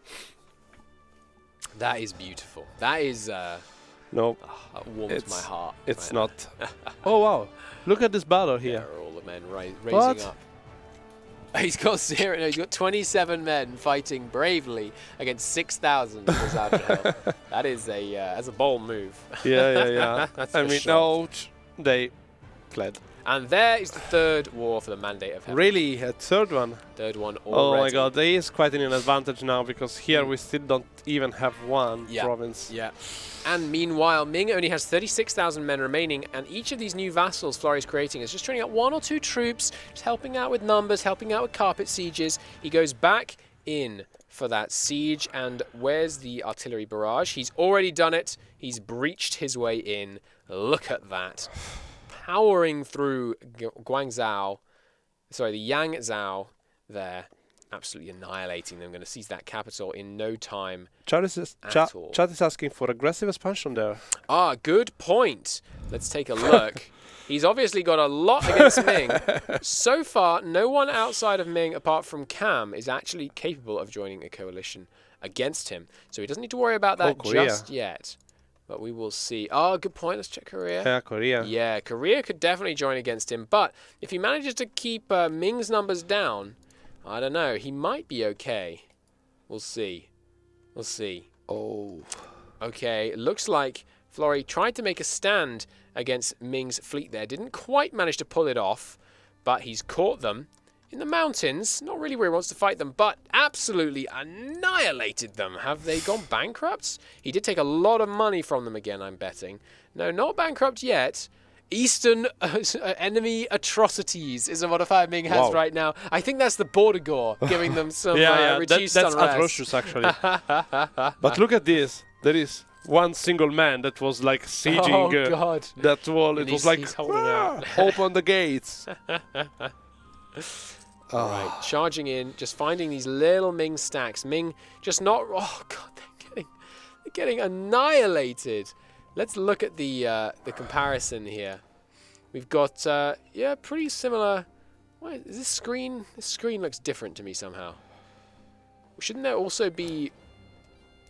A: That is beautiful. That is...
B: No,
A: that warms my heart.
B: It's not. Oh wow! Look at this battle here.
A: There are all the men raising up. He's got 0. No, he's got 27 men fighting bravely against 6,000. That is that's a bold move.
B: Yeah.
A: That's
B: I mean, no, they fled.
A: And there is the third war for the Mandate of Heaven.
B: Really? A third one?
A: Third one already.
B: Oh my god, there is quite an advantage now, because here we still don't even have one province.
A: Yeah. And meanwhile, Ming only has 36,000 men remaining, and each of these new vassals Florry's creating is just training out 1 or 2 troops, just helping out with numbers, helping out with carpet sieges. He goes back in for that siege, and where's the artillery barrage? He's already done it. He's breached his way in. Look at that. Powering through Guangzhou, sorry, the Yangzhou there, absolutely annihilating them. Going to seize that capital in no time
B: Chad is asking for aggressive expansion there.
A: Ah, good point. Let's take a look. He's obviously got a lot against Ming. So far, no one outside of Ming, apart from Cam, is actually capable of joining a coalition against him. So he doesn't need to worry about that just yet. But we will see. Oh, good point. Let's check Korea.
B: Yeah, Korea.
A: Yeah, Korea could definitely join against him. But if he manages to keep Ming's numbers down, I don't know. He might be okay. We'll see. We'll see.
B: Oh.
A: Okay, looks like Florry tried to make a stand against Ming's fleet there. Didn't quite manage to pull it off, but he's caught them in the mountains. Not really where he wants to fight them, but absolutely annihilated them. Have they gone bankrupt? He did take a lot of money from them again, I'm betting. No, not bankrupt yet. Eastern enemy atrocities is a modifier Ming has right now. I think that's the border gore giving them some reduced
B: that's
A: unrest.
B: atrocious, actually. But look at this. There is one single man that was like sieging that wall. It was like, open the gates.
A: Right, charging in, just finding these little Ming stacks. Ming just not. Oh god, they're getting annihilated. Let's look at the comparison here. We've got pretty similar. What is this screen? This screen looks different to me somehow. Shouldn't there also be?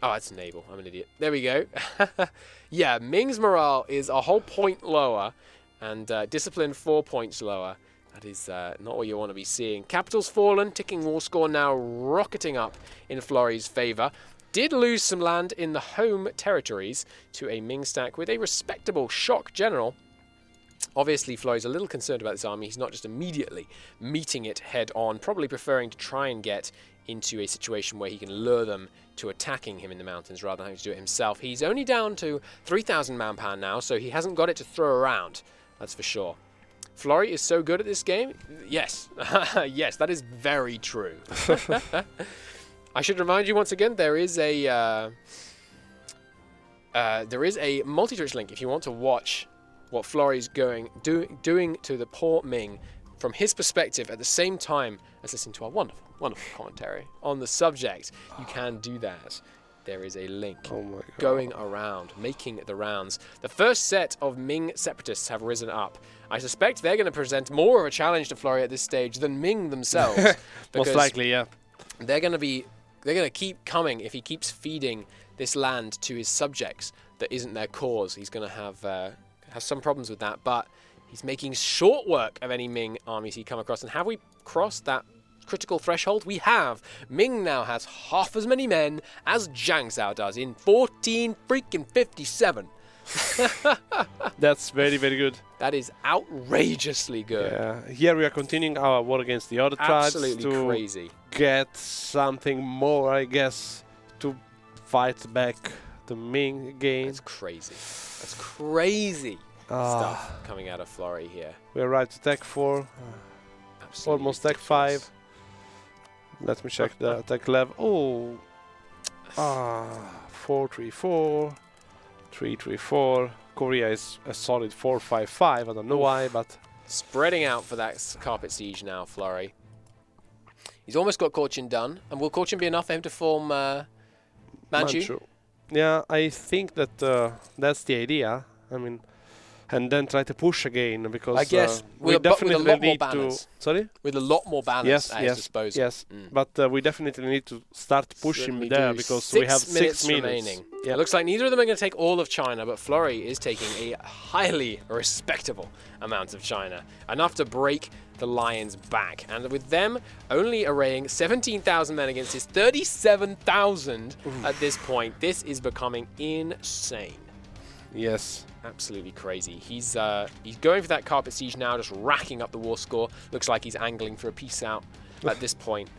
A: Oh, it's naval. I'm an idiot. There we go. Yeah, Ming's morale is a whole point lower, and discipline 4 points lower. That is not what you want to be seeing. Capital's fallen, ticking war score now rocketing up in Florry's favour. Did lose some land in the home territories to a Ming stack with a respectable shock general. Obviously, Florry's a little concerned about this army. He's not just immediately meeting it head on, probably preferring to try and get into a situation where he can lure them to attacking him in the mountains rather than having to do it himself. He's only down to 3,000 manpower now, so he hasn't got it to throw around. That's for sure. Florry is so good at this game? Yes. Yes, that is very true. I should remind you once again, there is a multi-twitch link if you want to watch what Florry's doing to the poor Ming from his perspective at the same time as listening to our wonderful, wonderful commentary on the subject. You can do that. There is a link going around, making the rounds. The first set of Ming separatists have risen up. I suspect they're going to present more of a challenge to Florry at this stage than Ming themselves.
B: Most likely, yeah.
A: They're going to keep coming if he keeps feeding this land to his subjects that isn't their cause. He's going to have some problems with that, but he's making short work of any Ming armies he come across. And have we crossed that critical threshold? We have. Ming now has half as many men as Jiangzhou does in 1457.
B: That's very, very good.
A: That is outrageously good.
B: Yeah. Here we are continuing our war against the other tribes.
A: Absolutely crazy.
B: Get something more, I guess, to fight back the Ming again.
A: That's crazy. That's crazy stuff coming out of Florry here.
B: We're right to tech 4. Almost tech 5. Let me check the attack level. Oh, 4-3-4, 3-3-4. Korea is a solid 4-5-5. I don't know why, but
A: spreading out for that carpet siege now, Florry. He's almost got Cochin done, and will Cochin be enough for him to form Manchu?
B: Yeah, I think that that's the idea. I mean, and then try to push again, because
A: I guess
B: we definitely need to. Sorry?
A: With a lot more banners at his disposal.
B: Yes, but we definitely need to start pushing there, because we have 6 minutes
A: remaining. Yeah. It looks like neither of them are going to take all of China, but Florry is taking a highly respectable amount of China, enough to break the Lions' back. And with them only arraying 17,000 men against his 37,000 at this point, this is becoming insane.
B: Yes.
A: Absolutely crazy. He's going for that carpet siege now, just racking up the war score. Looks like he's angling for a peace out at this point.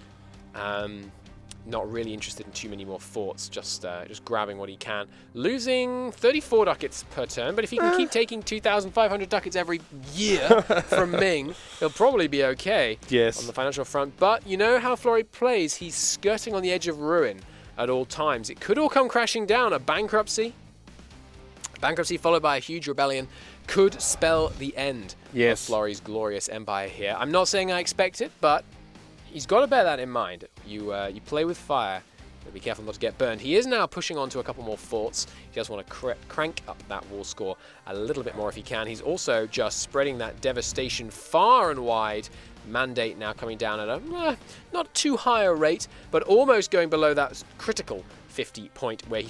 A: Not really interested in too many more forts, just grabbing what he can. Losing 34 ducats per turn, but if he can keep taking 2,500 ducats every year from Ming, he'll probably be okay on the financial front. But you know how Florry plays? He's skirting on the edge of ruin at all times. It could all come crashing down. A bankruptcy followed by a huge rebellion could spell the end of Florry's glorious empire here. I'm not saying I expect it, but he's got to bear that in mind. You play with fire, but be careful not to get burned. He is now pushing on to a couple more forts. He just want to crank up that war score a little bit more if he can. He's also just spreading that devastation far and wide. Mandate now coming down at a not too high a rate, but almost going below that critical 50 point where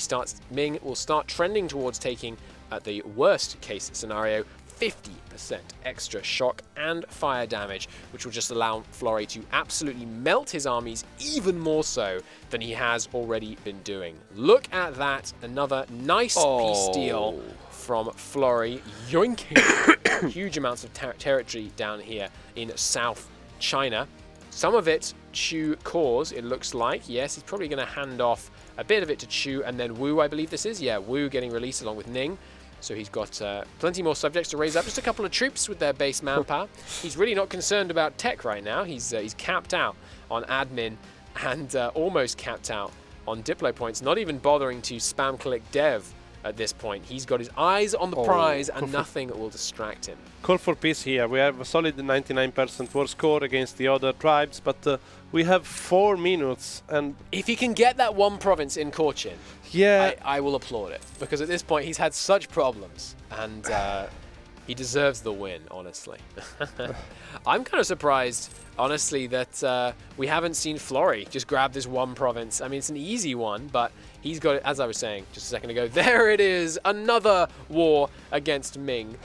A: Ming will start trending towards taking, at the worst case scenario, 50% extra shock and fire damage, which will just allow Florry to absolutely melt his armies even more so than he has already been doing. Look at that, another nice peace deal from Florry, yoinking huge amounts of territory down here in South China. Some of it Chu cores, it looks like. Yes, he's probably going to hand off a bit of it to Chu, and then Wu, I believe this is. Yeah, Wu getting released along with Ning. So he's got plenty more subjects to raise up. Just a couple of troops with their base manpower. He's really not concerned about tech right now. He's capped out on admin and almost capped out on diplo points. Not even bothering to spam click dev at this point. He's got his eyes on the prize and nothing will distract him.
B: Call for peace here. We have a solid 99% war score against the other tribes, but we have 4 minutes. And
A: if he can get that one province in Cochin, I will applaud it. Because at this point, he's had such problems. And he deserves the win, honestly. I'm kind of surprised, honestly, that we haven't seen Florry just grab this one province. I mean, it's an easy one, but he's got it, as I was saying just a second ago. There it is, another war against Ming.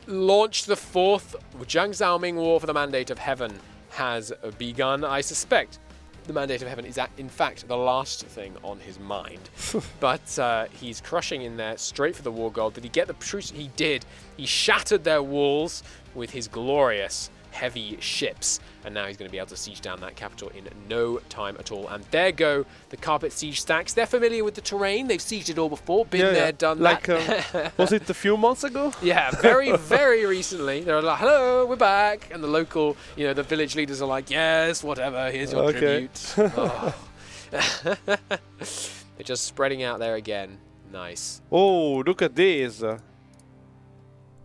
A: Launched the 4th Jiang Xiaoming War for the Mandate of Heaven has begun. I suspect the Mandate of Heaven is, in fact, the last thing on his mind. But he's crushing in there straight for the war gold. Did he get the truce? He did. He shattered their walls with his glorious heavy ships. And now he's going to be able to siege down that capital in no time at all. And there go the carpet siege stacks. They're familiar with the terrain. They've sieged it all before. Been there, done that.
B: Was it a few months ago?
A: Yeah, very, very recently. They're like, hello, we're back. And the local, the village leaders are like, yes, whatever, here's your tribute. They're just spreading out there again. Nice.
B: Oh, look at this.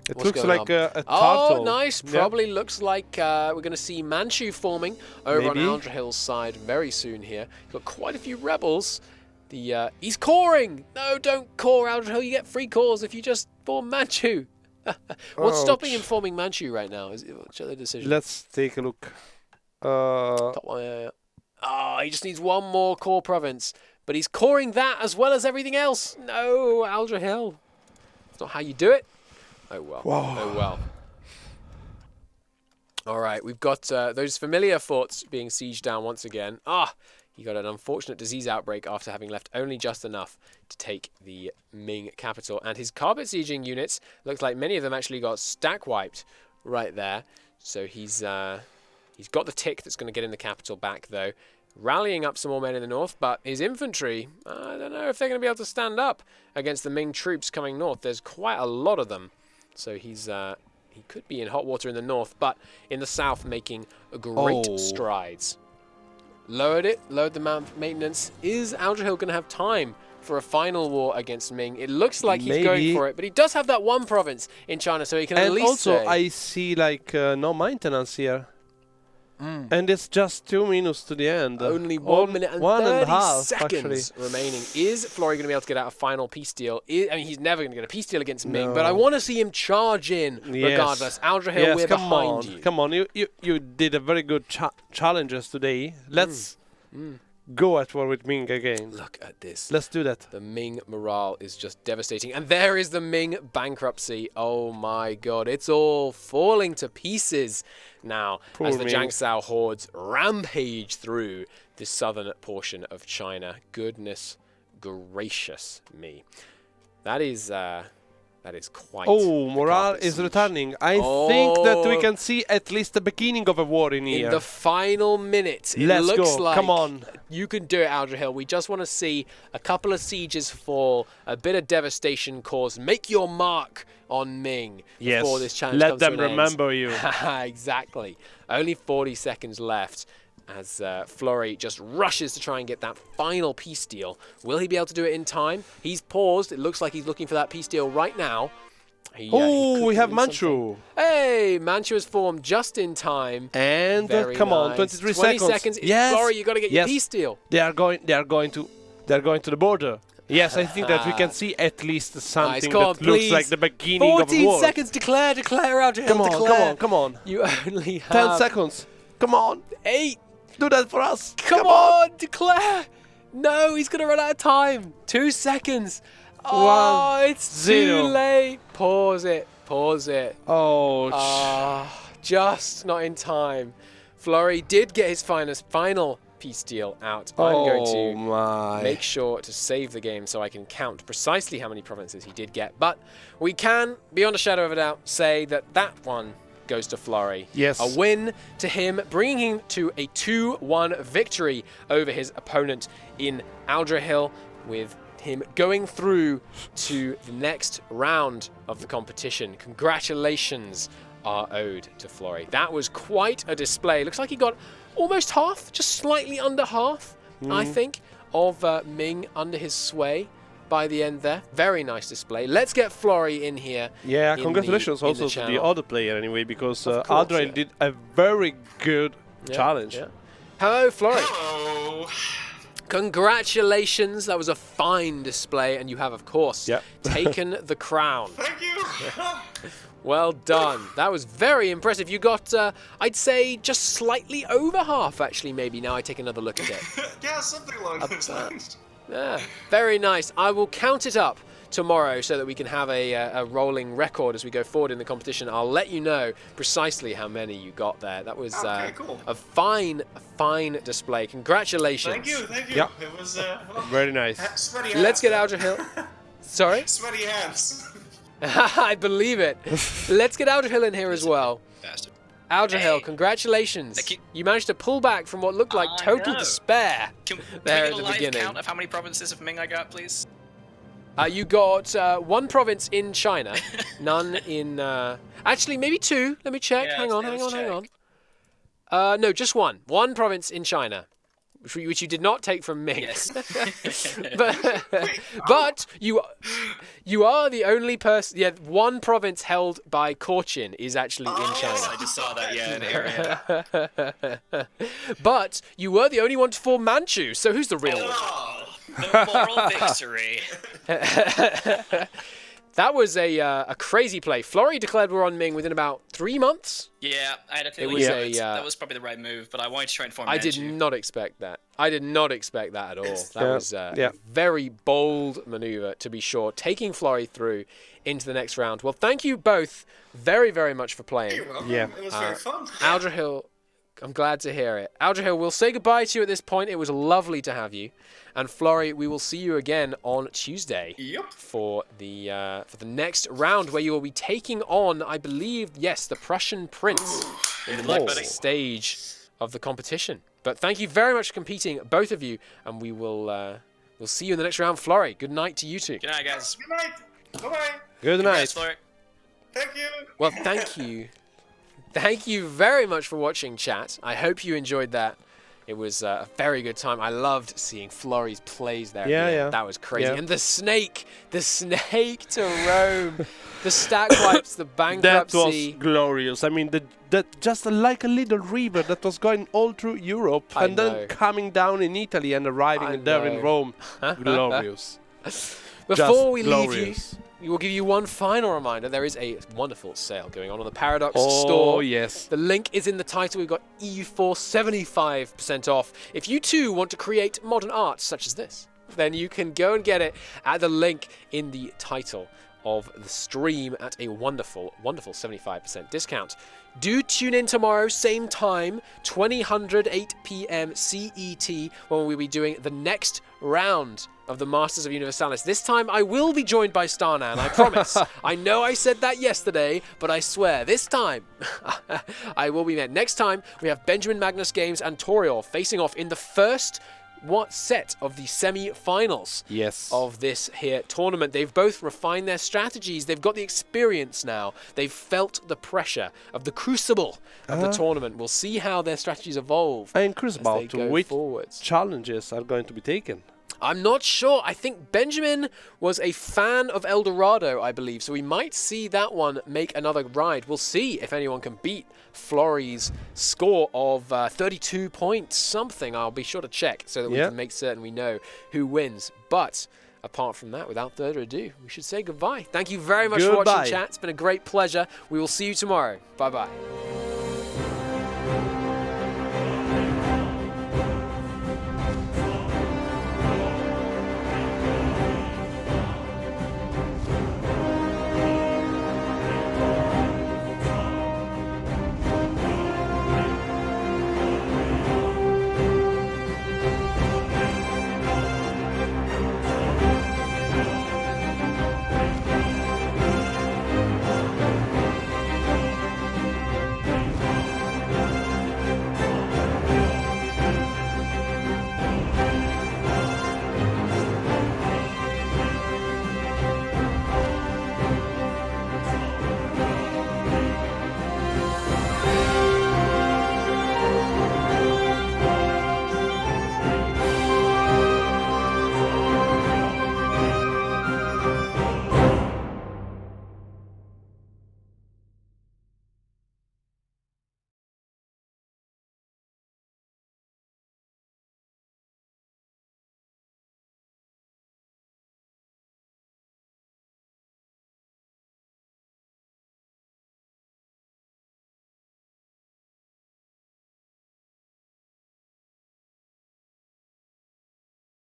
B: It looks like a turtle.
A: Oh, nice. Probably looks like we're going to see Manchu forming over on Aldrahill's side very soon here. Got quite a few rebels. He's coring. No, don't core Aldrahill. You get free cores if you just form Manchu. What's stopping him forming Manchu right now? What's the decision?
B: Let's take a look.
A: Top one, yeah. Oh, he just needs one more core province. But he's coring that as well as everything else. No, Aldrahill. That's not how you do it. Oh well.
B: Whoa.
A: Oh well. All right, we've got those familiar forts being sieged down once again. He got an unfortunate disease outbreak after having left only just enough to take the Ming capital. And his carpet sieging units, looks like many of them actually got stack wiped right there. So he's got the tick that's going to get in the capital back, though. Rallying up some more men in the north, but his infantry, I don't know if they're going to be able to stand up against the Ming troops coming north. There's quite a lot of them. So he could be in hot water in the north, but in the south making great strides. Lowered the maintenance. Is Aldrahill going to have time for a final war against Ming? It looks like he's going for it, but he does have that one province in China, so he can at least
B: also, I see no maintenance here. And it's just 2 minutes to the end.
A: Only 1 minute and 30 seconds remaining. Is Florry going to be able to get out a final peace deal? I mean, he's never going to get a peace deal against Ming, but I want to see him charge in regardless. Aldrahill, we're behind you.
B: Come on, you did a very good challenges today. Let's go at war with Ming again.
A: Look at this.
B: Let's do that.
A: The Ming morale is just devastating. And there is the Ming bankruptcy. Oh my god, it's all falling to pieces now as the Jiang Sao hordes rampage through the southern portion of China. Goodness gracious me. That is quite.
B: Oh, morale is returning. I think that we can see at least the beginning of a war in here.
A: In the final minute, it
B: Let's
A: looks
B: go.
A: like
B: Come on.
A: You can do it, Aldrahill. We just want to see a couple of sieges fall, a bit of devastation caused. Make your mark on Ming before this challenge
B: let
A: comes to
B: them
A: an end.
B: remember you.
A: Exactly. Only 40 seconds left as Flurry just rushes to try and get that final peace deal. Will he be able to do it in time? He's paused. It looks like he's looking for that peace deal right now.
B: Oh, we have
A: do
B: Manchu.
A: something. Hey, Manchu has formed just in time.
B: And
A: Very
B: on,
A: nice.
B: 23
A: 20
B: seconds.
A: seconds.
B: Yes.
A: Flurry, you got to get your peace deal.
B: They are going to the border. Yes, I think that we can see at least something that looks like the beginning of a war.
A: 14 seconds. Declare out.
B: Come on.
A: You only have
B: 10 seconds. Come on.
A: 8.
B: Do that for us.
A: Come on, declare. No, he's going to run out of time. 2 seconds. Oh, it's too late. Pause it.
B: Oh,
A: just not in time. Flurry did get his final peace deal out. I'm going to make sure to save the game so I can count precisely how many provinces he did get. But we can, beyond a shadow of a doubt, say that one goes to Flurry.
B: Yes.
A: A win to him, bringing him to a 2-1 victory over his opponent in Aldrahill, with him going through to the next round of the competition. Congratulations are owed to Flurry. That was quite a display. Looks like he got almost half, just slightly under half, I think, of Ming under his sway by the end there. Very nice display. Let's get Flurry in here.
B: Yeah, congratulations also to the other player anyway, because Aldrahill did a very good challenge.
A: Yeah. Hello, Flurry.
C: Hello.
A: Congratulations. That was a fine display, and you have, of course, taken the crown.
C: Thank you.
A: Well done. That was very impressive. You got, I'd say, just slightly over half, actually, maybe. Now I take another look at it.
C: Yeah, something along those lines.
A: Yeah, very nice. I will count it up tomorrow so that we can have a rolling record as we go forward in the competition. I'll let you know precisely how many you got there. That was
C: cool.
A: a fine display. Congratulations.
C: Thank you.
B: Yeah.
C: It was
B: Very nice.
C: sweaty hands.
A: Let's get Aldrahill. Sorry?
C: Sweaty hands.
A: I believe it. Let's get Aldrahill in here as well.
D: Bastard.
A: Aldrahill, congratulations. You managed to pull back from what looked like total despair
D: Can
A: there
D: we
A: at
D: get a
A: the
D: live
A: beginning.
D: count of how many provinces of Ming I got, please?
A: You got 1 province in China, none in... actually, maybe 2. Let me check.
D: Yeah,
A: hang on. No, just 1. 1 province in China, which you did not take from Ming.
D: Yes.
A: but you are the only person... Yeah, 1 province held by Cochin is actually in China.
D: I just saw that, in the area.
A: But you were the only one to form Manchu, so who's the real winner?
D: Oh, the moral victory.
A: That was a crazy play. Flurry declared war on Ming within about 3 months.
D: Yeah, I had a feeling that was probably the right move, but I wanted to try and form
A: I
D: Manchu.
A: did not expect that. I did not expect that at all. That was
B: yeah.
A: a very bold maneuver, to be sure, taking Flurry through into the next round. Well, thank you both very, very much for playing.
C: You're welcome.
B: Yeah.
C: It was very fun.
A: Aldrahill, I'm glad to hear it. Aldrahill, we'll say goodbye to you at this point. It was lovely to have you. And Flurry, we will see you again on Tuesday for the next round, where you will be taking on, I believe, yes, the Prussian Prince in the next stage of the competition. But thank you very much for competing, both of you, and we will we'll see you in the next round. Flurry, good night to you two.
D: Good night, guys.
C: Good night. Bye-bye.
B: Good night.
D: Flurry.
C: Thank you.
A: Well, thank you. Thank you very much for watching, chat. I hope you enjoyed that. It was a very good time. I loved seeing Flurry's plays there.
B: Yeah.
A: That was crazy.
B: Yeah.
A: And the snake to Rome, the stack wipes, the bankruptcy.
B: That was glorious. I mean, that just like a little river that was going all through Europe and then coming down in Italy and arriving there in Rome. Glorious.
A: Before we leave you, we will give you one final reminder. There is a wonderful sale going on the Paradox store.
B: Oh, yes.
A: The link is in the title. We've got EU4 75% off. If you too want to create modern art such as this, then you can go and get it at the link in the title of the stream at a wonderful, wonderful 75% discount. Do tune in tomorrow, same time, 2000, 8 p.m. CET, when we'll be doing the next round of the Masters of Universalis. This time I will be joined by Starnan, I promise. I know I said that yesterday, but I swear, this time I will be there. Next time, we have Benjamin Magnus Games and Toriel facing off in the first set of the semi-finals of this here tournament. They've both refined their strategies. They've got the experience now. They've felt the pressure of the crucible of the tournament. We'll see how their strategies evolve.
B: I'm curious about which
A: forwards.
B: Challenges are going to be taken.
A: I'm not sure. I think Benjamin was a fan of El Dorado, I believe, so we might see that one make another ride. We'll see if anyone can beat Florry's score of 32 points something. I'll be sure to check so that we can make certain we know who wins. But apart from that, without further ado, we should say goodbye. Thank you very much for watching, chat. It's been a great pleasure. We will see you tomorrow. Bye-bye.